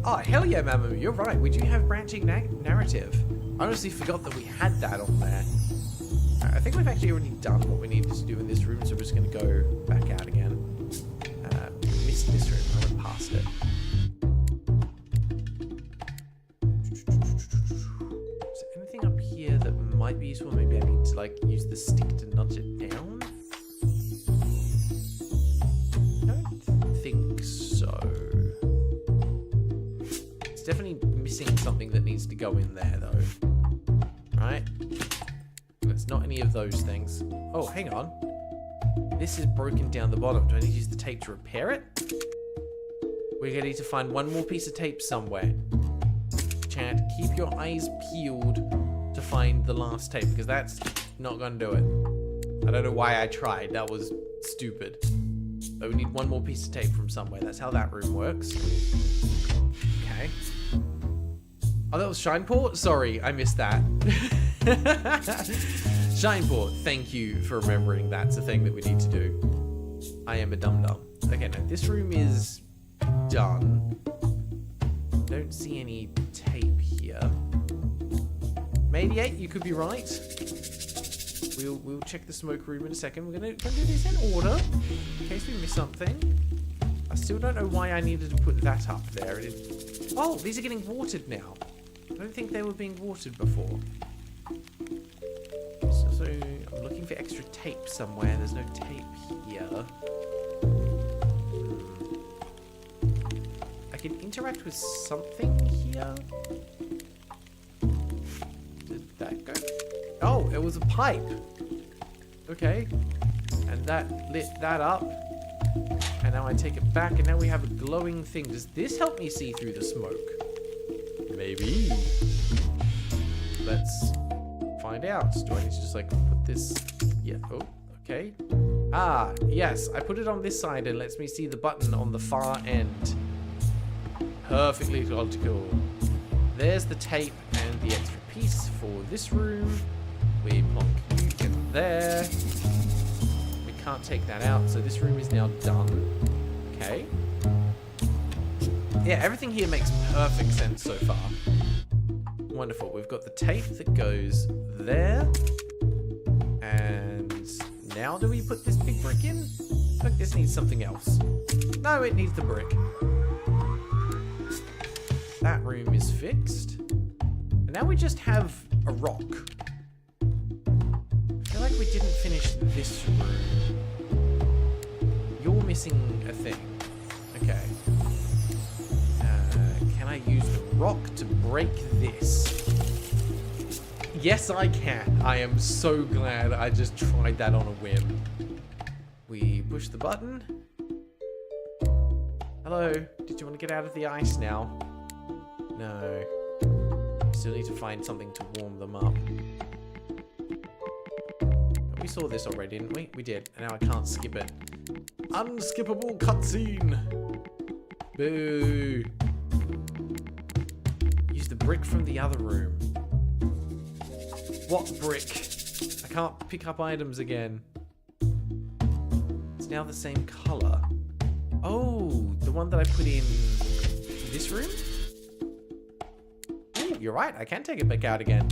Speaker 2: Oh, hell yeah, Mamu, you're right. We do have branching narrative. I honestly forgot that we had that on there. I think we've actually already done what we needed to do in this room, so we're just going to go back out again. We missed this room. I went past it. Is there anything up here that might be useful? Maybe I need to, like, use the stick to nudge it down? I don't think so. Definitely missing something that needs to go in there, though. Right? It's not any of those things. Oh, hang on. This is broken down the bottom. Do I need to use the tape to repair it? We're going to need to find one more piece of tape somewhere. Chat, keep your eyes peeled to find the last tape, because that's not going to do it. I don't know why I tried. That was stupid. But we need one more piece of tape from somewhere. That's how that room works. Okay. Oh, that was Shineport? Sorry, I missed that. Shineport, thank you for remembering that's a thing that we need to do. I am a dum-dum. Okay, now this room is done. Don't see any tape here. Mediate, you could be right. We'll check the smoke room in a second. We're gonna do this in order, in case we miss something. I still don't know why I needed to put that up there. Oh, these are getting watered now. I don't think they were being watered before. So I'm looking for extra tape somewhere. There's no tape here. I can interact with something here. Did that go? Oh, it was a pipe. Okay. And that lit that up. And now I take it back, and now we have a glowing thing. Does this help me see through the smoke? Maybe. Let's find out. Do I need to just, like, put this... Yeah, oh, okay. Ah, yes, I put it on this side and lets me see the button on the far end. Perfectly logical. There's the tape and the extra piece for this room. We plonk you in there. We can't take that out, so this room is now done. Okay. Yeah, everything here makes perfect sense so far. Wonderful. We've got the tape that goes there. And now do we put this big brick in? Look, this needs something else. No, it needs the brick. That room is fixed. And now we just have a rock. I feel like we didn't finish this room. You're missing a thing. Okay. Can I use the rock to break this? Yes, I can. I am so glad I just tried that on a whim. We push the button. Hello. Did you want to get out of the ice now? No. Still need to find something to warm them up. we saw this already, didn't we? We did. And now I can't skip it. Unskippable cutscene. Boo. Use the brick from the other room. What brick? I can't pick up items again. It's now the same color. Oh, the one that I put in this room? Ooh, you're right. I can take it back out again.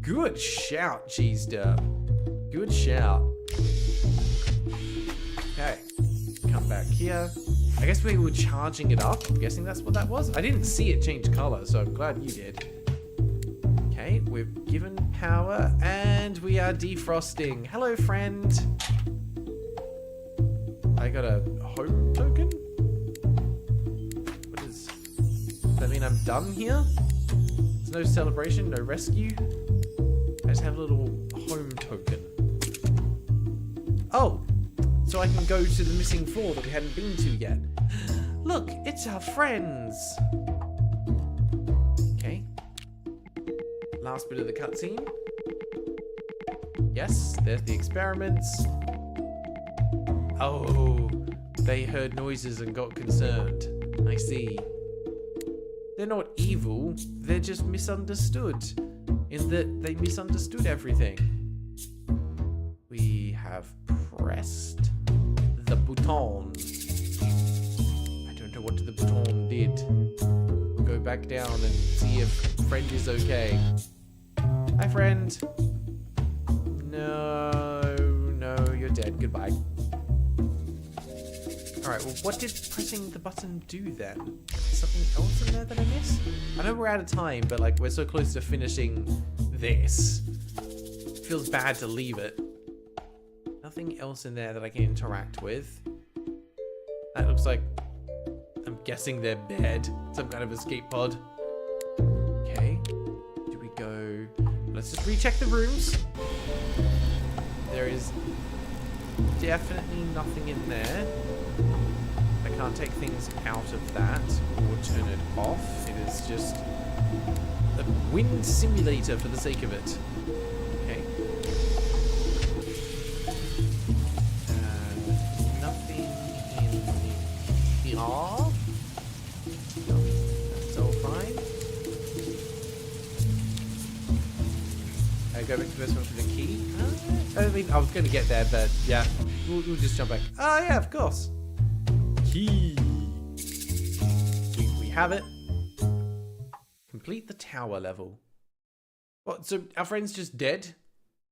Speaker 2: Good shout, Cheese Derp. Good shout. Okay. Come back here. I guess we were charging it up. I'm guessing that's what that was. I didn't see it change color, so I'm glad you did. Okay, we've given power and we are defrosting. Hello, friend. I got a home token? Does that mean I'm done here? There's no celebration, no rescue. I just have a little home token. Oh, so I can go to the missing floor that we hadn't been to yet. Look, it's our friends. Okay. Last bit of the cutscene. Yes, there's the experiments. Oh, they heard noises and got concerned. I see. They're not evil, they're just misunderstood. In that they misunderstood everything. We have pressed the button. I don't know what the button did. We'll go back down and see if friend is okay. Hi, friend. No, you're dead. Goodbye. Alright, well, what did pressing the button do then? Something else in there that I missed? I know we're out of time, but like we're so close to finishing this. It feels bad to leave it. Nothing else in there that I can interact with. That looks like, I'm guessing their bed. Some kind of escape pod. Okay. Do we go... Let's just recheck the rooms. There is definitely nothing in there. I can't take things out of that or turn it off. It is just a wind simulator for the sake of it. Okay. And nothing in here. No, that's all fine. I go back to this one for the key. I mean, I was going to get there, but yeah, we'll just jump back. Oh yeah, of course. Key. We have it. Complete the tower level. What, so our friend's just dead?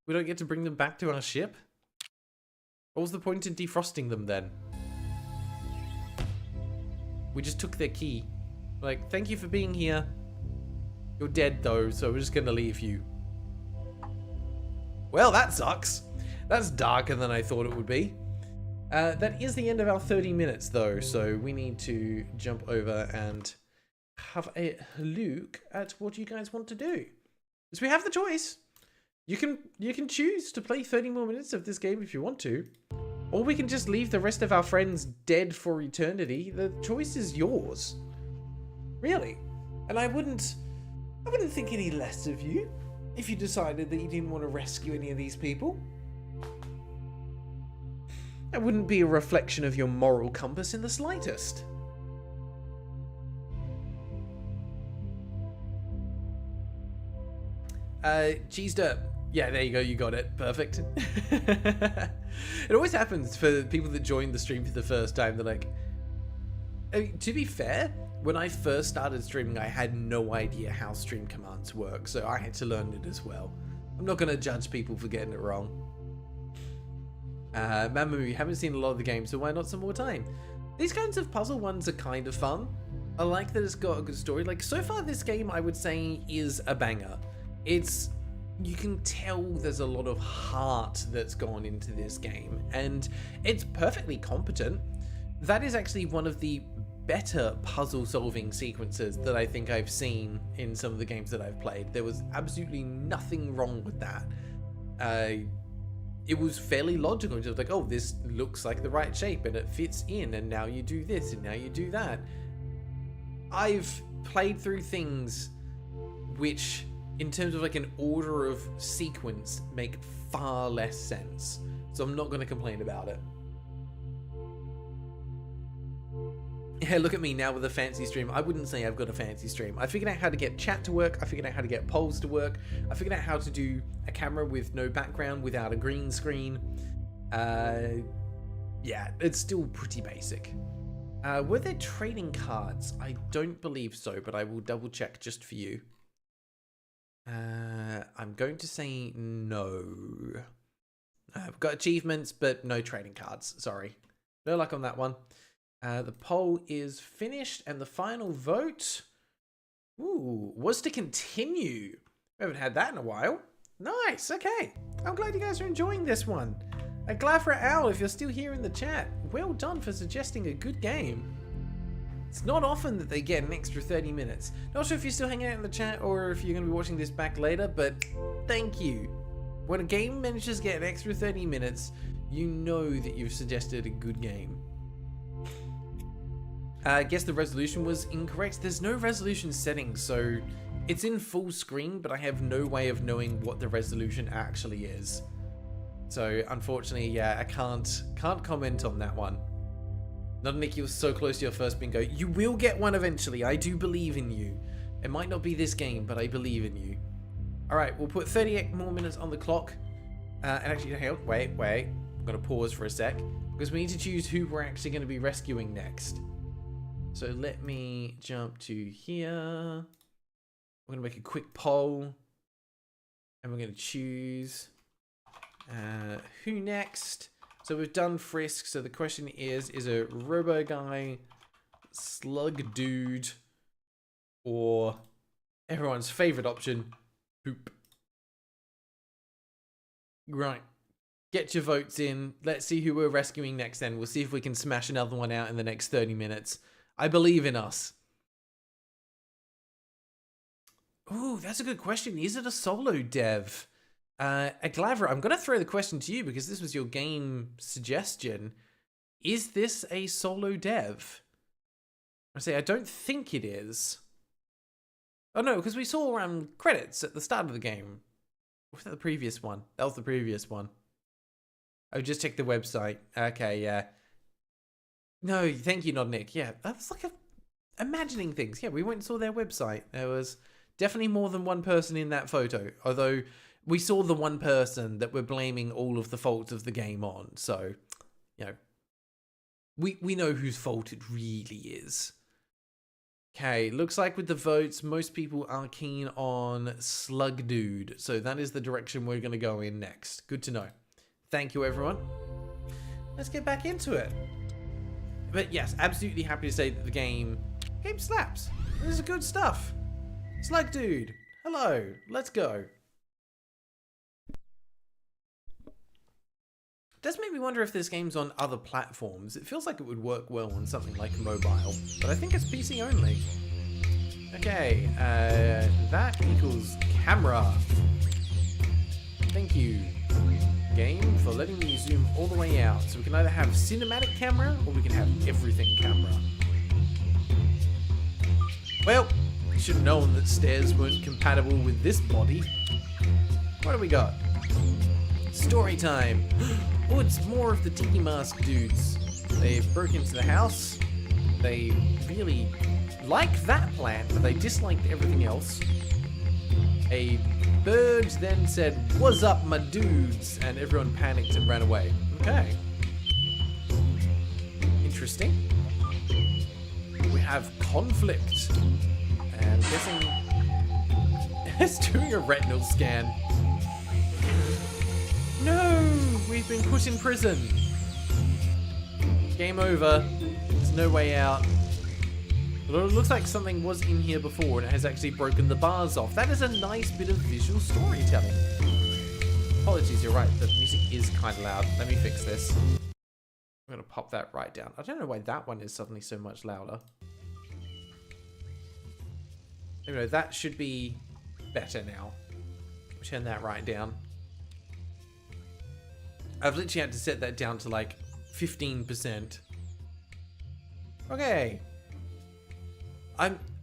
Speaker 2: We don't get to bring them back to our ship? What was the point in defrosting them then? We just took their key. Like, thank you for being here. You're dead though, so we're just gonna leave you. Well, that sucks. That's darker than I thought it would be. That is the end of our 30 minutes though, so we need to jump over and have a look at what you guys want to do. Because we have the choice. You can choose to play 30 more minutes of this game if you want to. Or we can just leave the rest of our friends dead for eternity. The choice is yours. Really. And I wouldn't think any less of you if you decided that you didn't want to rescue any of these people. That wouldn't be a reflection of your moral compass in the slightest. Cheese Derp. Yeah, there you go, you got it. Perfect. It always happens for people that join the stream for the first time. They're like, I mean, to be fair, when I first started streaming, I had no idea how stream commands work, so I had to learn it as well. I'm not going to judge people for getting it wrong. Mamu, you haven't seen a lot of the game, so why not some more time? These kinds of puzzle ones are kind of fun. I like that it's got a good story. Like, so far this game, I would say, is a banger. You can tell there's a lot of heart that's gone into this game, and it's perfectly competent. That is actually one of the better puzzle solving sequences that I think I've seen in some of the games that I've played. There was absolutely nothing wrong with that. It was fairly logical. It was like, oh, this looks like the right shape and it fits in, and now you do this and now you do that. I've played through things which in terms of like an order of sequence, make far less sense. So I'm not going to complain about it. Yeah, look at me now with a fancy stream. I wouldn't say I've got a fancy stream. I figured out how to get chat to work. I figured out how to get polls to work. I figured out how to do a camera with no background without a green screen. Yeah, it's still pretty basic. Were there trading cards? I don't believe so, but I will double check just for you. I'm going to say no. I've got achievements, but no trading cards. Sorry. No luck on that one. The poll is finished, and the final vote was to continue. We haven't had that in a while. Nice, okay. I'm glad you guys are enjoying this one. A Glafra Owl, if you're still here in the chat, well done for suggesting a good game. It's not often that they get an extra 30 minutes. Not sure if you're still hanging out in the chat or if you're going to be watching this back later, but thank you. When a game manages to get an extra 30 minutes, you know that you've suggested a good game. I guess the resolution was incorrect. There's no resolution settings, so it's in full screen, but I have no way of knowing what the resolution actually is. So unfortunately, yeah, I can't comment on that one. Not Nick, you're so close to your first bingo. You will get one eventually. I do believe in you. It might not be this game, but I believe in you. All right, we'll put 38 more minutes on the clock. And actually, hang on, wait. I'm gonna pause for a sec because we need to choose who we're actually going to be rescuing next. So let me jump to here. We're gonna make a quick poll, and we're gonna choose who next. So we've done Frisk. So the question is a Robo Guy, Slug Dude, or everyone's favorite option, Poop? Right. Get your votes in. Let's see who we're rescuing next then. We'll see if we can smash another one out in the next 30 minutes. I believe in us. Ooh, that's a good question. Is it a solo dev? Aglavra, I'm going to throw the question to you because this was your game suggestion. Is this a solo dev? I say I don't think it is. Oh no, because we saw credits at the start of the game. Or was that the previous one? That was the previous one. Oh, just check the website. Okay, yeah. No, thank you, Not Nick. Yeah, that's like imagining things. Yeah, we went and saw their website. There was definitely more than one person in that photo. Although we saw the one person that we're blaming all of the faults of the game on. So, you know, we know whose fault it really is. Okay, looks like with the votes, most people are keen on Slug Dude. So that is the direction we're going to go in next. Good to know. Thank you, everyone. Let's get back into it. But yes, absolutely happy to say that the game slaps. This is good stuff. Slug Dude, hello, let's go. Does make me wonder if this game's on other platforms. It feels like it would work well on something like mobile, but I think it's PC only. Okay, that equals camera. Thank you, game, for letting me zoom all the way out. So we can either have cinematic camera or we can have everything camera. Well, I should have known that stairs weren't compatible with this body. What do we got? Story time. Oh, it's more of the Tiki Mask dudes. They broke into the house. They really like that plant, but they disliked everything else. A bird then said, "What's up, my dudes?" and everyone panicked and ran away. Okay. Interesting. We have conflict. And I'm guessing it's doing a retinal scan. No! We've been put in prison. Game over. There's no way out. But it looks like something was in here before and it has actually broken the bars off. That is a nice bit of visual storytelling. Apologies, you're right. The music is kind of loud. Let me fix this. I'm going to pop that right down. I don't know why that one is suddenly so much louder. Anyway, that should be better now. Turn that right down. I've literally had to set that down to like 15%. Okay.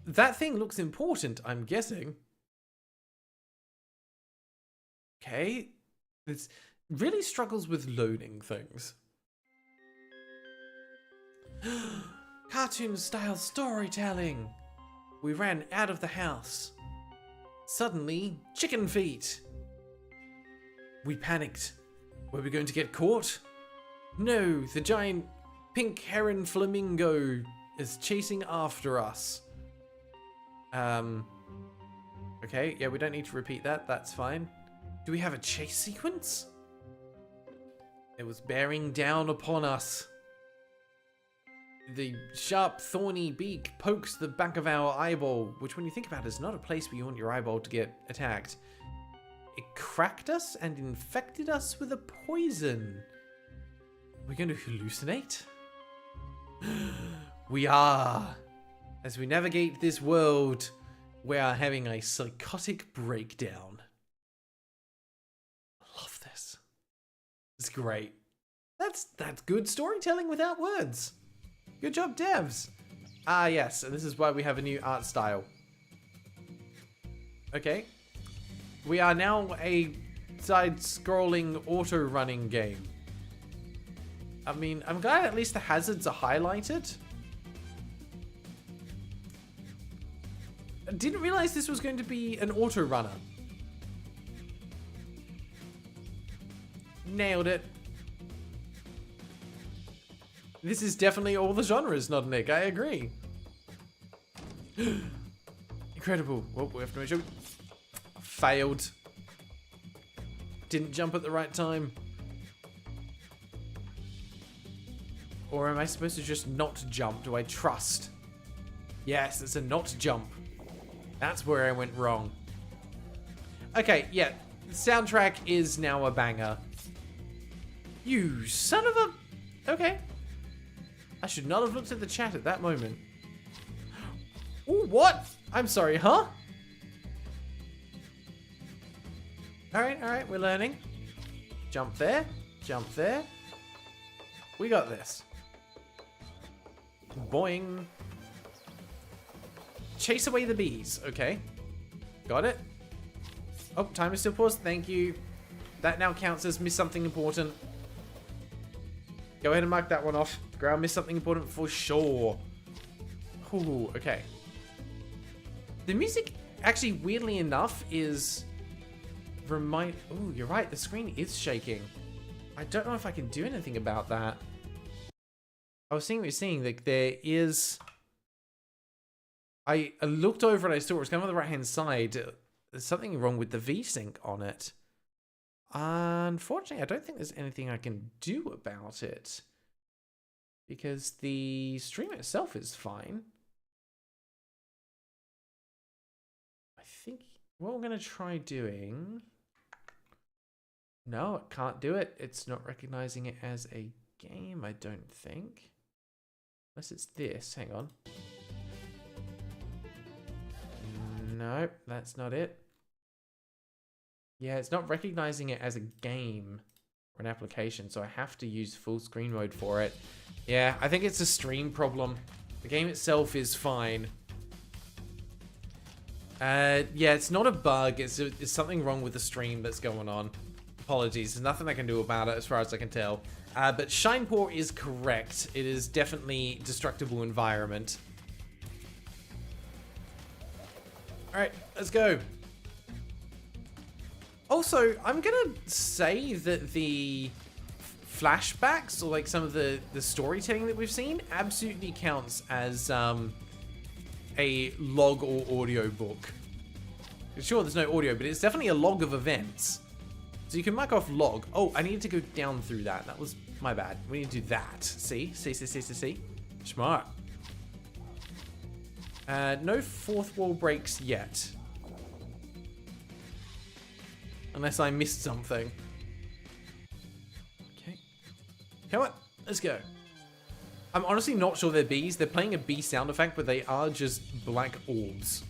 Speaker 2: That thing looks important, I'm guessing. Okay. It really struggles with loading things. Cartoon-style storytelling. We ran out of the house. Suddenly, chicken feet. We panicked. Were we going to get caught? No, the giant pink heron flamingo is chasing after us. Okay, yeah, we don't need to repeat that. That's fine. Do we have a chase sequence? It was bearing down upon us. The sharp, thorny beak pokes the back of our eyeball, which when you think about it is not a place where you want your eyeball to get attacked. It cracked us and infected us with a poison. Are we going to hallucinate? We are. As we navigate this world, we are having a psychotic breakdown. I love this. It's great. That's good storytelling without words. Good job, devs. Ah, yes, and this is why we have a new art style. Okay. We are now a side-scrolling auto-running game. I mean, I'm glad at least the hazards are highlighted. I didn't realize this was going to be an auto-runner. Nailed it. This is definitely all the genres, not Nick. I agree. Incredible. Well, we have to make sure. Failed. Didn't jump at the right time. Or am I supposed to just not jump? Do I trust? Yes, it's a not jump. That's where I went wrong. Okay, yeah. The soundtrack is now a banger. You son of a... Okay. I should not have looked at the chat at that moment. Ooh, what? I'm sorry, huh? Alright, we're learning. Jump there. Jump there. We got this. Boing. Chase away the bees. Okay. Got it. Oh, time is still paused. Thank you. That now counts as miss something important. Go ahead and mark that one off. Ground missed something important for sure. Ooh, okay. The music, actually, weirdly enough, is... Ooh, you're right. The screen is shaking. I don't know if I can do anything about that. I was seeing what you're seeing. Like, there is... I looked over and I saw it was kind of on the right-hand side. There's something wrong with the V-Sync on it. Unfortunately, I don't think there's anything I can do about it. Because the stream itself is fine. I think what we're going to try doing... No, it can't do it. It's not recognizing it as a game, I don't think. Unless it's this. Hang on. No, that's not it. Yeah, it's not recognizing it as a game or an application, so I have to use full screen mode for it. Yeah, I think it's a stream problem. The game itself is fine. Yeah, it's not a bug. It's something wrong with the stream that's going on. Apologies, there's nothing I can do about it as far as I can tell. But Shinepaw is correct. It is definitely destructible environment. Alright, let's go. Also, I'm gonna say that the flashbacks, or like some of the storytelling that we've seen, absolutely counts as a log or audio book. Sure, there's no audio, but it's definitely a log of events. So you can mark off log. Oh, I needed to go down through that. That was my bad. We need to do that. See? See? Smart. No fourth wall breaks yet. Unless I missed something. Okay. Come on, let's go. I'm honestly not sure they're bees. They're playing a bee sound effect, but they are just black orbs.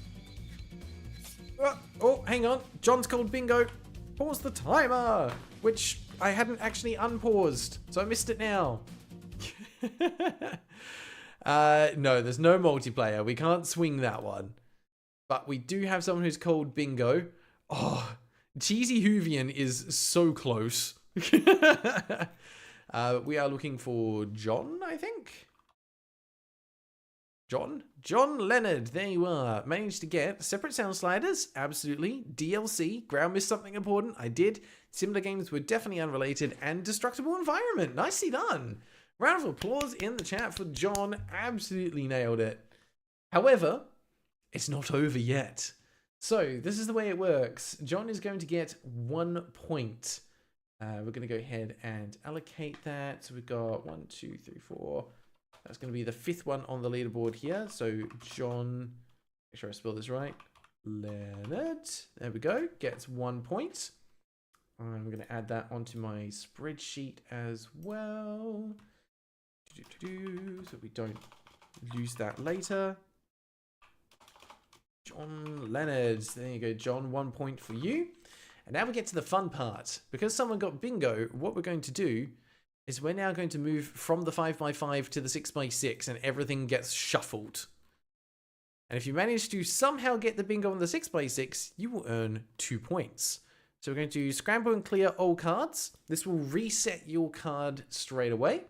Speaker 2: Oh, hang on. John's called bingo. Pause the timer, which I hadn't actually unpaused, so I missed it now. No, there's no multiplayer. We can't swing that one. But we do have someone who's called bingo. Oh, Cheesy Hoovian is so close. We are looking for John, I think. John Leonard, there you are. Managed to get separate sound sliders, absolutely. DLC, Ground missed something important, I did. Similar games were definitely unrelated, and destructible environment. Nicely done. Round of applause in the chat for John, absolutely nailed it. However, it's not over yet. So this is the way it works. John is going to get 1 point. We're going to go ahead and allocate that. So we've got 1, 2, 3, 4. That's going to be the 5th one on the leaderboard here. So John, make sure I spell this right. Leonard, there we go, gets 1 point. I'm going to add that onto my spreadsheet as well. So we don't lose that later. John Leonard, there you go, John, 1 point for you. And now we get to the fun part. Because someone got bingo, what we're going to do is we're now going to move from the 5x5 to the 6x6 and everything gets shuffled. And if you manage to somehow get the bingo on the 6x6, you will earn 2 points. So we're going to scramble and clear all cards. This will reset your card straight away.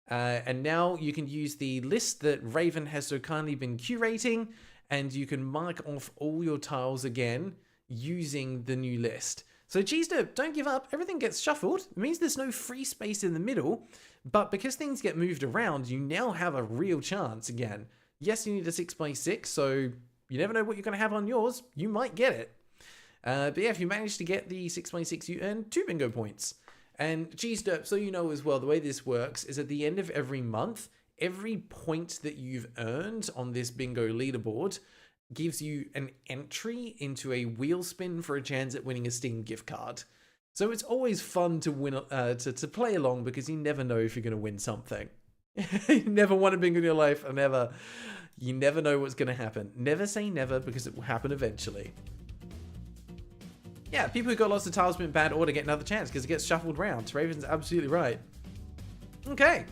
Speaker 2: And now you can use the list that Raven has so kindly been curating, and you can mark off all your tiles again using the new list. So Cheesed, don't give up. Everything gets shuffled. It means there's no free space in the middle, but because things get moved around, you now have a real chance again. Yes, you need a 6x6, so you never know what you're going to have on yours. You might get it. But yeah, if you manage to get the 6x6, you earn 2 bingo points. And Cheesed, so you know as well, the way this works is at the end of every month, every point that you've earned on this bingo leaderboard gives you an entry into a wheel spin for a chance at winning a Steam gift card. So it's always fun to win, to play along, because you never know if you're going to win something. You never won a bingo in your life, or you never know what's going to happen. Never say never, because it will happen eventually. Yeah, people who got lots of tiles in bad order get another chance because it gets shuffled round. Raven's absolutely right. Okay,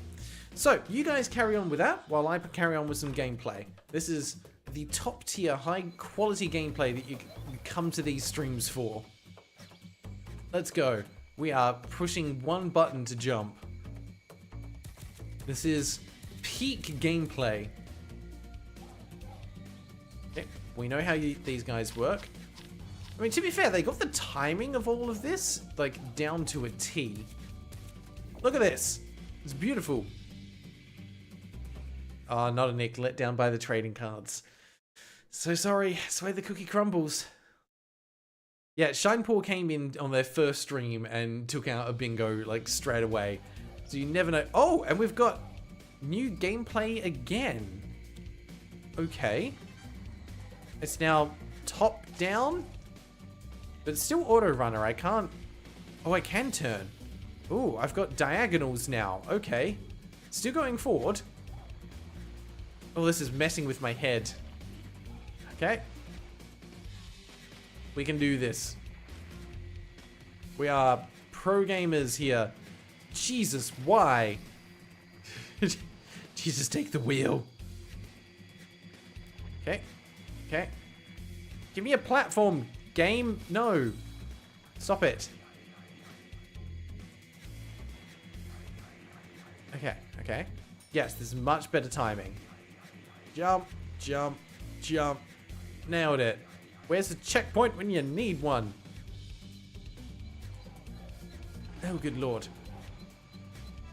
Speaker 2: so you guys carry on with that while I carry on with some gameplay. This is the top tier, high quality gameplay that you come to these streams for. Let's go. We are pushing one button to jump. This is peak gameplay. Okay, we know how these guys work. I mean, to be fair, they got the timing of all of this, like, down to a T. Look at this. It's beautiful. Oh, not a Nick, let down by the trading cards. So sorry, it's the way the cookie crumbles. Yeah, Shinepour came in on their first stream and took out a bingo, like, straight away. So you never know. Oh, and we've got new gameplay again. Okay. It's now top down, but it's still auto runner. I can't. Oh, I can turn. Oh, I've got diagonals now. Okay. Still going forward. Oh, this is messing with my head. Okay. We can do this. We are pro gamers here. Jesus, why? Jesus, take the wheel. Okay. Okay. Give me a platform, game. No. Stop it. Okay. Okay. Yes, this is much better timing. Jump, jump, jump. Nailed it. Where's the checkpoint when you need one? Oh, good lord.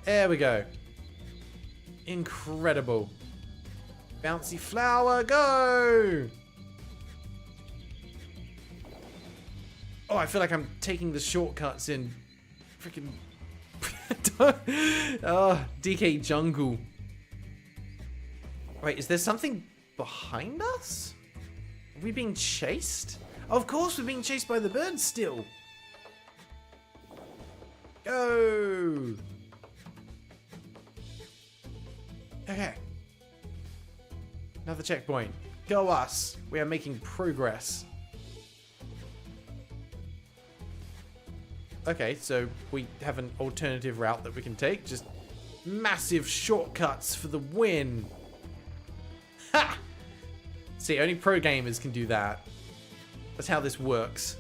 Speaker 2: There we go. Incredible. Bouncy flower, go! Oh, I feel like I'm taking the shortcuts in freaking... oh, DK Jungle. Wait, is there something behind us? Are we being chased? Oh, of course we're being chased by the birds still. Go! Okay. Another checkpoint. Go us. We are making progress. Okay, so we have an alternative route that we can take. Just massive shortcuts for the win. Ha! See, only pro gamers can do that. That's how this works.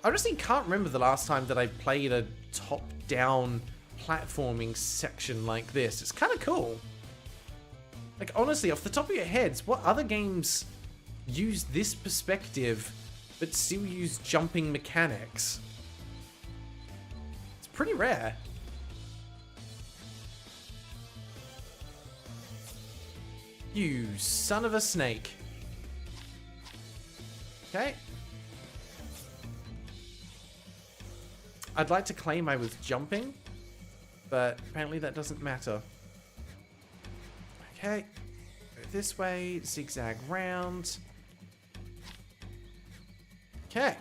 Speaker 2: honestly can't remember the last time that I played a top-down platforming section like this. It's kind of cool. Like, honestly, off the top of your heads, what other games use this perspective but still use jumping mechanics? It's pretty rare. You son of a snake. Okay. I'd like to claim I was jumping, but apparently that doesn't matter. Okay. Go this way, zigzag round. Okay.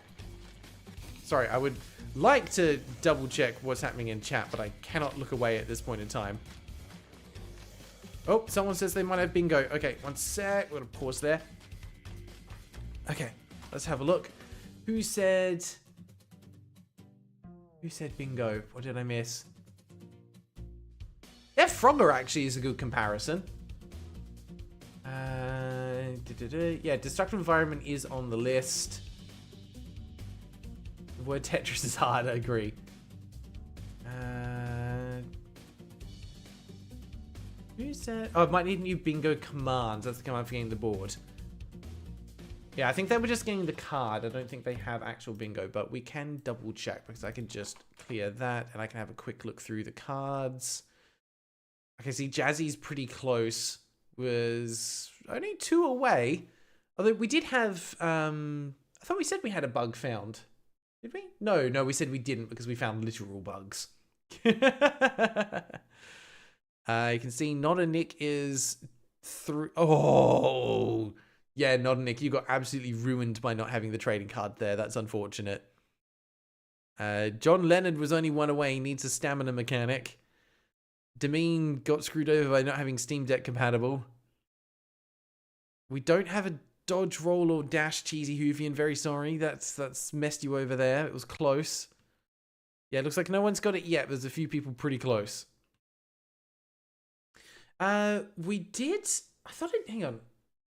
Speaker 2: Sorry, I would like to double check what's happening in chat, but I cannot look away at this point in time. Oh, someone says they might have bingo. Okay, one sec. We're going to pause there. Okay, let's have a look. Who said bingo? What did I miss? Yeah, Frogger actually is a good comparison. Yeah, destructive environment is on the list. The word Tetris is hard, I agree. Who said... Oh, it might need new bingo commands. That's the command for getting the board. Yeah, I think they were just getting the card. I don't think they have actual bingo, but we can double check because I can just clear that and I can have a quick look through the cards. Okay, see, Jazzy's pretty close. Was only 2 away. Although we did have... I thought we said we had a bug found. Did we? No, we said we didn't because we found literal bugs. You can see Not a Nick is through. Oh, yeah, Not a Nick. You got absolutely ruined by not having the trading card there. That's unfortunate. John Leonard was only 1 away. He needs a stamina mechanic. Demeen got screwed over by not having Steam Deck compatible. We don't have a dodge roll or dash, Cheesy Hoovian. Very sorry. That's messed you over there. It was close. Yeah, it looks like no one's got it yet. There's a few people pretty close. We did... I thought hang on.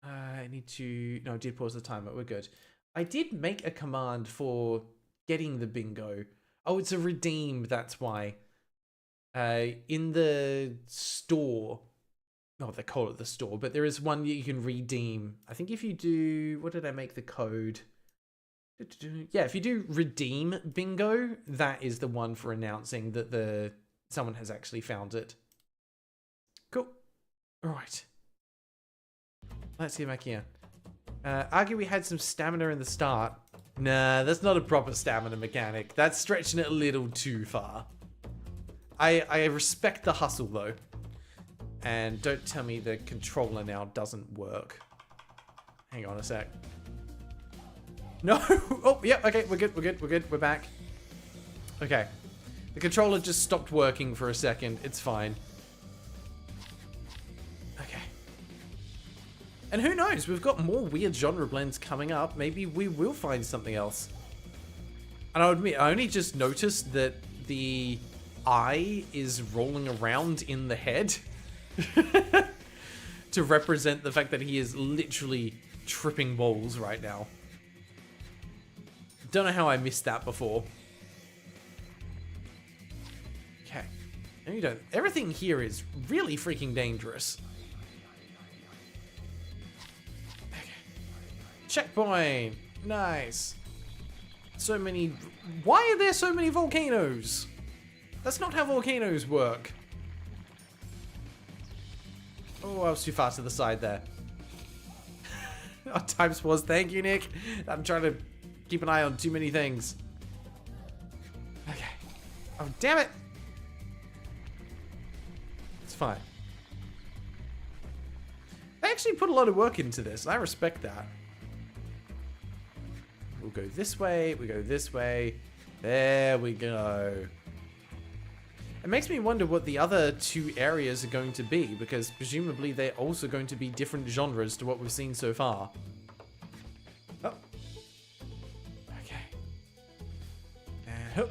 Speaker 2: I need to... No, I did pause the timer. We're good. I did make a command for getting the bingo. Oh, it's a redeem. That's why. In the store... Oh, they call it the store, but there is one that you can redeem. I think if you do... What did I make the code? Yeah, if you do redeem bingo, that is the one for announcing that someone has actually found it. Cool. All right. Let's get back here. Argue we had some stamina in the start. Nah, that's not a proper stamina mechanic. That's stretching it a little too far. I respect the hustle, though. And don't tell me the controller now doesn't work. Hang on a sec. No! Oh, yeah, okay, we're good, we're back. Okay. The controller just stopped working for a second. It's fine. Okay. And who knows? We've got more weird genre blends coming up. Maybe we will find something else. And I'll admit, I only just noticed that the eye is rolling around in the head. To represent the fact that he is literally tripping balls right now. Don't know how I missed that before. Okay. And you don't. Everything here is really freaking dangerous. Okay. Checkpoint. Nice. So many... Why are there so many volcanoes? That's not how volcanoes work. Oh, I was too far to the side there. Oh, times was. Thank you, Nick. I'm trying to keep an eye on too many things. Okay. Oh, damn it. It's fine. They actually put a lot of work into this. I respect that. We'll go this way. We go this way. There we go. It makes me wonder what the other 2 areas are going to be, because presumably they're also going to be different genres to what we've seen so far. Oh. Okay. And hoop.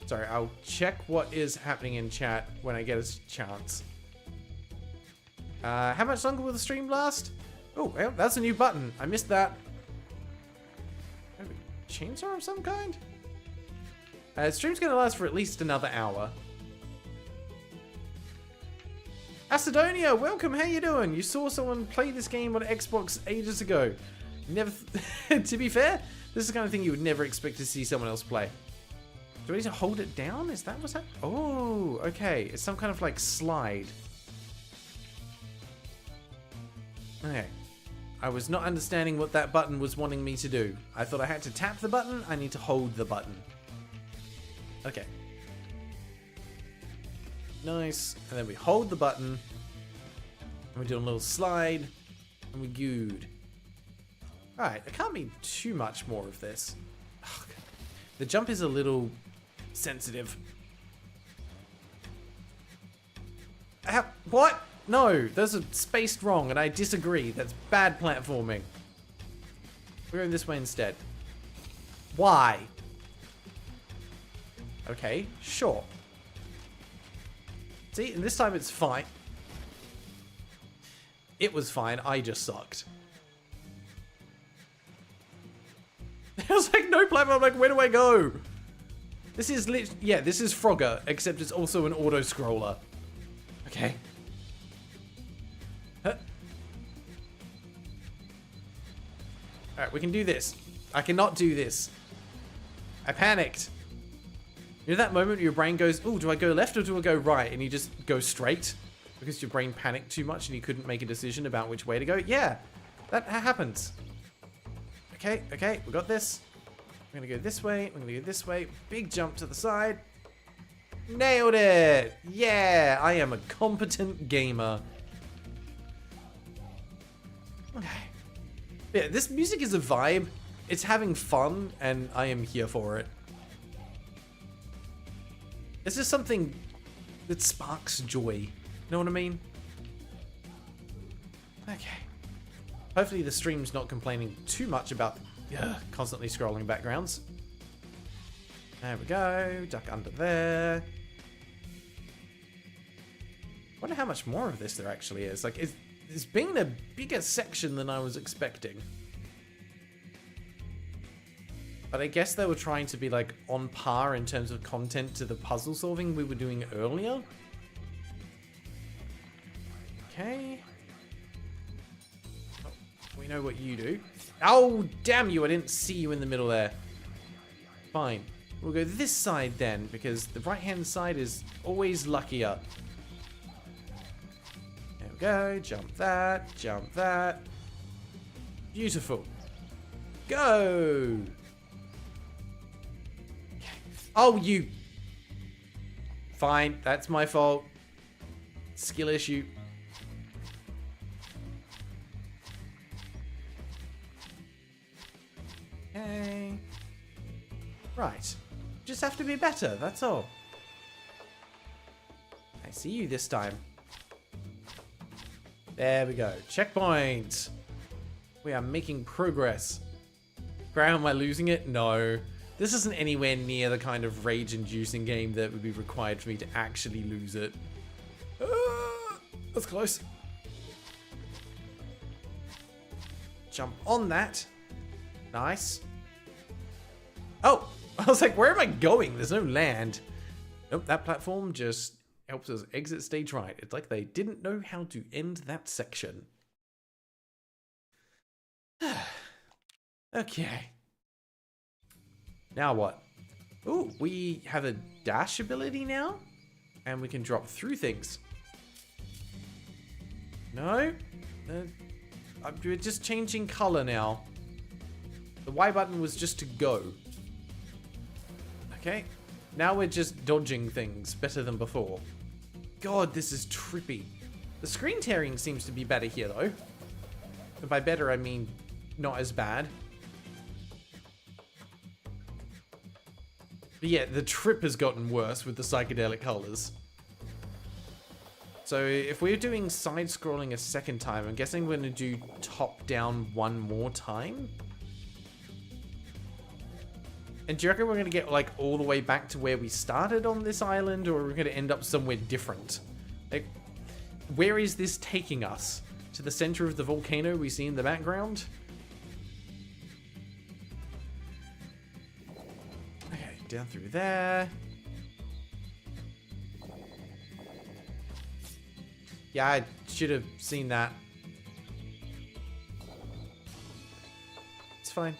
Speaker 2: Sorry, I'll check what is happening in chat when I get a chance. How much longer will the stream last? Oh, well, that's a new button. I missed that. chainsaw of some kind? Stream's gonna last for at least another hour. Acidonia, welcome, how you doing? You saw someone play this game on Xbox ages ago. Never, to be fair, this is the kind of thing you would never expect to see someone else play. Do I need to hold it down? Is that what's that? Oh, okay. It's some kind of like slide. Okay. I was not understanding what that button was wanting me to do. I thought I had to tap the button. I need to hold the button. Okay. Nice. And then we hold the button. And we do a little slide. And we good. Alright, there can't be too much more of this. Ugh. The jump is a little sensitive. What? No, those are spaced wrong and I disagree. That's bad platforming. We're going this way instead. Why? Okay, sure. See, and this time it's fine. It was fine, I just sucked. I was like, no platform, I'm like, where do I go? This is yeah, this is Frogger, except it's also an auto-scroller. Okay. Huh. Alright, we can do this. I cannot do this. I panicked. You know that moment where your brain goes, oh, do I go left or do I go right? And you just go straight because your brain panicked too much and you couldn't make a decision about which way to go? Yeah, that happens. Okay, okay, we got this. We're gonna go this way, we're gonna go this way. Big jump to the side. Nailed it! Yeah, I am a competent gamer. Okay. Yeah, this music is a vibe. It's having fun, and I am here for it. It's just something that sparks joy. You know what I mean? Okay. Hopefully the stream's not complaining too much about constantly scrolling backgrounds. There we go. Duck under there. Wonder how much more of this there actually is. Like, it's been a bigger section than I was expecting. But I guess they were trying to be like on par in terms of content to the puzzle solving we were doing earlier. Okay. Oh, we know what you do. Oh, damn you, I didn't see you in the middle there. Fine. We'll go this side then, because the right-hand side is always luckier. There we go. Jump that. Jump that. Beautiful. Go! Oh, you... Fine, that's my fault. Skill issue. Okay. Right. Just have to be better, that's all. I see you this time. There we go. Checkpoint. We are making progress. Graham, am I losing it? No. This isn't anywhere near the kind of rage-inducing game that would be required for me to actually lose it. That's close. Jump on that. Nice. Oh! I was like, where am I going? There's no land. Nope, that platform just helps us exit stage right. It's like they didn't know how to end that section. Okay. Now what? Ooh, we have a dash ability now? And we can drop through things. No? We're just changing color now. The Y button was just to go. Okay. Now we're just dodging things better than before. God, this is trippy. The screen tearing seems to be better here, though. And by better, I mean not as bad. But yeah, the trip has gotten worse with the psychedelic colors. So if we're doing side-scrolling a second time, I'm guessing we're going to do top-down one more time? And do you reckon we're going to get, like, all the way back to where we started on this island, or are we going to end up somewhere different? Like, where is this taking us? To the center of the volcano we see in the background? down through there. Yeah, I should have seen that. It's fine.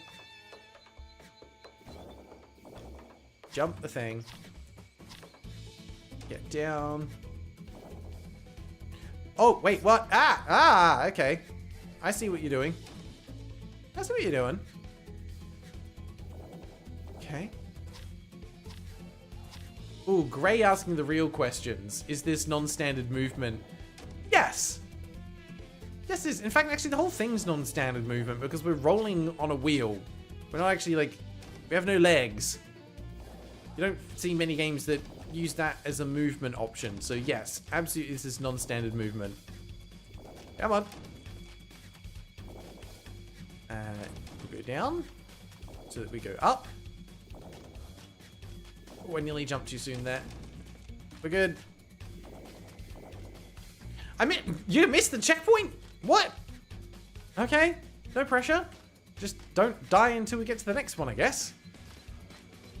Speaker 2: Jump the thing. Get down. Oh, wait, what? Ah, okay. I see what you're doing. I see what you're doing. Okay. Ooh, Gray asking the real questions. Is this non-standard movement? Yes! Yes, it is. In fact, actually, the whole thing's non-standard movement because we're rolling on a wheel. We're not actually, like, we have no legs. You don't see many games that use that as a movement option. So, yes, absolutely, this is non-standard movement. Come on. We'll go down so that we go up. Oh, I nearly jumped too soon there. We're good. I mean, you missed the checkpoint? What? Okay, no pressure. Just don't die until we get to the next one, I guess.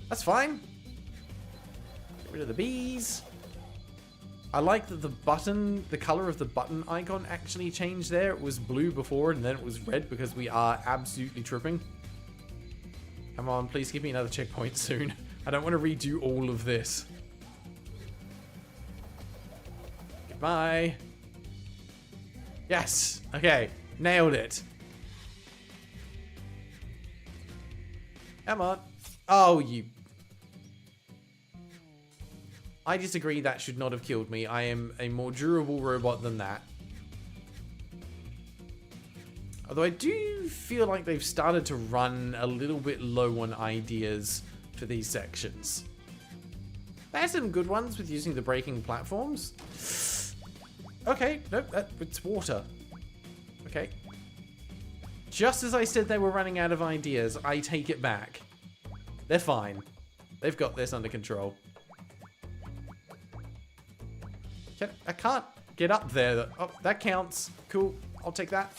Speaker 2: That's fine. Get rid of the bees. I like that the button, the color of the button icon actually changed there. It was blue before and then it was red because we are absolutely tripping. Come on, please give me another checkpoint soon. I don't want to redo all of this. Goodbye. Yes. Okay. Nailed it. Come on. Oh, you... I disagree. That should not have killed me. I am a more durable robot than that. Although I do feel like they've started to run a little bit low on ideas for these sections. They had some good ones with using the braking platforms. Okay, nope, it's water. Okay. Just as I said they were running out of ideas, I take it back. They're fine. They've got this under control. I can't get up there. Oh, that counts. Cool. I'll take that.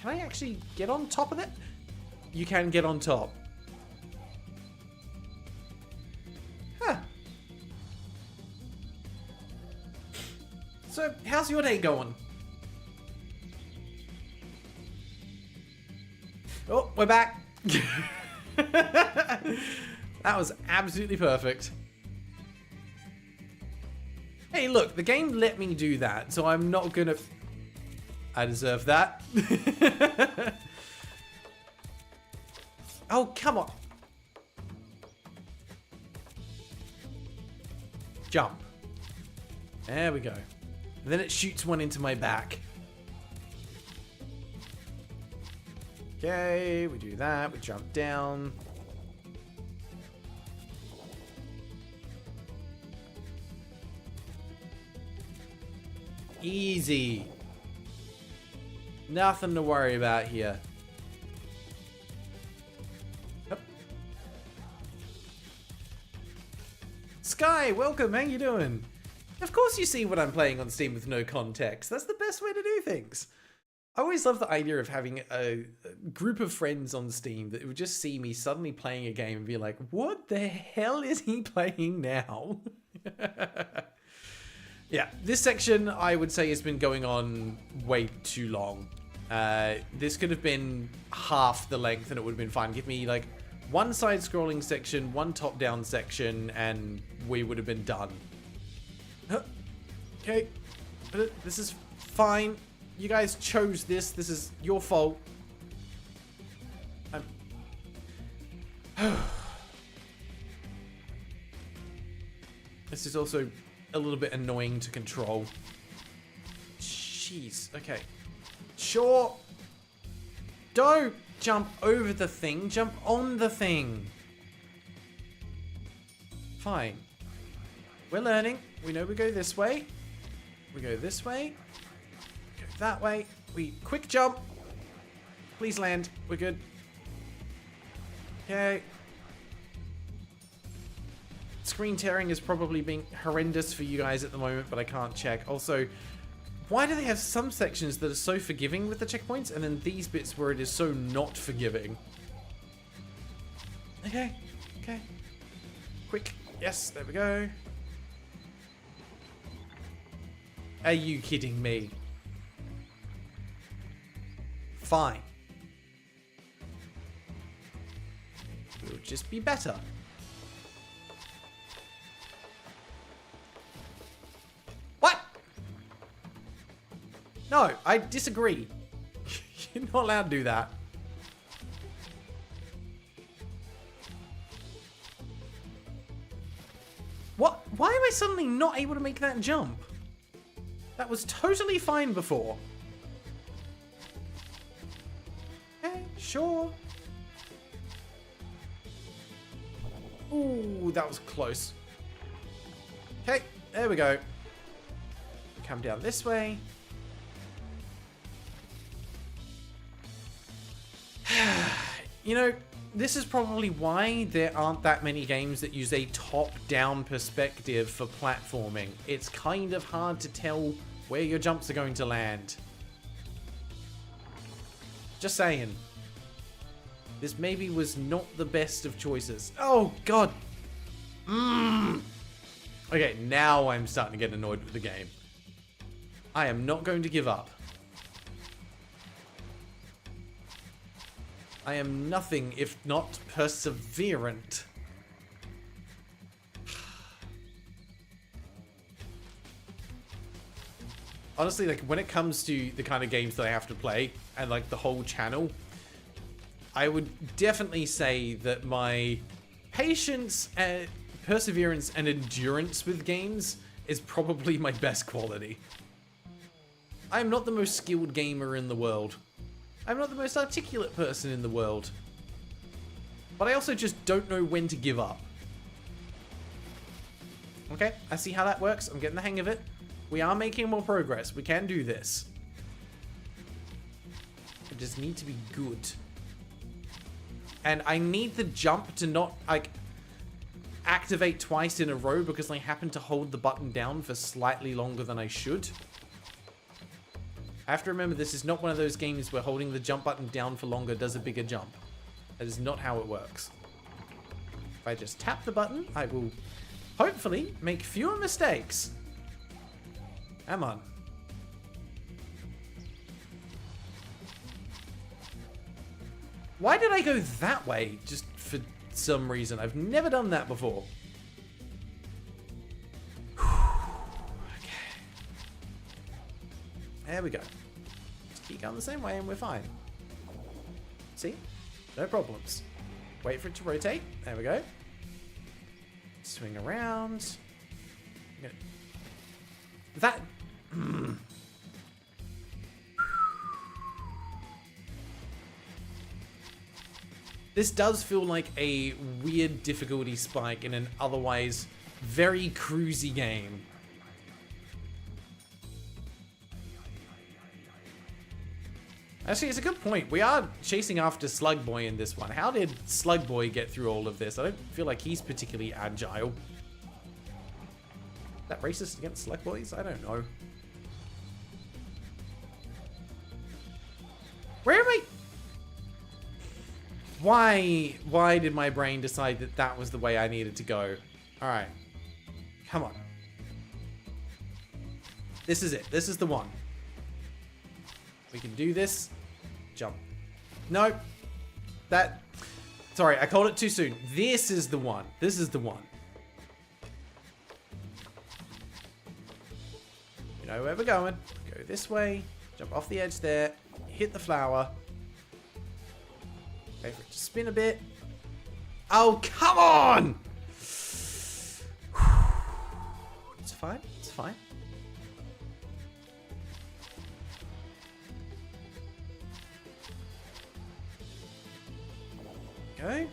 Speaker 2: Can I actually get on top of it? You can get on top. Huh. So, how's your day going? Oh, we're back. That was absolutely perfect. Hey, look, the game let me do that, so I'm not gonna... I deserve that. Oh, come on. Jump. There we go. And then it shoots one into my back. Okay, we do that. We jump down. Easy. Nothing to worry about here. Yep. Sky, welcome. How you doing? Of course you see what I'm playing on Steam with no context. That's the best way to do things. I always love the idea of having a group of friends on Steam that would just see me suddenly playing a game and be like, what the hell is he playing now? Yeah, this section I would say has been going on way too long. This could have been half the length and it would have been fine. Give me like one side-scrolling section, one top-down section, and we would have been done. Okay, this is fine. You guys chose this. This is your fault. This is also a little bit annoying to control. Jeez. Okay. Sure. Don't jump over the thing. Jump on the thing. Fine. We're learning. We know we go this way. We go this way. Go that way. We quick jump. Please land. We're good. Okay. Screen tearing is probably being horrendous for you guys at the moment, but I can't check. Also, why do they have some sections that are so forgiving with the checkpoints and then these bits where it is so not forgiving? Okay. Okay. Quick. Yes, there we go. Are you kidding me? Fine. We'll just be better. What? No, I disagree. You're not allowed to do that. What? Why am I suddenly not able to make that jump? That was totally fine before. Okay, sure. Ooh, that was close. Okay, there we go. Come down this way. You know, this is probably why there aren't that many games that use a top-down perspective for platforming. It's kind of hard to tell where your jumps are going to land. Just saying. This maybe was not the best of choices. Oh, God. Okay, now I'm starting to get annoyed with the game. I am not going to give up. I am nothing if not perseverant. Honestly, like, when it comes to the kind of games that I have to play, and, like, the whole channel, I would definitely say that my patience, and perseverance, and endurance with games is probably my best quality. I am not the most skilled gamer in the world. I'm not the most articulate person in the world. But I also just don't know when to give up. Okay, I see how that works. I'm getting the hang of it. We are making more progress. We can do this. I just need to be good. And I need the jump to not, like, activate twice in a row because I happen to hold the button down for slightly longer than I should. I have to remember this is not one of those games where holding the jump button down for longer does a bigger jump. That is not how it works. If I just tap the button, I will hopefully make fewer mistakes. Come on. Why did I go that way? Just for some reason. I've never done that before. Okay. There we go. Just keep going the same way and we're fine. See? No problems. Wait for it to rotate. There we go. Swing around. That... This does feel like a weird difficulty spike in an otherwise very cruisy game. Actually, it's a good point. We are chasing after Slug Boy in this one. How did Slug Boy get through all of this? I don't feel like he's particularly agile. Is that racist against Slug Boys? I don't know. Where am I? Why did my brain decide that that was the way I needed to go? All right. Come on. This is it. This is the one. We can do this. Jump. No. That... Sorry, I called it too soon. This is the one. This is the one. You know where we're going. Go this way. Jump off the edge there. Hit the flower. Wait for it to spin a bit. Oh, come on! It's fine. It's fine. Okay.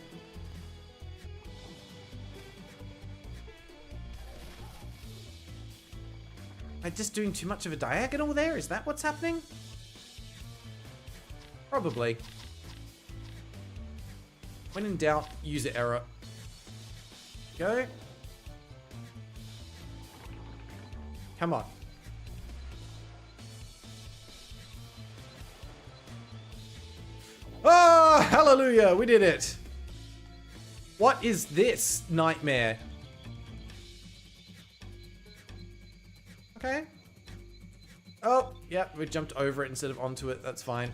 Speaker 2: Am I just doing too much of a diagonal there? Is that what's happening? Probably. When in doubt, user error. Go. Come on. Oh, hallelujah, we did it. What is this nightmare? Okay. Oh, yeah, we jumped over it instead of onto it. That's fine.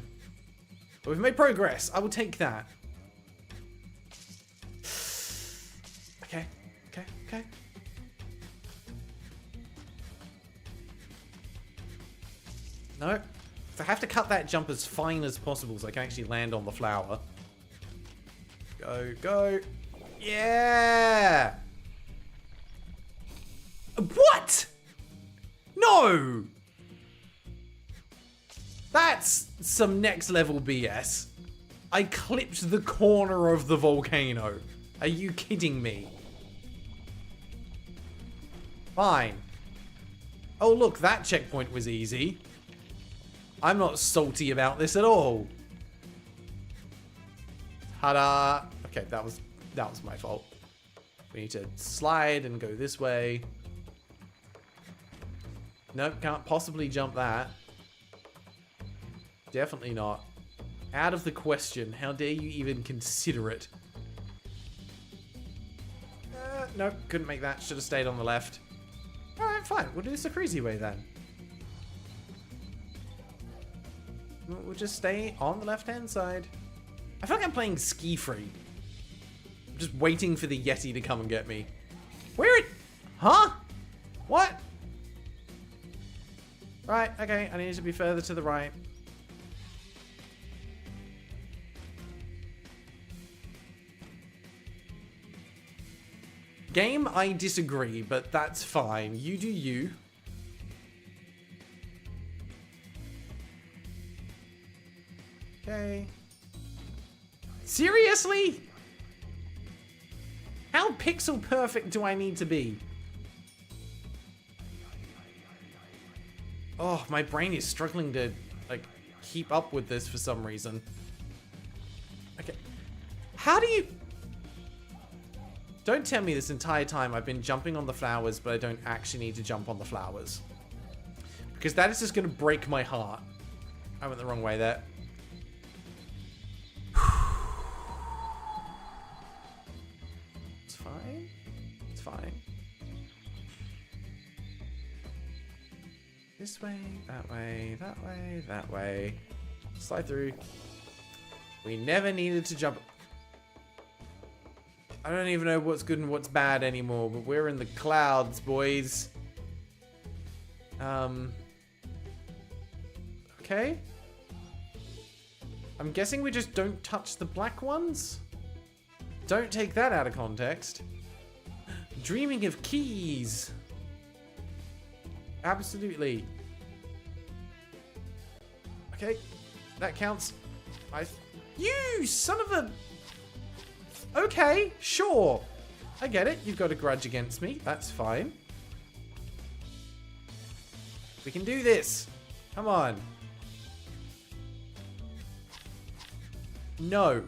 Speaker 2: But we've made progress. I will take that. Okay, okay, okay. No. If I have to cut that jump as fine as possible so I can actually land on the flower. Go, go. Yeah! What? No! That's some next level BS. I clipped the corner of the volcano. Are you kidding me? Fine. Oh look, that checkpoint was easy. I'm not salty about this at all. Ta-da! Okay, that was my fault. We need to slide and go this way. Nope, can't possibly jump that. Definitely not. Out of the question. How dare you even consider it? Nope, couldn't make that. Should have stayed on the left. Alright, fine. We'll do this the crazy way then. We'll just stay on the left-hand side. I feel like I'm playing ski free. I'm just waiting for the Yeti to come and get me. Where it? Huh? What? Right, okay. I need to be further to the right. Game, I disagree, but that's fine. You do you. Okay. Seriously? How pixel perfect do I need to be? Oh, my brain is struggling to, like, keep up with this for some reason. Okay. How do you... Don't tell me this entire time I've been jumping on the flowers, but I don't actually need to jump on the flowers. Because that is just going to break my heart. I went the wrong way there. It's fine. It's fine. This way, that way, that way, that way. Slide through. We never needed to jump. I don't even know what's good and what's bad anymore, but we're in the clouds, boys. Okay. I'm guessing we just don't touch the black ones? Don't take that out of context. Dreaming of keys. Absolutely. Okay. That counts. You son of a... Okay, sure. I get it. You've got a grudge against me. That's fine. We can do this. Come on. No.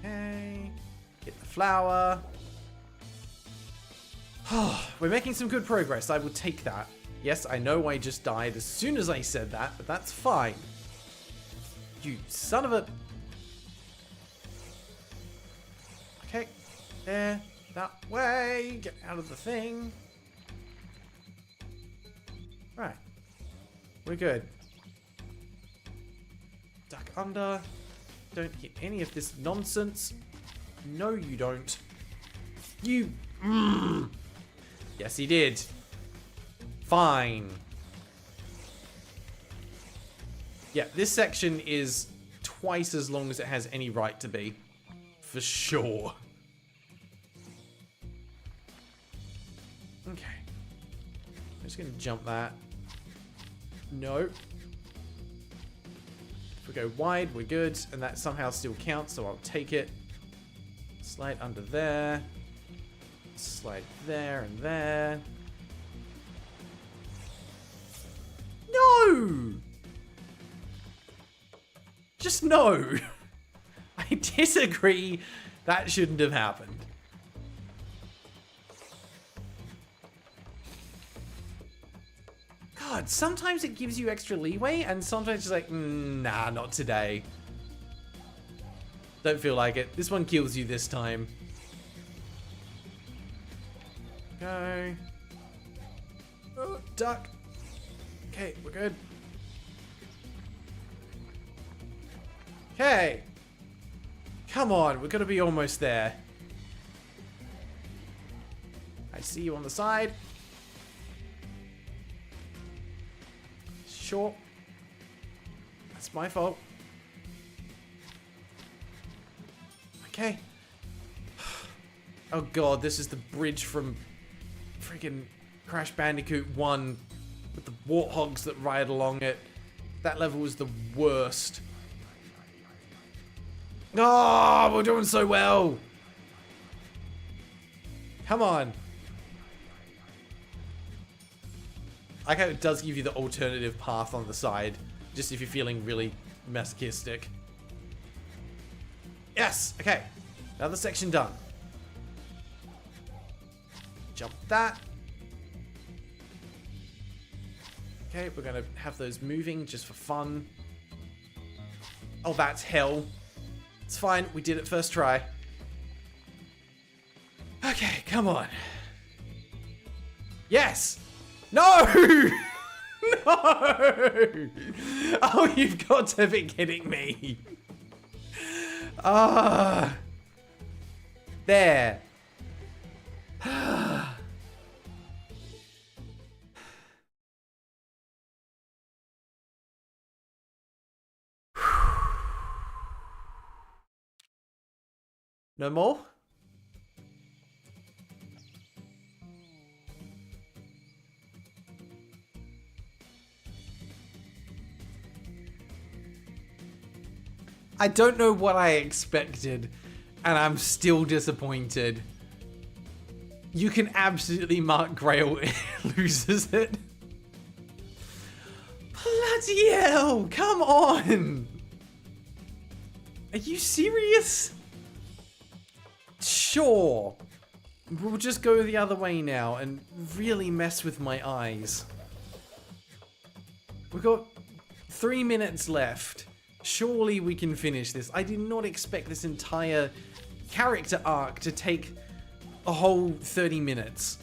Speaker 2: Okay. Get the flower. We're making some good progress. I will take that. Yes, I know I just died as soon as I said that, but that's fine. You son of a... Okay. There. That way. Get out of the thing. Right. We're good. Duck under. Don't hit any of this nonsense. No, you don't. You... Yes, he did. Fine. Yeah, this section is twice as long as it has any right to be. For sure. Okay. I'm just going to jump that. No. If we go wide, we're good. And that somehow still counts, so I'll take it. Slide under there. Slide there and there. No! Just no. I disagree. That shouldn't have happened. God, sometimes it gives you extra leeway, and sometimes it's like, nah, not today. Don't feel like it. This one kills you this time. Go. Oh, duck. Okay, we're good. Okay. Come on, we're gonna be almost there. I see you on the side. Sure. That's my fault. Okay. Oh god, this is the bridge from freaking Crash Bandicoot 1 with the warthogs that ride along it. That level was the worst. Oh, we're doing so well. Come on. I hope it does give you the alternative path on the side, just if you're feeling really masochistic. Yes! Okay. Another section done. Jump that. Okay, we're gonna have those moving just for fun. Oh, that's hell. It's fine, we did it first try. Okay, come on. Yes! No! No! Oh, you've got to be kidding me. Ah. There. No more? I don't know what I expected, and I'm still disappointed. You can absolutely mark Graeldon loses it. Bloody hell, come on! Are you serious? Sure. We'll just go the other way now and really mess with my eyes. We've got 3 minutes left. Surely we can finish this. I did not expect this entire character arc to take a whole 30 minutes.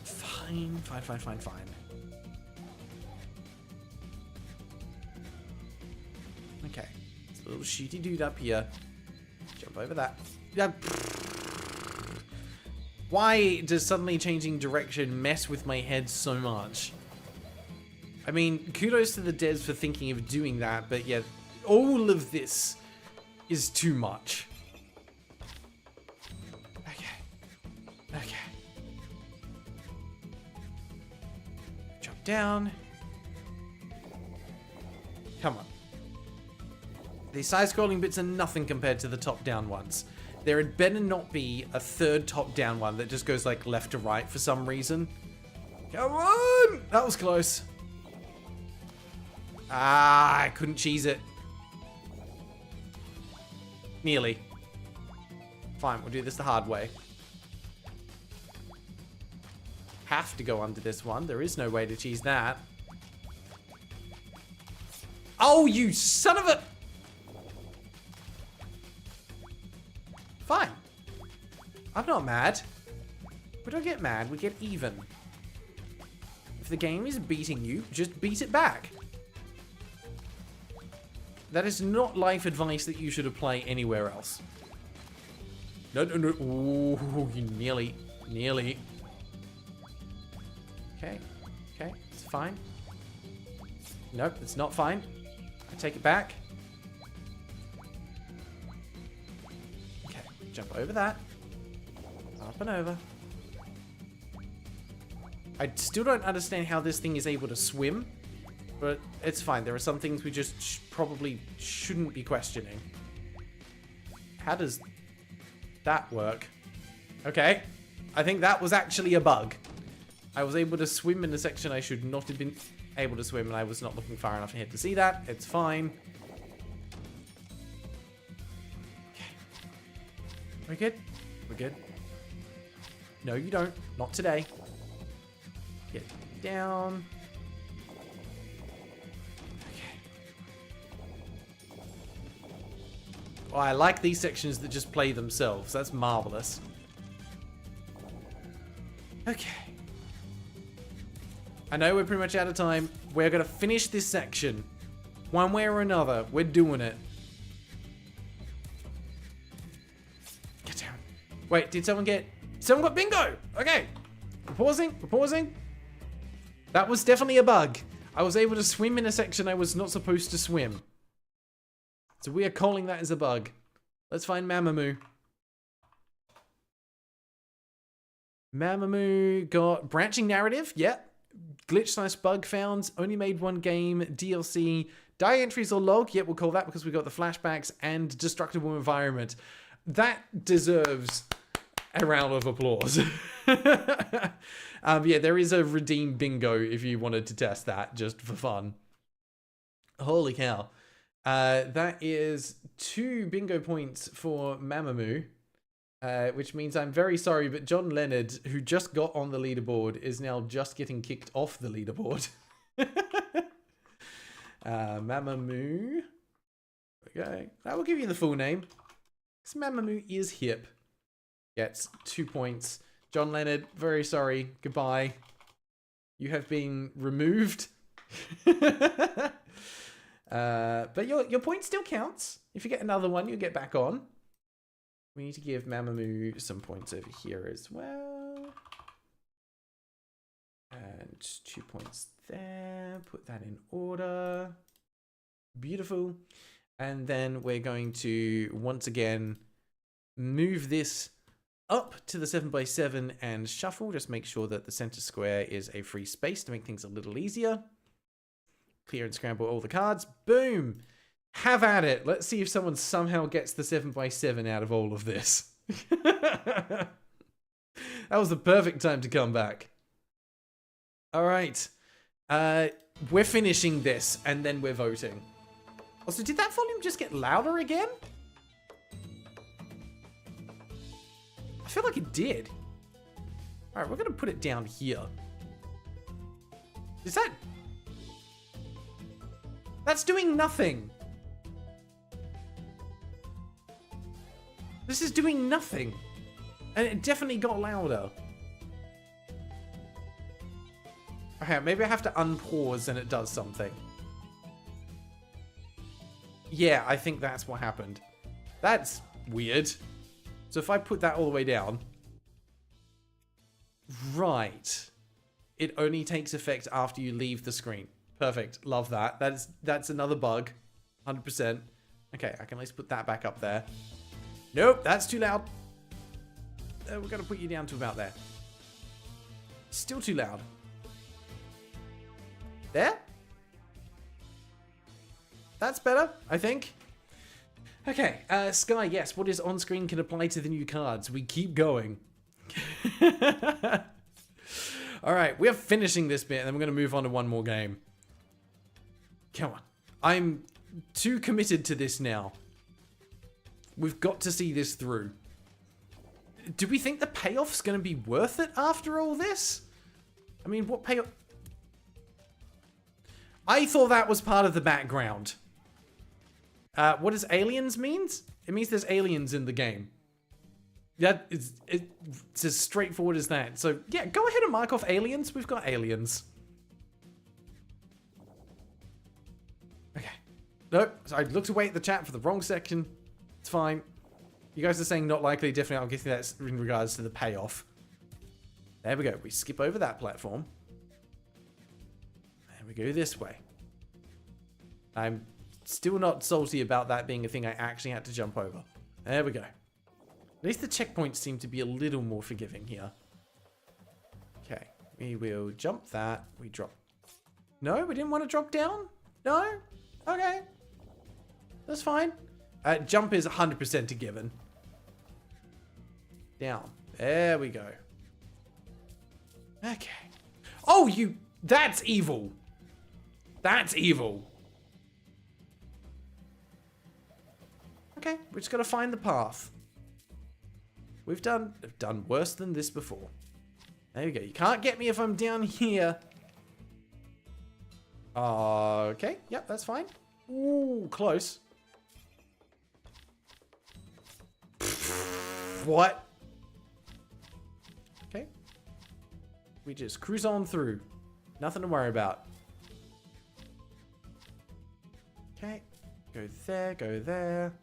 Speaker 2: Fine. Okay. There's a little shooty dude up here. Jump over that. Why does suddenly changing direction mess with my head so much? I mean, kudos to the devs for thinking of doing that, but yeah, all of this is too much. Okay. Jump down. Come on. These side-scrolling bits are nothing compared to the top-down ones. There had better not be a third top-down one that just goes like left to right for some reason. Come on! That was close. Ah, I couldn't cheese it. Nearly. Fine, we'll do this the hard way. Have to go under this one. There is no way to cheese that. Oh, you son of a... Fine. I'm not mad. We don't get mad, we get even. If the game is beating you, just beat it back. That is not life advice that you should apply anywhere else. No. Ooh, you nearly. Okay, it's fine. Nope, it's not fine. I take it back. Okay, jump over that. Up and over. I still don't understand how this thing is able to swim. But it's fine. There are some things we just probably shouldn't be questioning. How does that work? Okay. I think that was actually a bug. I was able to swim in a section I should not have been able to swim, and I was not looking far enough ahead to see that. It's fine. Okay. We're good? We're good. No, you don't. Not today. Get down. Oh, I like these sections that just play themselves. That's marvelous. Okay. I know we're pretty much out of time. We're going to finish this section. One way or another. We're doing it. Get down. Wait, did someone get... Someone got bingo! Okay. We're pausing. We're pausing. That was definitely a bug. I was able to swim in a section I was not supposed to swim. So we are calling that as a bug. Let's find Mamamoo. Mamamoo got branching narrative. Yep. Glitch/bug found. Only made one game. DLC. Diary entries or log. Yep, we'll call that because we got the flashbacks and destructible environment. That deserves a round of applause. Yeah, there is a redeem bingo if you wanted to test that just for fun. Holy cow. That is 2 bingo points for Mamamoo. Which means I'm very sorry, but John Leonard, who just got on the leaderboard, is now just getting kicked off the leaderboard. Mamamoo. Okay, that will give you the full name. This Mamamoo is hip. Gets 2 points. John Leonard, very sorry. Goodbye. You have been removed. But your point still counts. If you get another one, you'll get back on. We need to give Mamamoo some points over here as well. And 2 points there. Put that in order. Beautiful. And then we're going to, once again, move this up to the 7x7 and shuffle. Just make sure that the center square is a free space to make things a little easier. Clear and scramble all the cards. Boom! Have at it. Let's see if someone somehow gets the 7x7 out of all of this. That was the perfect time to come back. All right. We're finishing this, and then we're voting. Also, did that volume just get louder again? I feel like it did. All right, we're going to put it down here. Is that... That's doing nothing. This is doing nothing. And it definitely got louder. Okay, maybe I have to unpause and it does something. Yeah, I think that's what happened. That's weird. So if I put that all the way down... Right. It only takes effect after you leave the screen. Perfect. Love that. That's another bug. 100%. Okay, I can at least put that back up there. Nope, that's too loud. We're going to put you down to about there. Still too loud. There? That's better, I think. Okay, Sky, yes, what is on screen can apply to the new cards. We keep going. Alright, we are finishing this bit and then we're going to move on to one more game. Come on. I'm too committed to this now. We've got to see this through. Do we think the payoff's going to be worth it after all this? I mean, what payoff... I thought that was part of the background. What does aliens means? It means there's aliens in the game. It's as straightforward as that. So, yeah, go ahead and mark off aliens. We've got aliens. Okay. Nope. So I looked away at the chat for the wrong section. It's fine. You guys are saying not likely. Definitely, I'm guessing that's in regards to the payoff. There we go. We skip over that platform. And we go this way. I'm still not salty about that being a thing I actually had to jump over. There we go. At least the checkpoints seem to be a little more forgiving here. Okay. We will jump that. We drop. No, we didn't want to drop down? No? Okay. That's fine. Jump is 100% a given. Down. There we go. Okay. Oh, you... That's evil. That's evil. Okay, we're just gotta find the path. We've done worse than this before. There you go. You can't get me if I'm down here. Okay, yep, that's fine. Ooh, close. What? Okay. We just cruise on through. Nothing to worry about. Okay. Go there, go there.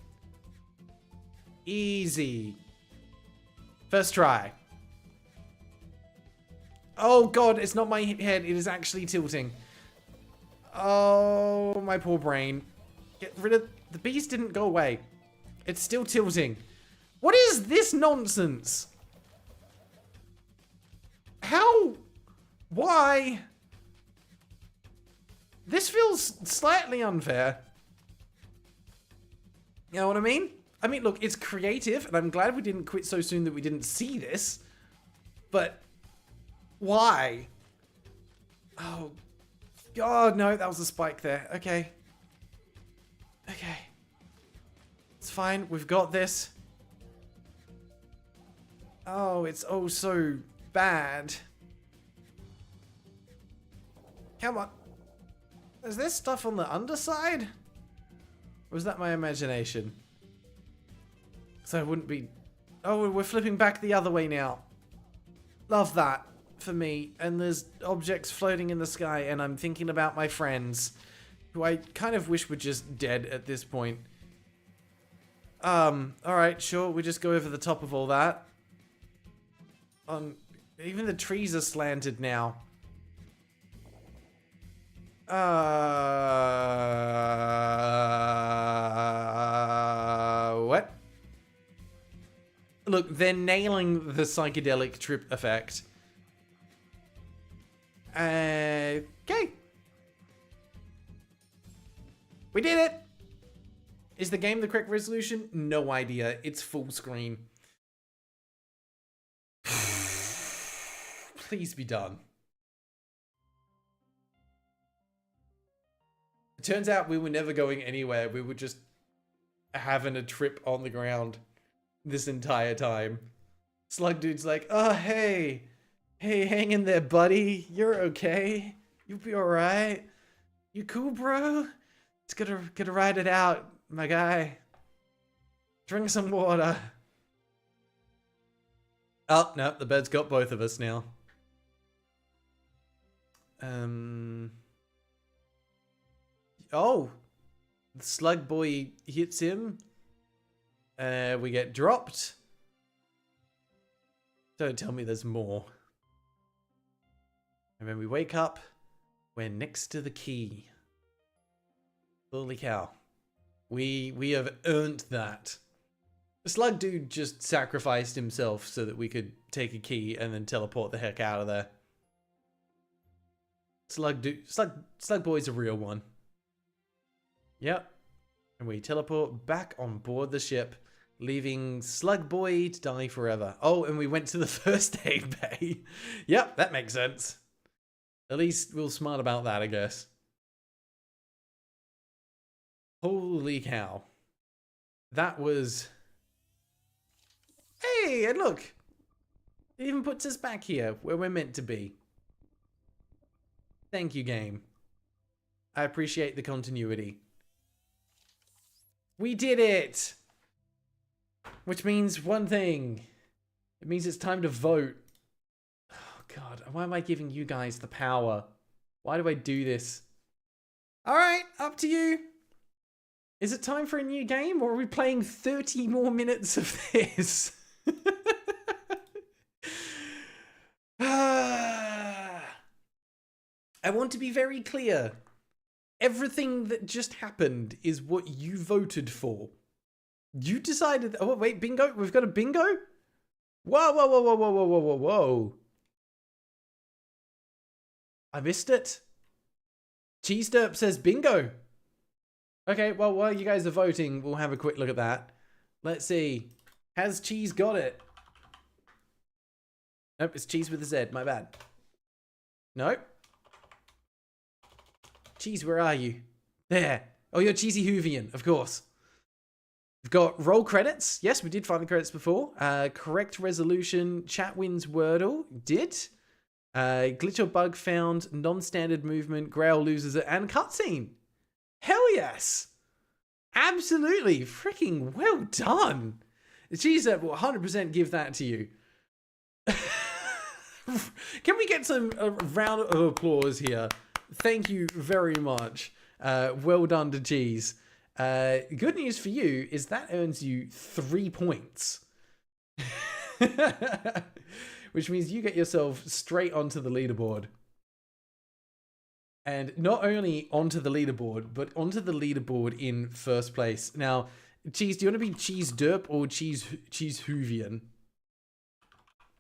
Speaker 2: Easy. First try. Oh god, it's not my head. It is actually tilting. Oh, my poor brain. Get rid of... The beast didn't go away. It's still tilting. What is this nonsense? How? Why? This feels slightly unfair. You know what I mean? I mean, look, it's creative, and I'm glad we didn't quit so soon that we didn't see this. But why? Oh, God, no, that was a spike there. Okay. Okay. It's fine. We've got this. Oh, it's oh so bad. Come on. Is there stuff on the underside? Or was that my imagination? So I wouldn't be... Oh, we're flipping back the other way now. Love that for me. And there's objects floating in the sky, and I'm thinking about my friends, who I kind of wish were just dead at this point. Alright, sure, we just go over the top of all that. Even the trees are slanted now. What? Look, they're nailing the psychedelic trip effect. Okay. We did it! Is the game the correct resolution? No idea. It's full screen. Please be done. It turns out we were never going anywhere. We were just having a trip on the ground this entire time. Slug Dude's like, oh, hey. Hey, hang in there, buddy. You're okay. You'll be alright. You cool, bro? It's gonna ride it out, my guy. Drink some water. Oh, no, the bed's got both of us now. Oh, the slug boy hits him. We get dropped. Don't tell me there's more. And then we wake up. We're next to the key. Holy cow. We have earned that. The slug dude just sacrificed himself so that we could take a key and then teleport the heck out of there. Slug boy's a real one. Yep. And we teleport back on board the ship, leaving Slug Boy to die forever. Oh, and we went to the first aid bay. Yep, that makes sense. At least we're smart about that, I guess. Holy cow. That was... Hey, and look! It even puts us back here, where we're meant to be. Thank you, game. I appreciate the continuity. We did it! Which means one thing. It means it's time to vote. Oh god, why am I giving you guys the power? Why do I do this? Alright, up to you. Is it time for a new game, or are we playing 30 more minutes of this? I want to be very clear. Everything that just happened is what you voted for. You decided... Oh, wait, bingo? We've got a bingo? Whoa, whoa, whoa, whoa, whoa, whoa, whoa, whoa, whoa. I missed it. Cheese Derp says bingo. Okay, well, while you guys are voting, we'll have a quick look at that. Let's see. Has Cheese got it? Nope, it's Cheese with a Z. My bad. Nope. Cheese, where are you? There. Oh, you're Cheesy Hoovian, of course. We've got roll credits. Yes, we did find the credits before. Correct resolution. Chat wins Wordle. Did. Glitch or bug found. Non-standard movement. Grail loses it. And cutscene. Hell yes. Absolutely. Freaking well done. Cheese Derp will 100% give that to you. Can we get some round of applause here? Thank you very much. Well done to Cheese. Good news for you is that earns you 3 points. Which means you get yourself straight onto the leaderboard. And not only onto the leaderboard, but onto the leaderboard in first place. Now, Cheese, do you want to be Cheese Derp or Cheese Hoovian?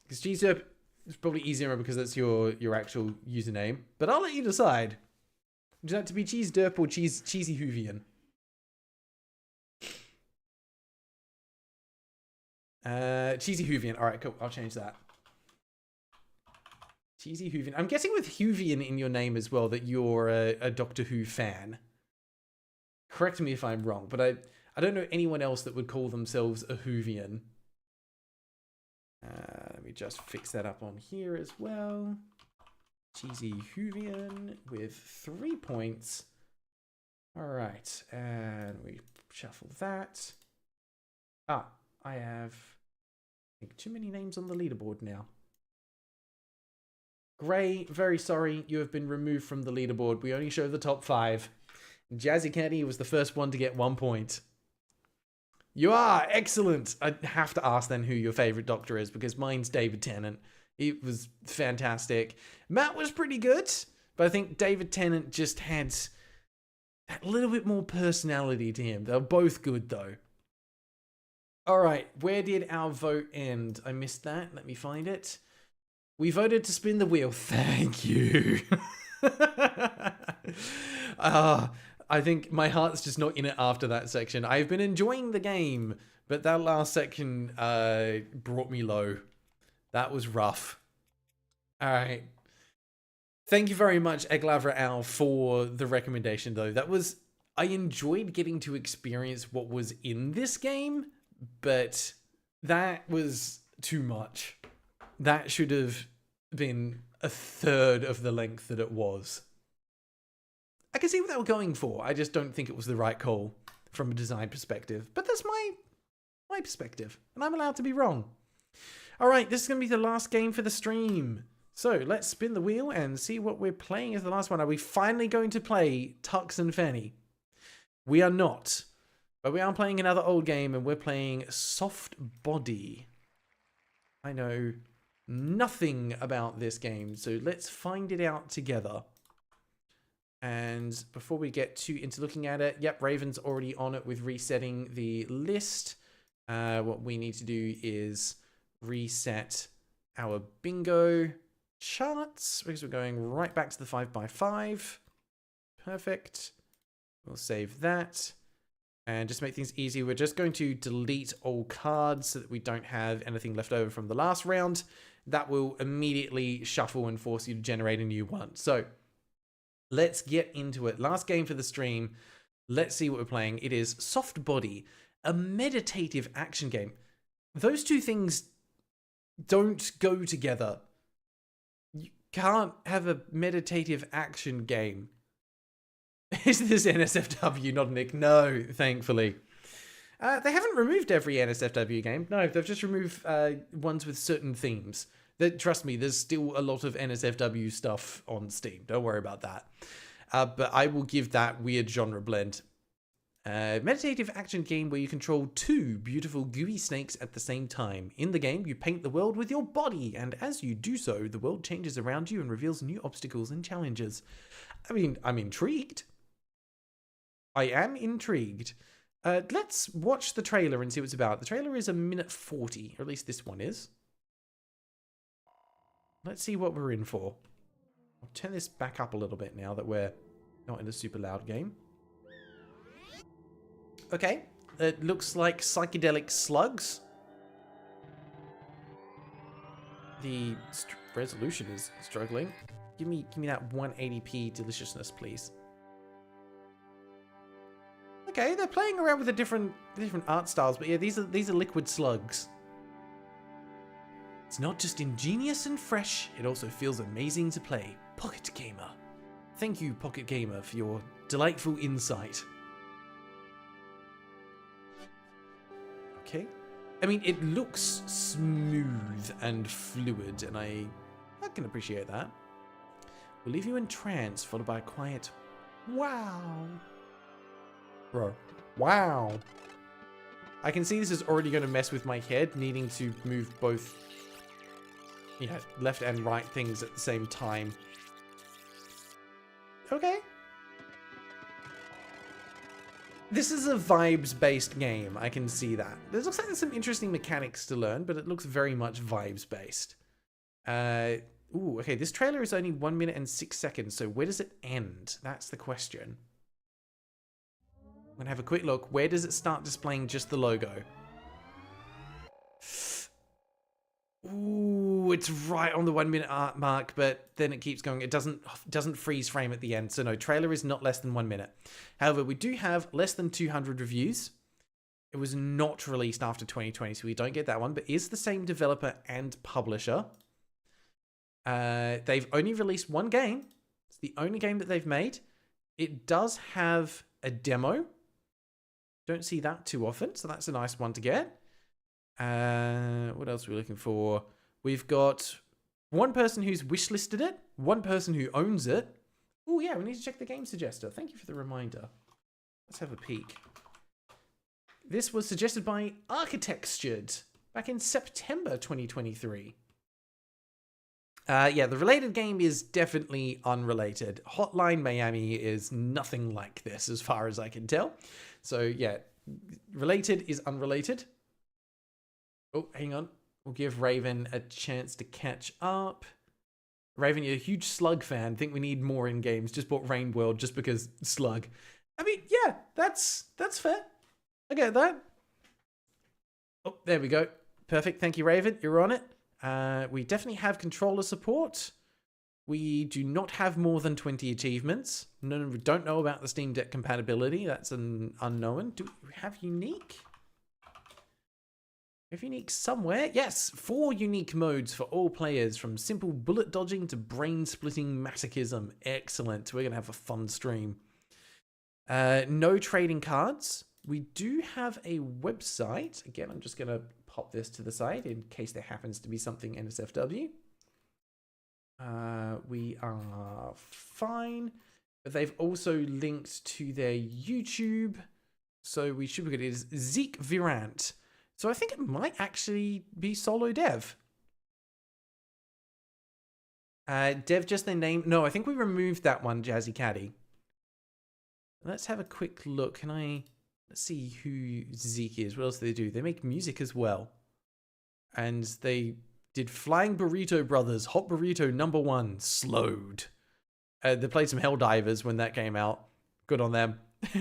Speaker 2: Because Cheese Derp is probably easier because that's your actual username. But I'll let you decide. Would you like to be Cheese Derp or Cheesy Hoovian? Cheesy Hoovian. All right, cool. I'll change that. Cheesy Hoovian. I'm guessing with Hoovian in your name as well that you're a Doctor Who fan. Correct me if I'm wrong, but I don't know anyone else that would call themselves a Hoovian. Let me just fix that up on here as well. Cheesy Hoovian with 3 points. All right, and we shuffle that. Ah, I have too many names on the leaderboard now. Gray, very sorry, you have been removed from the leaderboard. We only show the top 5. Jazzy Candy was the first one to get 1 point. You are excellent. I have to ask then who your favorite Doctor is because mine's David Tennant. He was fantastic. Matt was pretty good, but I think David Tennant just had that little bit more personality to him. They were both good though. All right, where did our vote end? I missed that. Let me find it. We voted to spin the wheel. Thank you. I think my heart's just not in it after that section. I've been enjoying the game, but that last section brought me low. That was rough. All right. Thank you very much, Eglavra Al, for the recommendation, though. I enjoyed getting to experience what was in this game, but that was too much. That should have been a third of the length that it was. I can see what they were going for. I just don't think it was the right call from a design perspective. But that's my perspective, and I'm allowed to be wrong. All right, this is going to be the last game for the stream. So let's spin the wheel and see what we're playing as the last one. Are we finally going to play Tux and Fanny? We are not. But we are playing another old game, and we're playing Soft Body. I know nothing about this game, so let's find it out together. And before we get too into looking at it, yep, Raven's already on it with resetting the list. What we need to do is reset our bingo charts because we're going right back to the 5x5. Perfect. We'll save that. And just to make things easy, we're just going to delete all cards so that we don't have anything left over from the last round. That will immediately shuffle and force you to generate a new one. So let's get into it. Last game for the stream. Let's see what we're playing. It is Soft Body, a meditative action game. Those two things don't go together. You can't have a meditative action game. Is this NSFW, not Nick? No, thankfully. They haven't removed every NSFW game. No, they've just removed ones with certain themes. Trust me, there's still a lot of NSFW stuff on Steam. Don't worry about that. But I will give that weird genre blend. Meditative action game where you control 2 beautiful gooey snakes at the same time. In the game, you paint the world with your body, and as you do so, the world changes around you and reveals new obstacles and challenges. I mean, I'm intrigued. I am intrigued. Let's watch the trailer and see what it's about. The trailer is 1:40, or at least this one is. Let's see what we're in for. I'll turn this back up a little bit now that we're not in a super loud game. Okay, it looks like psychedelic slugs. The resolution is struggling. Give me that 180p deliciousness, please. Okay, they're playing around with the different art styles, but yeah, these are liquid slugs. It's not just ingenious and fresh, it also feels amazing to play. Pocket Gamer. Thank you, Pocket Gamer, for your delightful insight. Okay, I mean, it looks smooth and fluid, and I can appreciate that. We'll leave you in trance, followed by a quiet wow. Bro, wow. I can see this is already going to mess with my head, needing to move both, left and right things at the same time. Okay. This is a vibes-based game, I can see that. There looks like there's some interesting mechanics to learn, but it looks very much vibes-based. Ooh, okay, this trailer is only 1 minute and 6 seconds, so where does it end? That's the question. I'm gonna have a quick look. Where does it start displaying just the logo? Ooh, it's right on the 1 minute mark, but then it keeps going. It doesn't freeze frame at the end. So no, trailer is not less than 1 minute. However, we do have less than 200 reviews. It was not released after 2020, so we don't get that one, but is the same developer and publisher. They've only released one game. It's the only game that they've made. It does have a demo. Don't see that too often, so that's a nice one to get. What else are we looking for? We've got one person who's wishlisted it, one person who owns it. Oh yeah, we need to check the game suggester. Thank you for the reminder. Let's have a peek. This was suggested by Architectured back in September 2023. Yeah, the related game is definitely unrelated. Hotline Miami is nothing like this as far as I can tell. So yeah, related is unrelated. Oh, hang on. We'll give Raven a chance to catch up. Raven, you're a huge Slug fan. Think we need more in games. Just bought Rain World just because Slug. I mean, yeah, that's fair. I get that. Oh, there we go. Perfect. Thank you, Raven. You're on it. We definitely have controller support. We do not have more than 20 achievements. No, we don't know about the Steam Deck compatibility. That's an unknown. Do we have unique? We have unique somewhere. Yes, 4 unique modes for all players, from simple bullet dodging to brain-splitting masochism. Excellent. We're going to have a fun stream. No trading cards. We do have a website. Again, I'm just going to pop this to the side in case there happens to be something NSFW. We are fine. But they've also linked to their YouTube. So we should be good. It is Zeke Virant. So I think it might actually be solo dev. Dev just their name. No, I think we removed that one, Jazzy Caddy. Let's have a quick look. Let's see who Zeke is. What else do they do? They make music as well. And they did Flying Burrito Brothers, Hot Burrito #1, Slowed. They played some Helldivers when that came out. Good on them.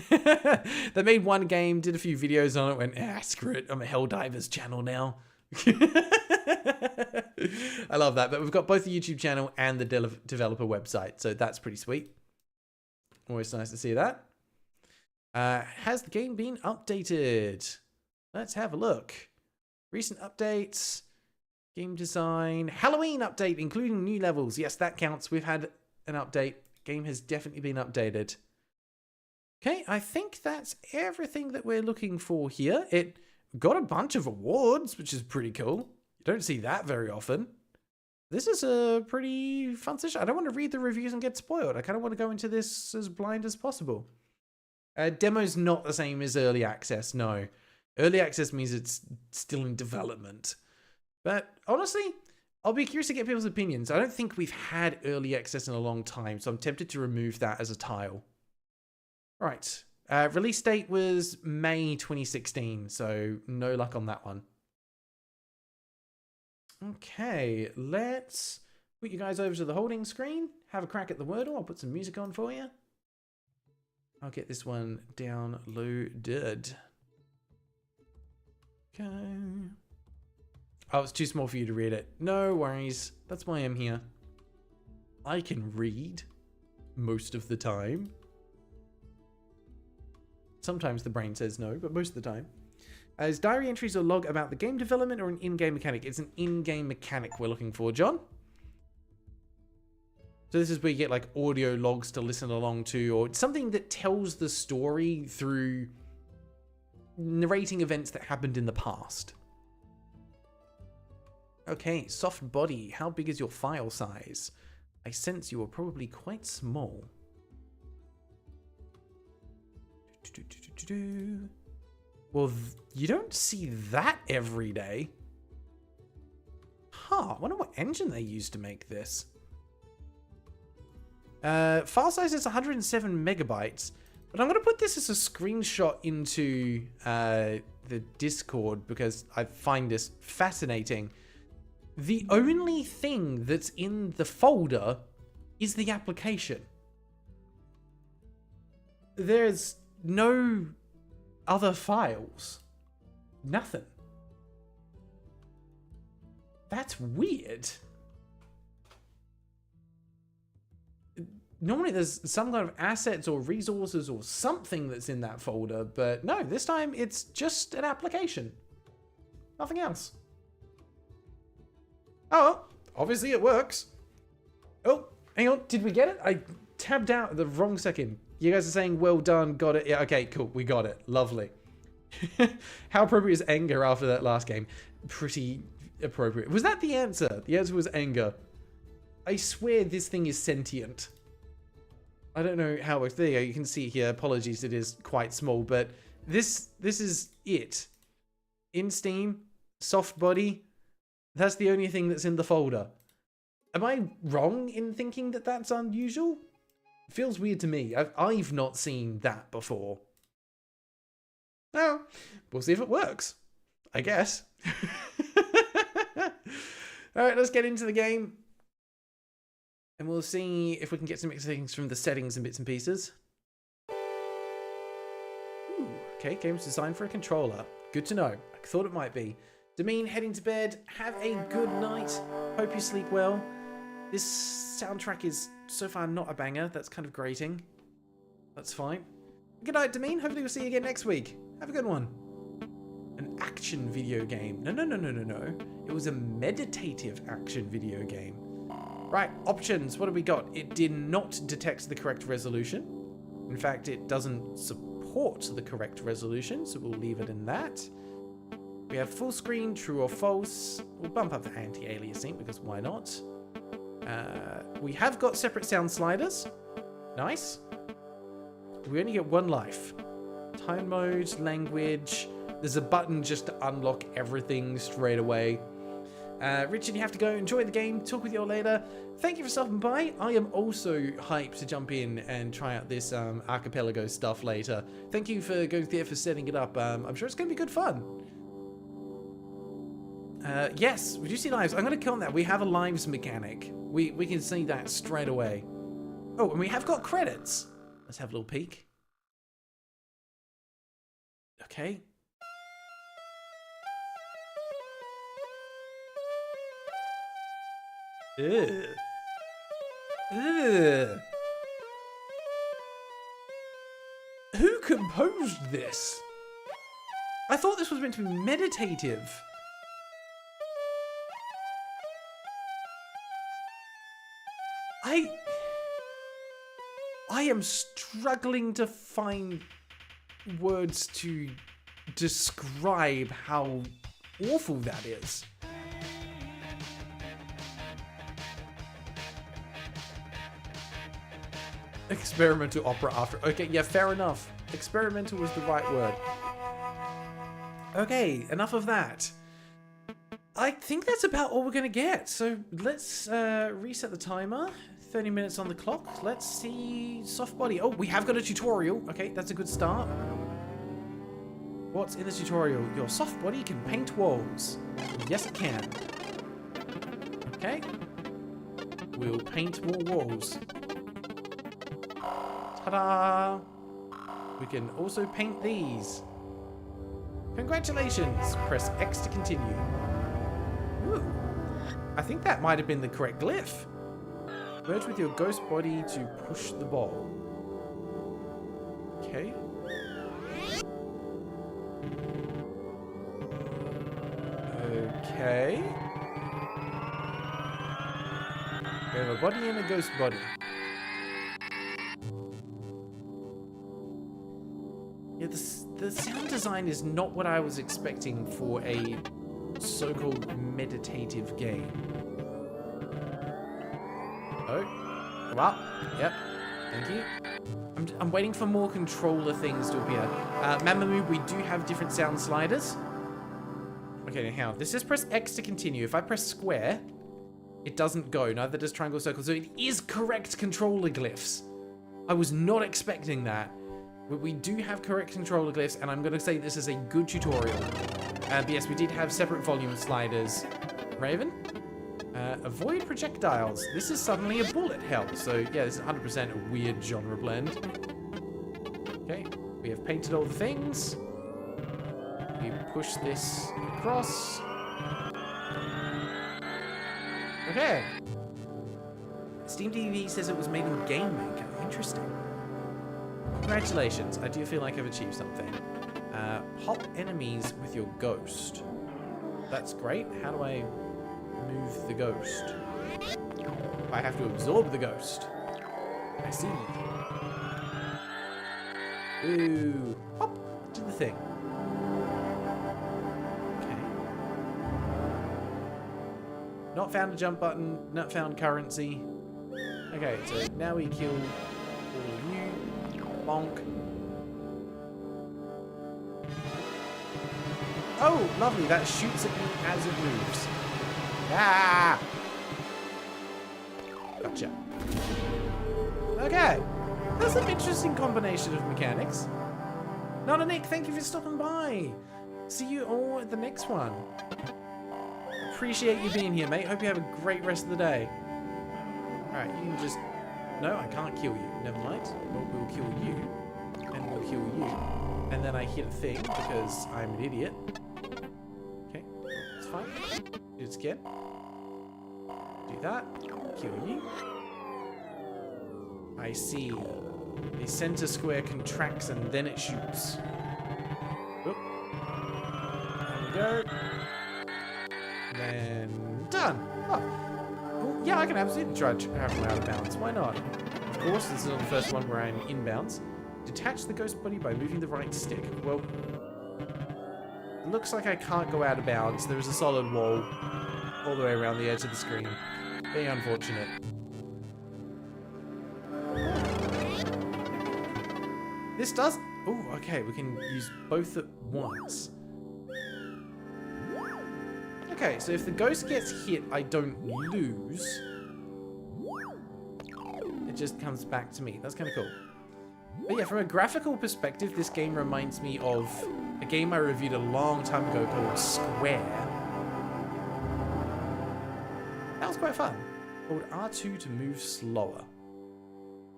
Speaker 2: They made one game, did a few videos on it, went, screw it, I'm a Helldivers channel now. I love that. But we've got both the YouTube channel and the developer website, so that's pretty sweet. Always nice to see that. Has the game been updated? Let's have a look. Recent updates, game design, Halloween update, including new levels. Yes, that counts. We've had an update. Game has definitely been updated. Okay, I think that's everything that we're looking for here. It got a bunch of awards, which is pretty cool. You don't see that very often. This is a pretty fun session. I don't want to read the reviews and get spoiled. I kind of want to go into this as blind as possible. Demo's not the same as early access, no. Early access means it's still in development. But honestly, I'll be curious to get people's opinions. I don't think we've had early access in a long time, so I'm tempted to remove that as a tile. Right. Release date was May 2016, so no luck on that one. Okay, let's put you guys over to the holding screen. Have a crack at the Wordle. I'll put some music on for you. I'll get this one downloaded. Okay. Oh, it's too small for you to read it. No worries. That's why I'm here. I can read most of the time. Sometimes the brain says no, but most of the time. As diary entries or log about the game development or an in-game mechanic? It's an in-game mechanic we're looking for, John. So this is where you get like audio logs to listen along to, or something that tells the story through narrating events that happened in the past. Okay, soft body. How big is your file size? I sense you are probably quite small. Well, you don't see that every day. Huh, I wonder what engine they used to make this. File size is 107 megabytes, but I'm going to put this as a screenshot into the Discord because I find this fascinating. The only thing that's in the folder is the application. There's no other files. Nothing. That's weird. Normally there's some kind of assets or resources or something that's in that folder, but no, this time it's just an application. Nothing else. Oh, obviously it works. Oh, hang on, did we get it? I tabbed out at the wrong second. You guys are saying, well done, got it. Yeah, okay, cool, we got it. Lovely. How appropriate is anger after that last game? Pretty appropriate. Was that the answer? The answer was anger. I swear this thing is sentient. I don't know how it works. There you go, you can see here. Apologies, it is quite small, but this is it. In Steam, soft body, that's the only thing that's in the folder. Am I wrong in thinking that that's unusual? It feels weird to me. I've not seen that before. No, we'll see if it works. I guess. Alright, let's get into the game. And we'll see if we can get some things from the settings and bits and pieces. Ooh, okay, game's designed for a controller. Good to know. I thought it might be. Demean, heading to bed. Have a good night. Hope you sleep well. This soundtrack is so far not a banger. That's kind of grating. That's fine. Good night, Demean. Hopefully we'll see you again next week. Have a good one. An action video game. No. It was a meditative action video game. Right, options. What have we got? It did not detect the correct resolution. In fact, it doesn't support the correct resolution, so we'll leave it in that. We have full screen, true or false. We'll bump up the anti-aliasing because why not? We have got separate sound sliders. Nice. We only get one life. Time mode, language. There's a button just to unlock everything straight away. Richard, you have to go. Enjoy the game. Talk with you all later. Thank you for stopping by. I am also hyped to jump in and try out this Archipelago stuff later. Thank you for going there for setting it up. I'm sure it's going to be good fun. Yes, we do see lives. I'm going to count that. We have a lives mechanic. We can see that straight away. Oh, and we have got credits. Let's have a little peek. Okay. Ugh. Ugh. Who composed this? I thought this was meant to be meditative. I am struggling to find words to describe how awful that is. Experimental opera after. Okay, yeah, fair enough. Experimental was the right word. Okay, enough of that. I think that's about all we're going to get. So let's reset the timer. 30 minutes on the clock. Let's see soft body. Oh, we have got a tutorial. Okay, that's a good start. What's in the tutorial? Your soft body can paint walls. Yes, it can. Okay. We'll paint more walls. Ta-da! We can also paint these. Congratulations! Press X to continue. Ooh. I think that might have been the correct glyph. Merge with your ghost body to push the ball. Okay. Okay. We have a body and a ghost body. Yeah, the sound design is not what I was expecting for a so-called meditative game. Oh, go up. Yep. Thank you. I'm waiting for more controller things to appear. Mamamoo, we do have different sound sliders. Okay, now this says press X to continue. If I press square, it doesn't go. Neither does triangle, circle. So it is correct controller glyphs. I was not expecting that. But we do have correct controller glyphs, and I'm going to say this is a good tutorial. But yes, we did have separate volume sliders. Raven? Avoid projectiles. This is suddenly a bullet hell. So yeah, this is 100% a weird genre blend. Okay, we have painted all the things. We push this across. Okay. Steam TV says it was made in Game Maker. Interesting. Congratulations. I do feel like I've achieved something. Pop enemies with your ghost. That's great. How do I move the ghost? I have to absorb the ghost. I see. Ooh. Pop. Do the thing. Okay. Not found a jump button. Not found currency. Okay, so now we kill all of you. Bonk. Oh, lovely. That shoots at me as it moves. Ah! Gotcha. Okay. That's an interesting combination of mechanics. Nana Nick, thank you for stopping by. See you all at the next one. Appreciate you being here, mate. Hope you have a great rest of the day. Alright, you can just... No, I can't kill you. Never mind. We'll kill you. And we'll kill you. And then I hit a thing because I'm an idiot. Okay, it's fine. Do it again. Do that. Kill you. I see. The center square contracts and then it shoots. Oop. There we go. And then done. Oh. Well, yeah, I can absolutely try to travel out of bounds. Why not? Of course, this is not the first one where I'm inbounds. Detach the ghost body by moving the right stick. Well, it looks like I can't go out of bounds. There is a solid wall all the way around the edge of the screen. Very unfortunate. This does... Oh, okay, we can use both at once. Okay, so if the ghost gets hit, I don't lose. It just comes back to me. That's kind of cool. But yeah, from a graphical perspective, this game reminds me of a game I reviewed a long time ago called Square. That was quite fun. Hold R2 to move slower.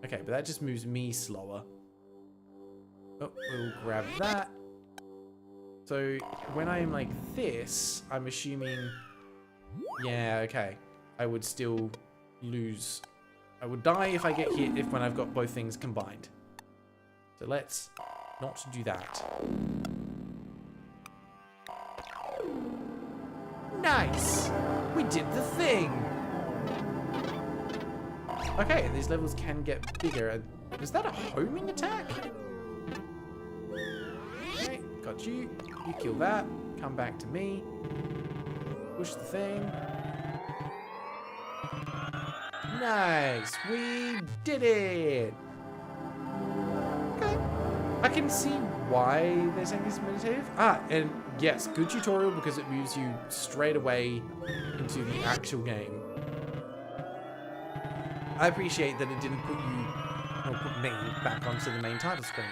Speaker 2: Okay, but that just moves me slower. Oh, we'll grab that. So when I'm like this, I'm assuming... Yeah, okay. I would still lose. I would die if I get hit when I've got both things combined. So let's not do that. Nice! We did the thing! Okay, these levels can get bigger. Was that a homing attack? Okay, got you. You kill that. Come back to me. Push the thing. Nice! We did it! Okay. I can see why they're saying it's meditative. Ah, and yes, good tutorial because it moves you straight away into the actual game. I appreciate that it didn't put you, or put me, back onto the main title screen.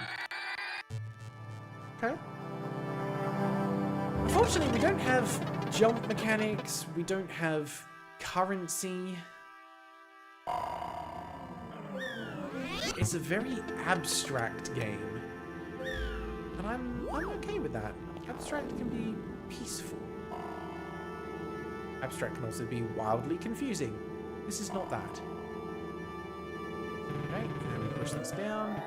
Speaker 2: Okay. Unfortunately, we don't have jump mechanics. We don't have currency. It's a very abstract game. And I'm okay with that. Abstract can be peaceful. Abstract can also be wildly confusing. This is not that. Okay, and we push this down.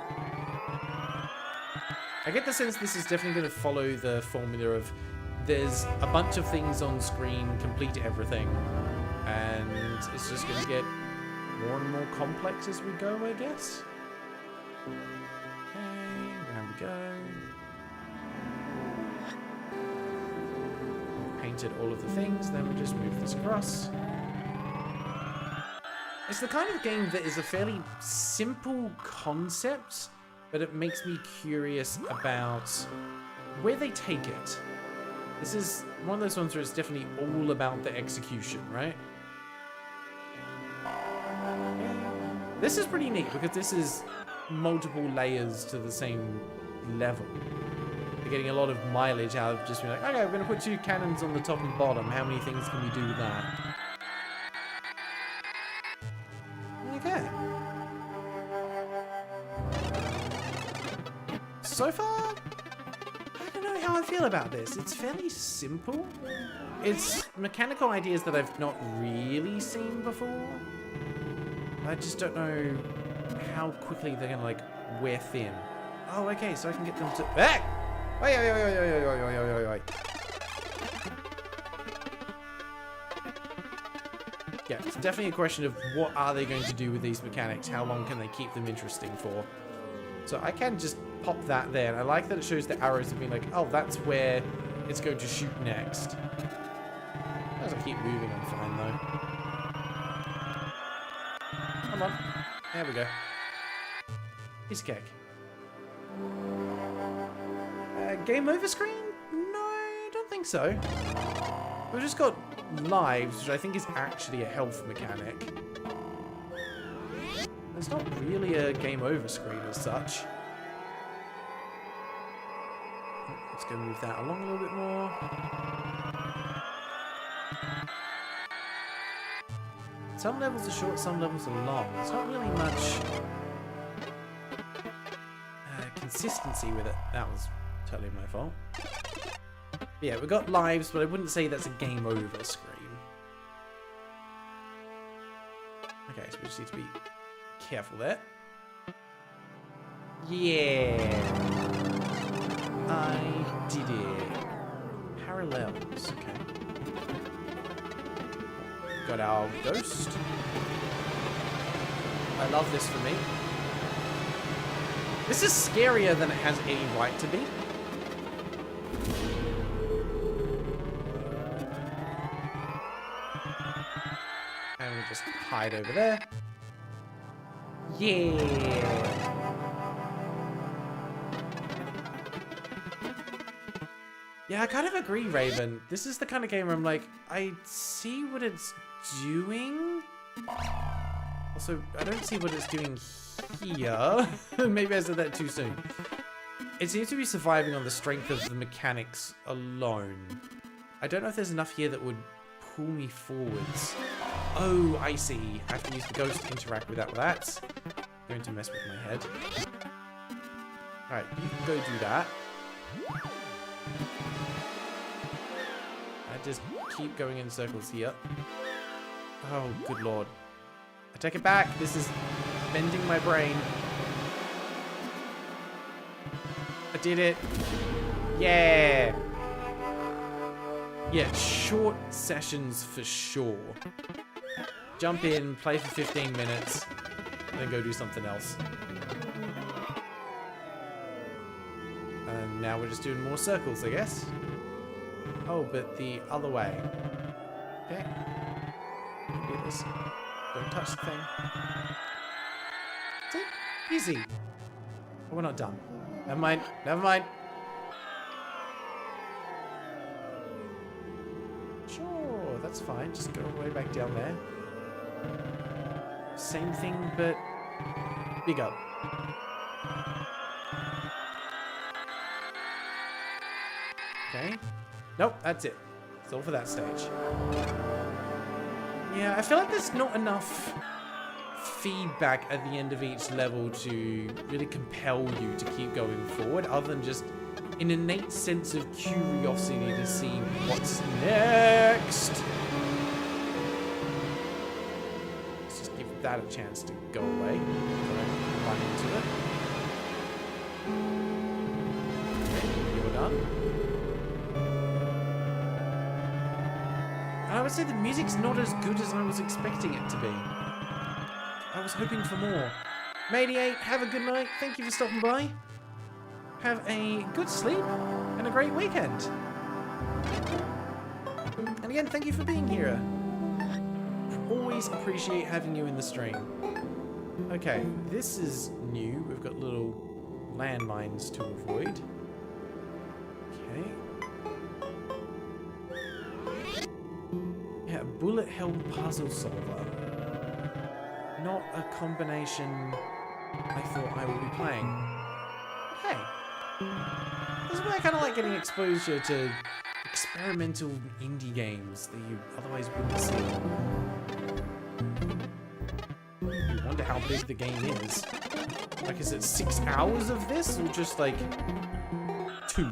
Speaker 2: I get the sense this is definitely going to follow the formula of there's a bunch of things on screen, complete everything, and it's just going to get more and more complex as we go, I guess. Okay, down we go. mounted all of the things. Then we just move this across. It's the kind of game that is a fairly simple concept, but it makes me curious about where they take it. This is one of those ones where it's definitely all about the execution, right? This is pretty neat because this is multiple layers to the same level. You're getting a lot of mileage out of just being like, okay, we're going to put 2 cannons on the top and bottom. How many things can we do with that? Okay. So far, I don't know how I feel about this. It's fairly simple. It's mechanical ideas that I've not really seen before. I just don't know how quickly they're gonna like wear thin. Oh, okay, so I can get them to. Hey! Wait. Yeah, it's definitely a question of what are they going to do with these mechanics? How long can they keep them interesting for? So I can just pop that there. And I like that it shows the arrows of being like, oh, that's where it's going to shoot next. As I keep moving, I'm fine though. Come on. There we go. Piece of cake. Game over screen? No, I don't think so. We've just got lives, which I think is actually a health mechanic. There's not really a game over screen as such. Let's go move that along a little bit more. Some levels are short, some levels are long. There's not really much consistency with it. That was totally my fault. Yeah, we've got lives, but I wouldn't say that's a game over screen. Okay, so we just need to be careful there. Yeah. I did it. Parallels, okay. Got our ghost. I love this for me. This is scarier than it has any right to be. And we'll just hide over there. Yeah. Yeah, I kind of agree, Raven. This is the kind of game where I'm like, I see what it's doing. Also, I don't see what it's doing here. Maybe I said that too soon. It seems to be surviving on the strength of the mechanics alone. I don't know if there's enough here that would pull me forwards. Oh, I see. I have to use the ghost to interact with that. Well, that's going to mess with my head. Alright, you can go do that. I just keep going in circles here. Oh, good lord. I take it back. This is bending my brain. I did it. Yeah. Yeah, short sessions for sure. Jump in, play for 15 minutes, then go do something else. And now we're just doing more circles, I guess. Oh, but the other way. Okay. Do this. Don't touch the thing. See? Easy. Oh, we're not done. Never mind. Never mind. Sure, that's fine. Just go way back down there. Same thing, but bigger. Okay. Nope, that's it. It's all for that stage. Yeah, I feel like there's not enough feedback at the end of each level to really compel you to keep going forward, other than just an innate sense of curiosity to see what's next. Let's just give that a chance to go away. Run into it. Okay, you're done. And I would say the music's not as good as I was expecting it to be. I was hoping for more. Mate8, have a good night. Thank you for stopping by. Have a good sleep and a great weekend. And again, thank you for being here. Always appreciate having you in the stream. Okay, this is new. We've got little landmines to avoid. Okay. Yeah, bullet hell puzzle solver. Not a combination I thought I would be playing. Hey. This is why I kind of like getting exposure to experimental indie games that you otherwise wouldn't see. I wonder how big the game is. Like, is it 6 hours of this, or just like 2?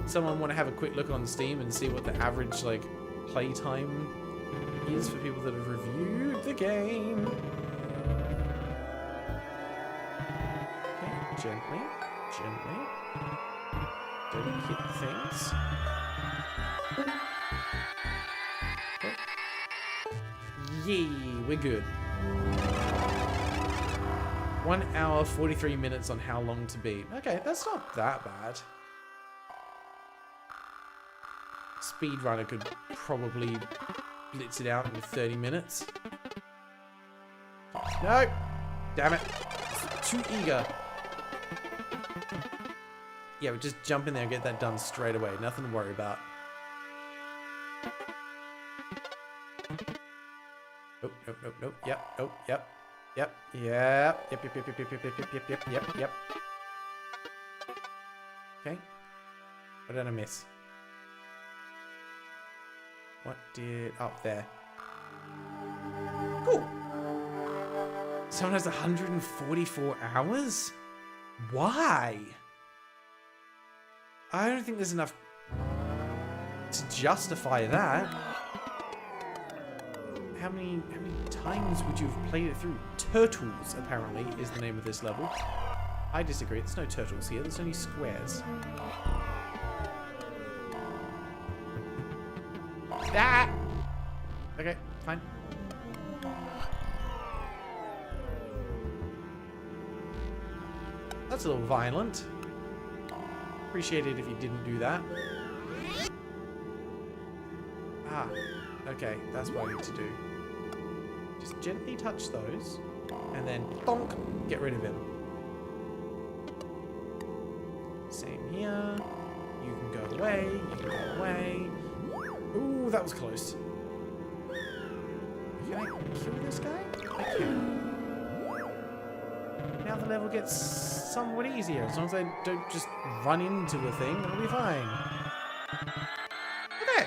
Speaker 2: Someone want to have a quick look on Steam and see what the average like playtime is for people that have reviewed the game? Okay, gently, gently. Don't hit things. Okay. Yay, we're good. 1 hour, 43 minutes on how long to beat. Okay, that's not that bad. Speedrunner could probably blitz it out in 30 minutes. No! Damn it. It's too eager. Yeah, we just jump in there and get that done straight away. Nothing to worry about. Nope, nope, nope, nope. Yep, nope, yep. Yep, yep, yep, yep, yep, yep, yep, yep, yep, yep, yep, yep, yep. Okay. What did I miss? What did... up there. Cool. Someone has 144 hours? Why? I don't think there's enough to justify that. How many times would you have played it through? Turtles, apparently, is the name of this level. I disagree. There's no turtles here. There's only squares. Ah! Okay, fine. That's a little violent. Appreciate it if you didn't do that. Ah, okay, that's what I need to do. Just gently touch those, and then thonk, get rid of him. Same here. You can go away, you can go away. Ooh, that was close. Can I kill this guy? I can. Now the level gets somewhat easier. As long as I don't just run into a thing, it'll be fine. Okay.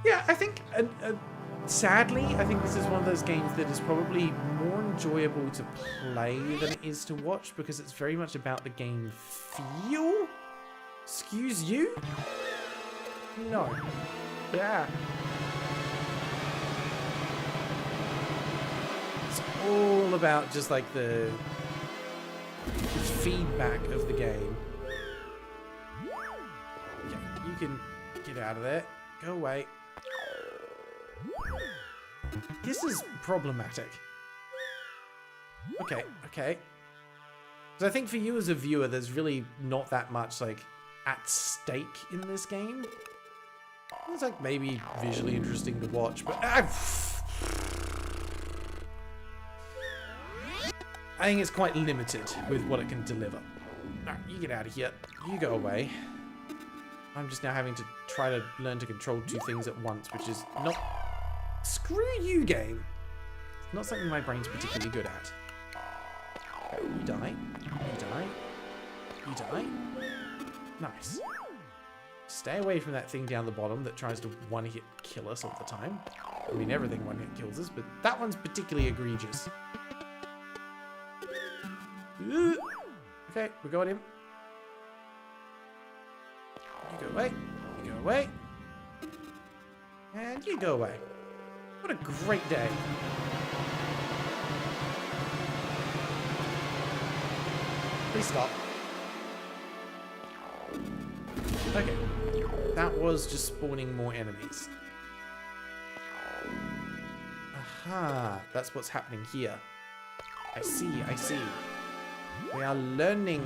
Speaker 2: Yeah, I think, sadly, I think this is one of those games that is probably more enjoyable to play than it is to watch, because it's very much about the game feel. Excuse you? No. Yeah. It's all about just like the feedback of the game. Okay, you can get out of there. Go away. This is problematic. Okay, okay. Because I think for you as a viewer, there's really not that much like at stake in this game. It's like maybe visually interesting to watch, but I think it's quite limited with what it can deliver. Alright, you get out of here. You go away. I'm just now having to try to learn to control 2 things at once, which is not... Screw you, game! It's not something my brain's particularly good at. Okay, you die. You die. You die. Nice. Stay away from that thing down the bottom that tries to one-hit kill us all the time. I mean, everything one-hit kills us, but that one's particularly egregious. Okay, we got him. You go away. You go away. And you go away. What a great day. Please stop. Okay. That was just spawning more enemies. Aha. That's what's happening here. I see, I see. We are learning.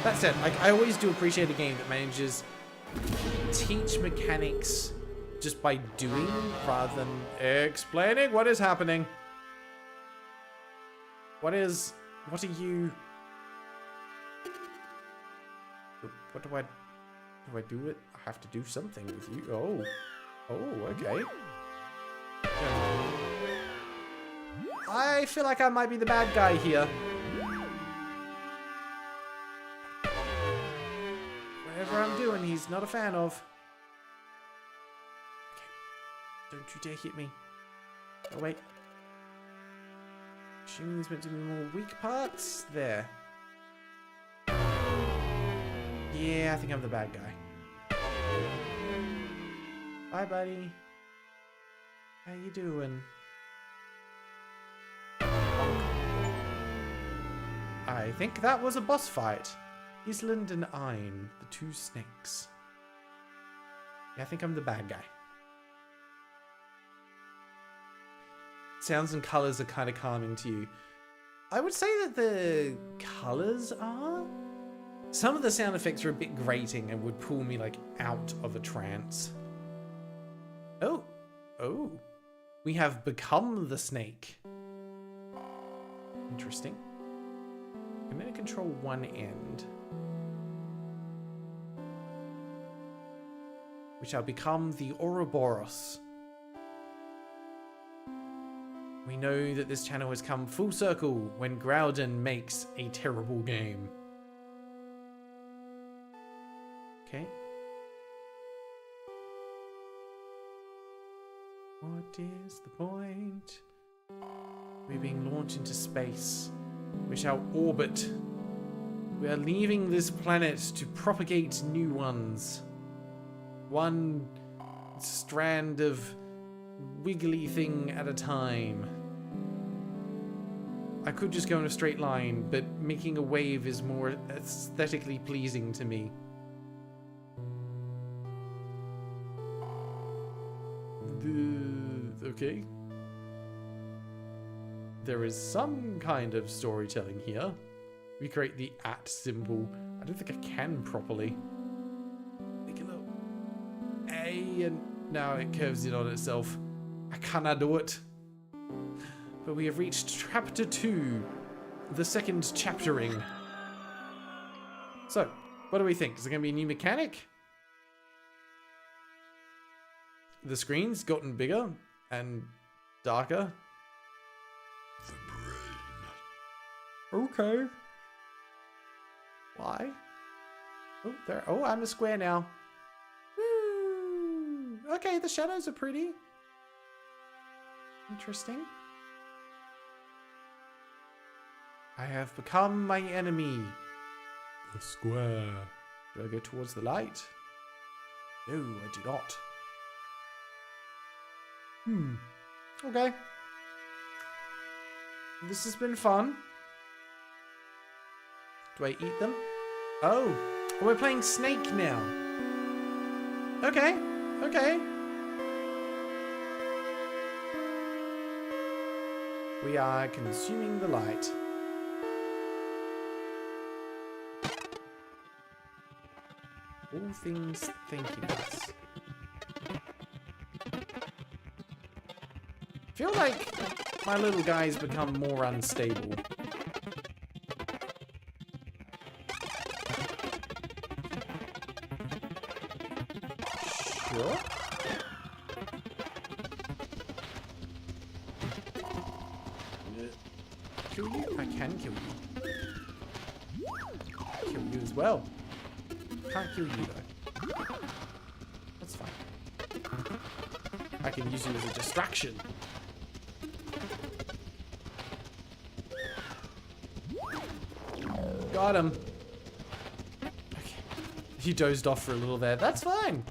Speaker 2: That said, like, I always do appreciate a game that manages to teach mechanics just by doing rather than explaining what is happening. What are you? What do I do it? I have to do something with you. Oh, okay. I feel like I might be the bad guy here. Whatever I'm doing, he's not a fan of. Okay. Don't you dare hit me. Oh, wait. Assuming there's meant to be more weak parts? There. Yeah, I think I'm the bad guy. Bye, buddy. How you doing? I think that was a boss fight. Island and Ein, the two snakes. Yeah, I think I'm the bad guy. Sounds and colors are kind of calming to you. I would say that the colors are. Some of the sound effects are a bit grating and would pull me like out of a trance. Oh. We have become the snake. Interesting. I'm going to control one end. We shall become the Ouroboros. We know that this channel has come full circle when Graeldon makes a terrible game. Okay. What is the point? We're being launched into space. We shall orbit. We are leaving this planet to propagate new ones. One strand of wiggly thing at a time. I could just go in a straight line, but making a wave is more aesthetically pleasing to me. Okay. There is some kind of storytelling here. We create the @ symbol. I don't think I can properly. Make a little A and now it curves in on itself. I cannot do it. But we have reached chapter 2. The second chaptering. So, what do we think? Is it going to be a new mechanic? The screen's gotten bigger and darker.
Speaker 3: The brain.
Speaker 2: Okay. Why? Oh, there. Oh, I'm a square now. Woo. Okay, the shadows are pretty. Interesting. I have become my enemy.
Speaker 3: The square.
Speaker 2: Do I go towards the light? No, I do not. Okay. This has been fun. Do I eat them? Oh, we're playing Snake now. Okay, okay. We are consuming the light. All things thanking us. I feel like my little guy's become more unstable. Sure. Kill you? I can kill you. Kill you as well. Can't kill you though. That's fine. I can use you as a distraction. Got him. Okay. He dozed off for a little there. That's fine.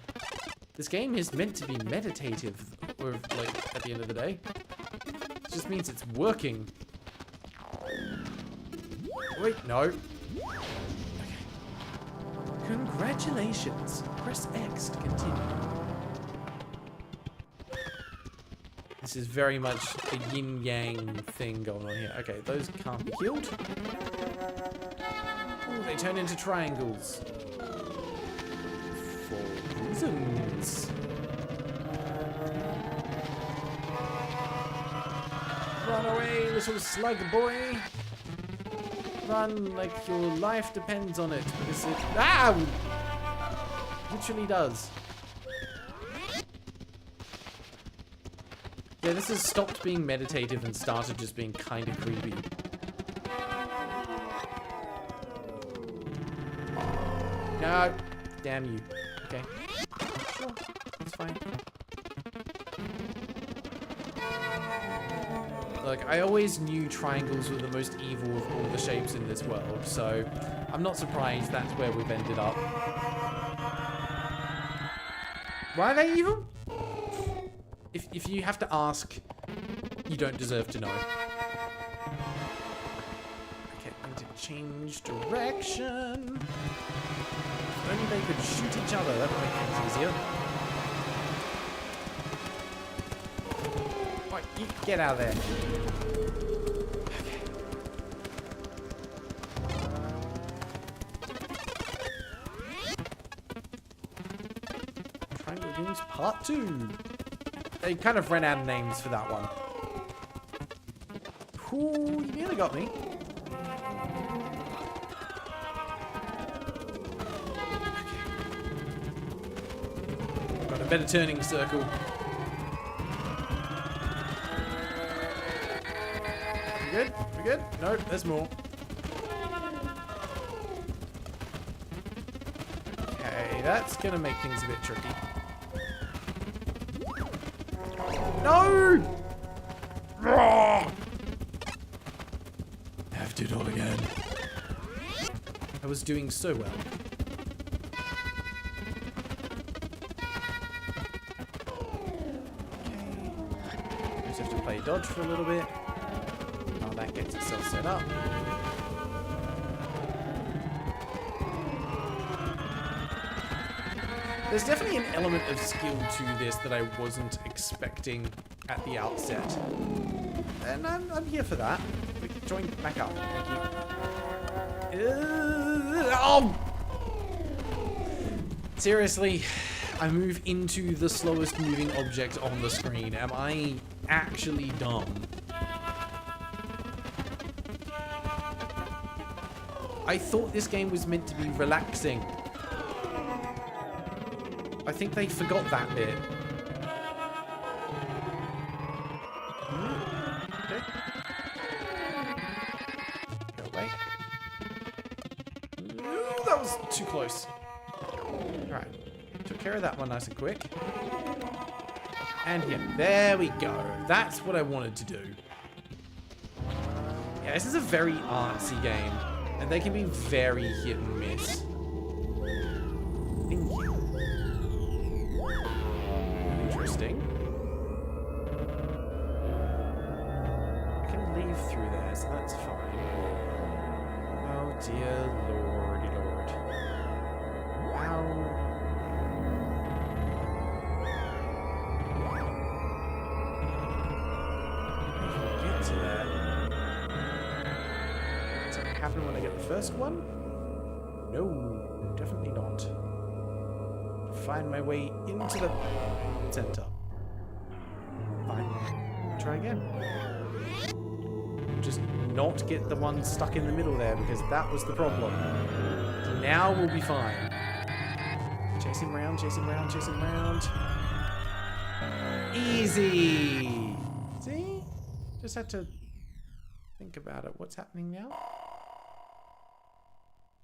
Speaker 2: This game is meant to be meditative, or like at the end of the day. It just means it's working. Wait, no. Okay. Congratulations. Press X to continue. This is very much a yin-yang thing going on here. Okay, those can't be killed. Ooh, they turn into triangles. For reasons. Run away, little slug boy. Run like your life depends on it, because it literally does. Yeah, this has stopped being meditative and started just being kind of creepy. No, damn you. Okay, sure, that's fine. Like, I always knew triangles were the most evil of all the shapes in this world, so I'm not surprised that's where we've ended up. Why are they evil? If you have to ask, you don't deserve to know. Okay, I need to change direction. If only they could shoot each other, that would make things easier. Right, you get out of there. Okay. Triangle Games Part 2. They kind of ran out of names for that one. Ooh, you nearly got me. Got a better turning circle. We good? We good? No, there's more. Okay, that's gonna make things a bit tricky. No! Have to do it all again. I was doing so well. Okay. Just have to play dodge for a little bit. While that gets itself set up. There's definitely an element of skill to this that I wasn't expecting at the outset. And I'm here for that. We can join back up. Thank you. Oh! Seriously, I move into the slowest moving object on the screen. Am I actually dumb? I thought this game was meant to be relaxing. I think they forgot that bit. Okay. Go away. No, that was too close. Alright. Took care of that one nice and quick. And here. There we go. That's what I wanted to do. Yeah, this is a very artsy game. And they can be very hit and miss. Thank you. Interesting. I can leave through there, so that's fine. Oh dear lordy lord. Ow. Get to that. Does that happen when I get the first one? No, definitely not. Find my way into the center. Fine. Try again. Just not get the one stuck in the middle there, because that was the problem. So now we'll be fine. Chase him round, chase him round, chase him round. Easy! See? Just had to think about it. What's happening now?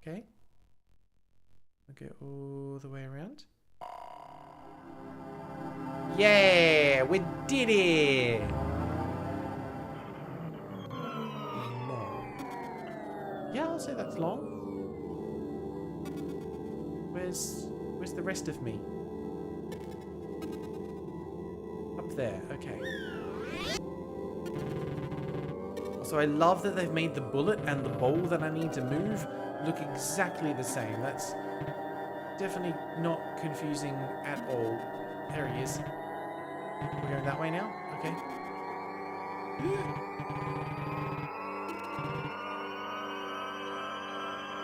Speaker 2: Okay. Okay, all the way around. Yeah, we did it! Long. Yeah, I'll say that's long. Where's the rest of me? Up there, okay. So I love that they've made the bullet and the bowl that I need to move look exactly the same. That's definitely not confusing at all. There he is. We're going that way now? Okay.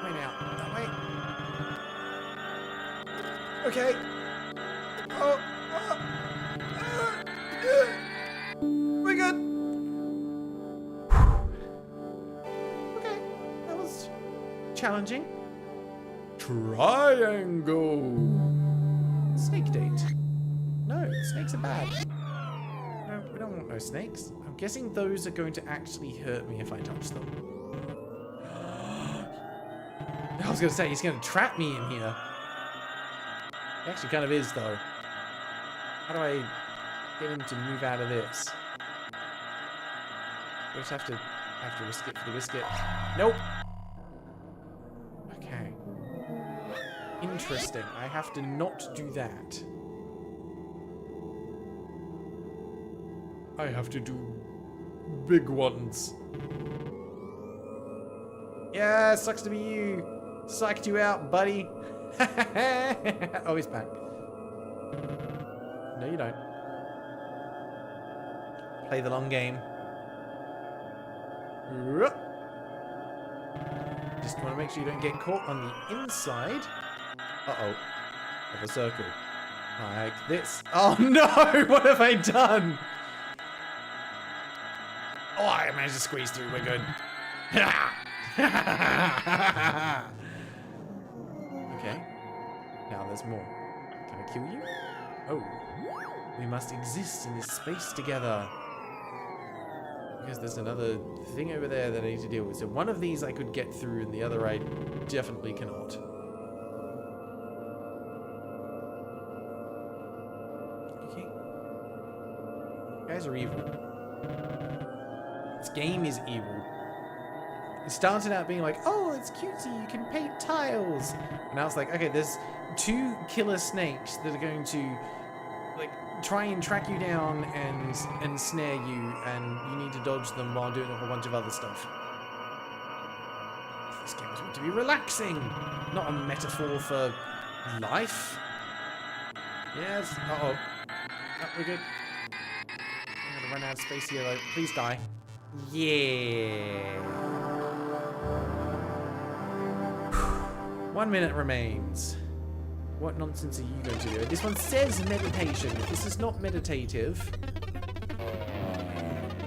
Speaker 2: Way now. Okay. Oh. We're good. Okay. That was challenging.
Speaker 3: Triangle.
Speaker 2: Snake date. No, snakes are bad. No, we don't want no snakes. I'm guessing those are going to actually hurt me if I touch them. I was going to say, he's going to trap me in here. He actually kind of is, though. How do I get him to move out of this? I just have to risk it for the biscuit. Nope. Okay. Interesting. I have to not do that.
Speaker 3: I have to do big ones.
Speaker 2: Yeah, sucks to be you. Psyched you out, buddy. Oh, he's back. No, you don't. Play the long game. Just want to make sure you don't get caught on the inside. Uh-oh. Of a circle. Like this. Oh, no! What have I done? Oh, I managed to squeeze through. We're good. Okay. Now there's more. Can I kill you? Oh. We must exist in this space together. Because there's another thing over there that I need to deal with. So one of these I could get through and the other I definitely cannot. Okay. You guys are evil. This game is evil. It started out being like, oh, it's cutesy, you can paint tiles. And now it's like, okay, there's 2 killer snakes that are going to like try and track you down and snare you, and you need to dodge them while doing a whole bunch of other stuff. This game is meant to be relaxing, not a metaphor for life. Yes. Uh-oh. Oh, we're good. I'm gonna run out of space here, like, please die. Yeah. 1 minute remains. What nonsense are you going to do? This one says meditation. If this is not meditative,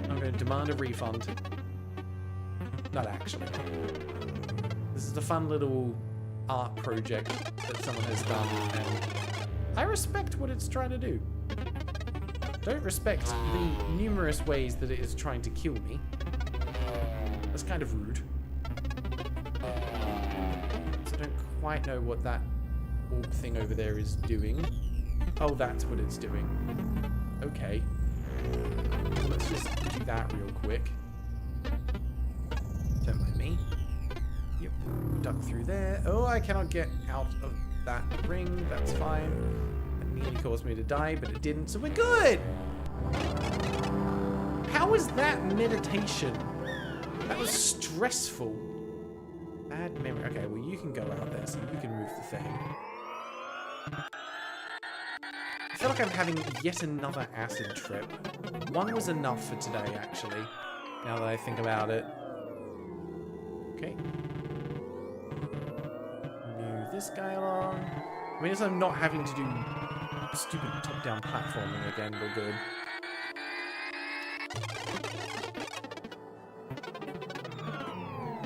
Speaker 2: I'm going to demand a refund. Not actually. This is a fun little art project that someone has done, and I respect what it's trying to do. Don't respect the numerous ways that it is trying to kill me. That's kind of rude. So I don't quite know what that orb thing over there is doing. Oh, that's what it's doing. Okay. Well, let's just do that real quick. Don't mind me. Yep. Duck through there. Oh, I cannot get out of that ring. That's fine. That nearly caused me to die, but it didn't, so we're good! How is that meditation? That was stressful. Bad memory. Okay, well, you can go out there so you can move the thing. I feel like I'm having yet another acid trip. One was enough for today, actually, now that I think about it. Okay. Move this guy along. I mean, as I'm not having to do stupid top-down platforming again, we're good.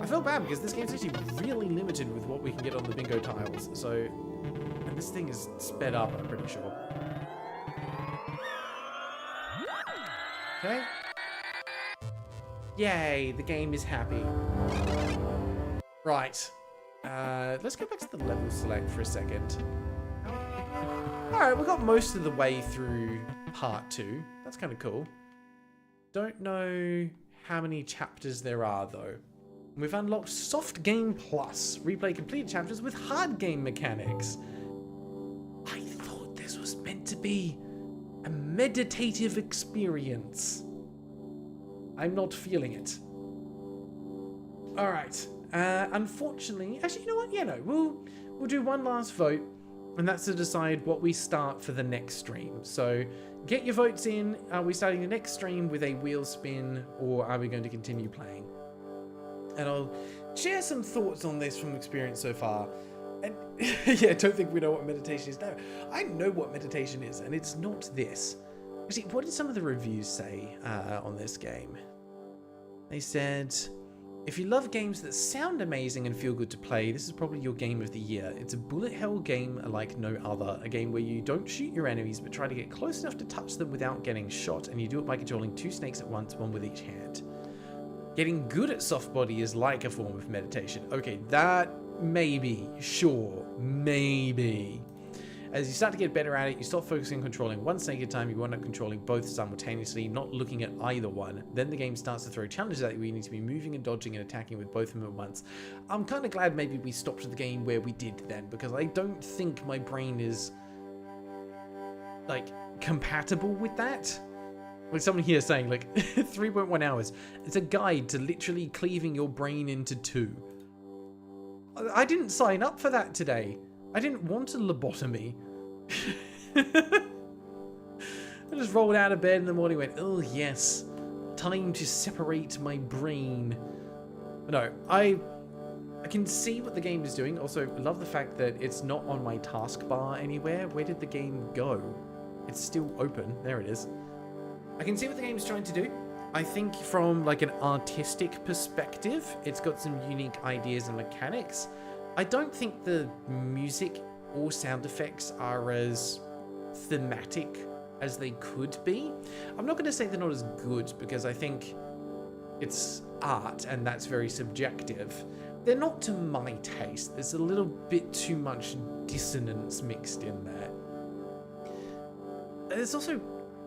Speaker 2: I feel bad because this game's actually really limited with what we can get on the bingo tiles, so... And this thing is sped up, I'm pretty sure. Okay. Yay, the game is happy. Right. Let's go back to the level select for a second. Alright, we got most of the way through part 2. That's kind of cool. Don't know how many chapters there are, though. We've unlocked Soft Game Plus. Replay completed chapters with hard game mechanics. I thought this was meant to be a meditative experience. I'm not feeling it. Alright. Unfortunately, actually, you know what? Yeah, no. We'll do one last vote, and that's to decide what we start for the next stream. So get your votes in. Are we starting the next stream with a wheel spin, or are we going to continue playing? And I'll share some thoughts on this from experience so far. And yeah, don't think we know what meditation is. No, I know what meditation is, and it's not this. Actually, what did some of the reviews say on this game? They said, if you love games that sound amazing and feel good to play, this is probably your game of the year. It's a bullet hell game like no other. A game where you don't shoot your enemies, but try to get close enough to touch them without getting shot, and you do it by controlling 2 snakes at once, one with each hand. Getting good at soft body is like a form of meditation. Okay, that maybe, sure, maybe. As you start to get better at it, you start focusing on controlling one snake at a time. You wind up controlling both simultaneously, not looking at either one. Then the game starts to throw challenges at you where you need to be moving and dodging and attacking with both of them at once. I'm kind of glad maybe we stopped the game where we did then, because I don't think my brain is, like, compatible with that. Like someone here saying, like, 3.1 hours. It's a guide to literally cleaving your brain into 2. I didn't sign up for that today. I didn't want a lobotomy. I just rolled out of bed in the morning and went, oh yes, time to separate my brain. No, I can see what the game is doing. Also, love the fact that it's not on my taskbar anywhere. Where did the game go? It's still open. There it is. I can see what the game is trying to do. I think from like an artistic perspective, it's got some unique ideas and mechanics. I don't think the music or sound effects are as thematic as they could be. I'm not going to say they're not as good, because I think it's art and that's very subjective. They're not to my taste. There's a little bit too much dissonance mixed in there. There's also,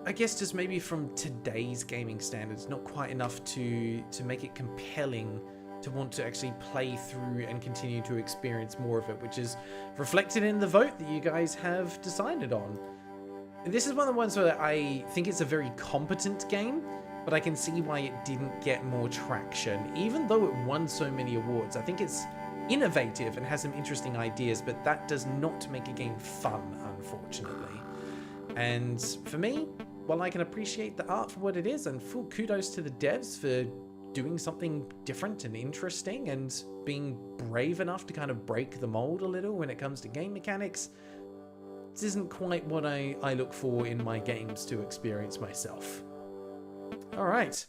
Speaker 2: I guess, just maybe from today's gaming standards, not quite enough to make it compelling to want to actually play through and continue to experience more of it, which is reflected in the vote that you guys have decided on. This is one of the ones where I think it's a very competent game, but I can see why it didn't get more traction, even though it won so many awards. I think it's innovative and has some interesting ideas, but that does not make a game fun, unfortunately. And for me, while I can appreciate the art for what it is, and full kudos to the devs for doing something different and interesting and being brave enough to kind of break the mold a little when it comes to game mechanics, this isn't quite what I look for in my games to experience myself. All right,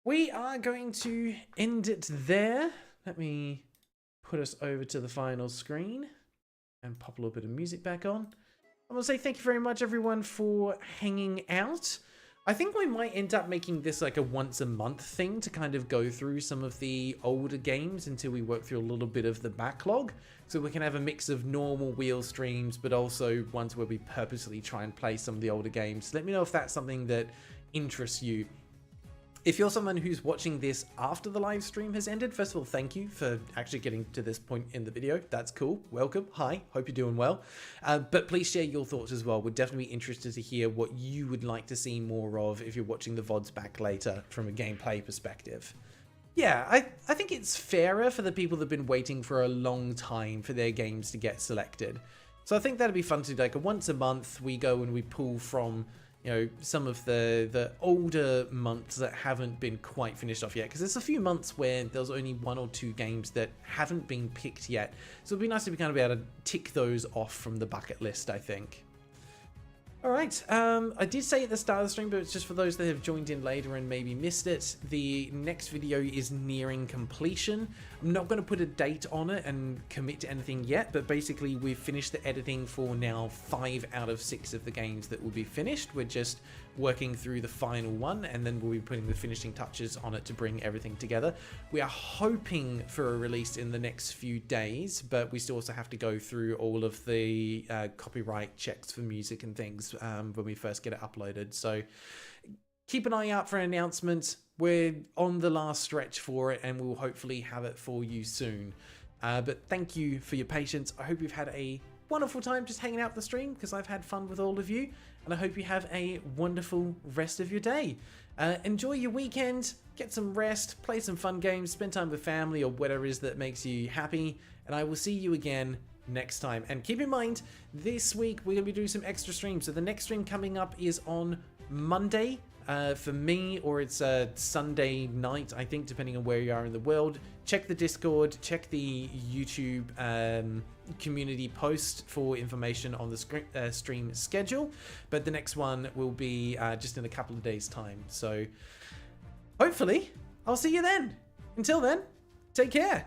Speaker 2: we are going to end it there. Let me put us over to the final screen and pop a little bit of music back on. I want to say thank you very much, everyone, for hanging out. I think we might end up making this like a once a month thing to kind of go through some of the older games until we work through a little bit of the backlog. So we can have a mix of normal wheel streams, but also ones where we purposely try and play some of the older games. Let me know if that's something that interests you. If you're someone who's watching this after the live stream has ended, first of all, thank you for actually getting to this point in the video. That's cool. Welcome. Hi. Hope you're doing well. But please share your thoughts as well. We're definitely interested to hear what you would like to see more of if you're watching the VODs back later from a gameplay perspective. Yeah, I think it's fairer for the people that have been waiting for a long time for their games to get selected. So I think that'd be fun to do. Like once a month, we go and we pull from, you know, some of the older months that haven't been quite finished off yet, because there's a few months where there's only 1 or 2 games that haven't been picked yet, so it'd be nice to kind of be able to tick those off from the bucket list, I think. All right, I did say at the start of the stream, but it's just for those that have joined in later and maybe missed it, the next video is nearing completion. I'm not going to put a date on it and commit to anything yet, but basically we've finished the editing for now 5 out of 6 of the games that will be finished. We're just working through the final one, and then we'll be putting the finishing touches on it to bring everything together. We are hoping for a release in the next few days, but we still also have to go through all of the copyright checks for music and things when we first get it uploaded. So keep an eye out for an announcement. We're on the last stretch for it, and we'll hopefully have it for you soon. But thank you for your patience. I hope you've had a wonderful time just hanging out the stream, because I've had fun with all of you, and I hope you have a wonderful rest of your day. Enjoy your weekend, get some rest, play some fun games, spend time with family or whatever it is that makes you happy, and I will see you again next time. And keep in mind, this week we're going to be doing some extra streams. So the next stream coming up is on Monday, for me, or it's Sunday night, I think, depending on where you are in the world. Check the Discord, check the YouTube community post for information on the stream schedule. But the next one will be just in a couple of days' time. So hopefully I'll see you then. Until then, take care.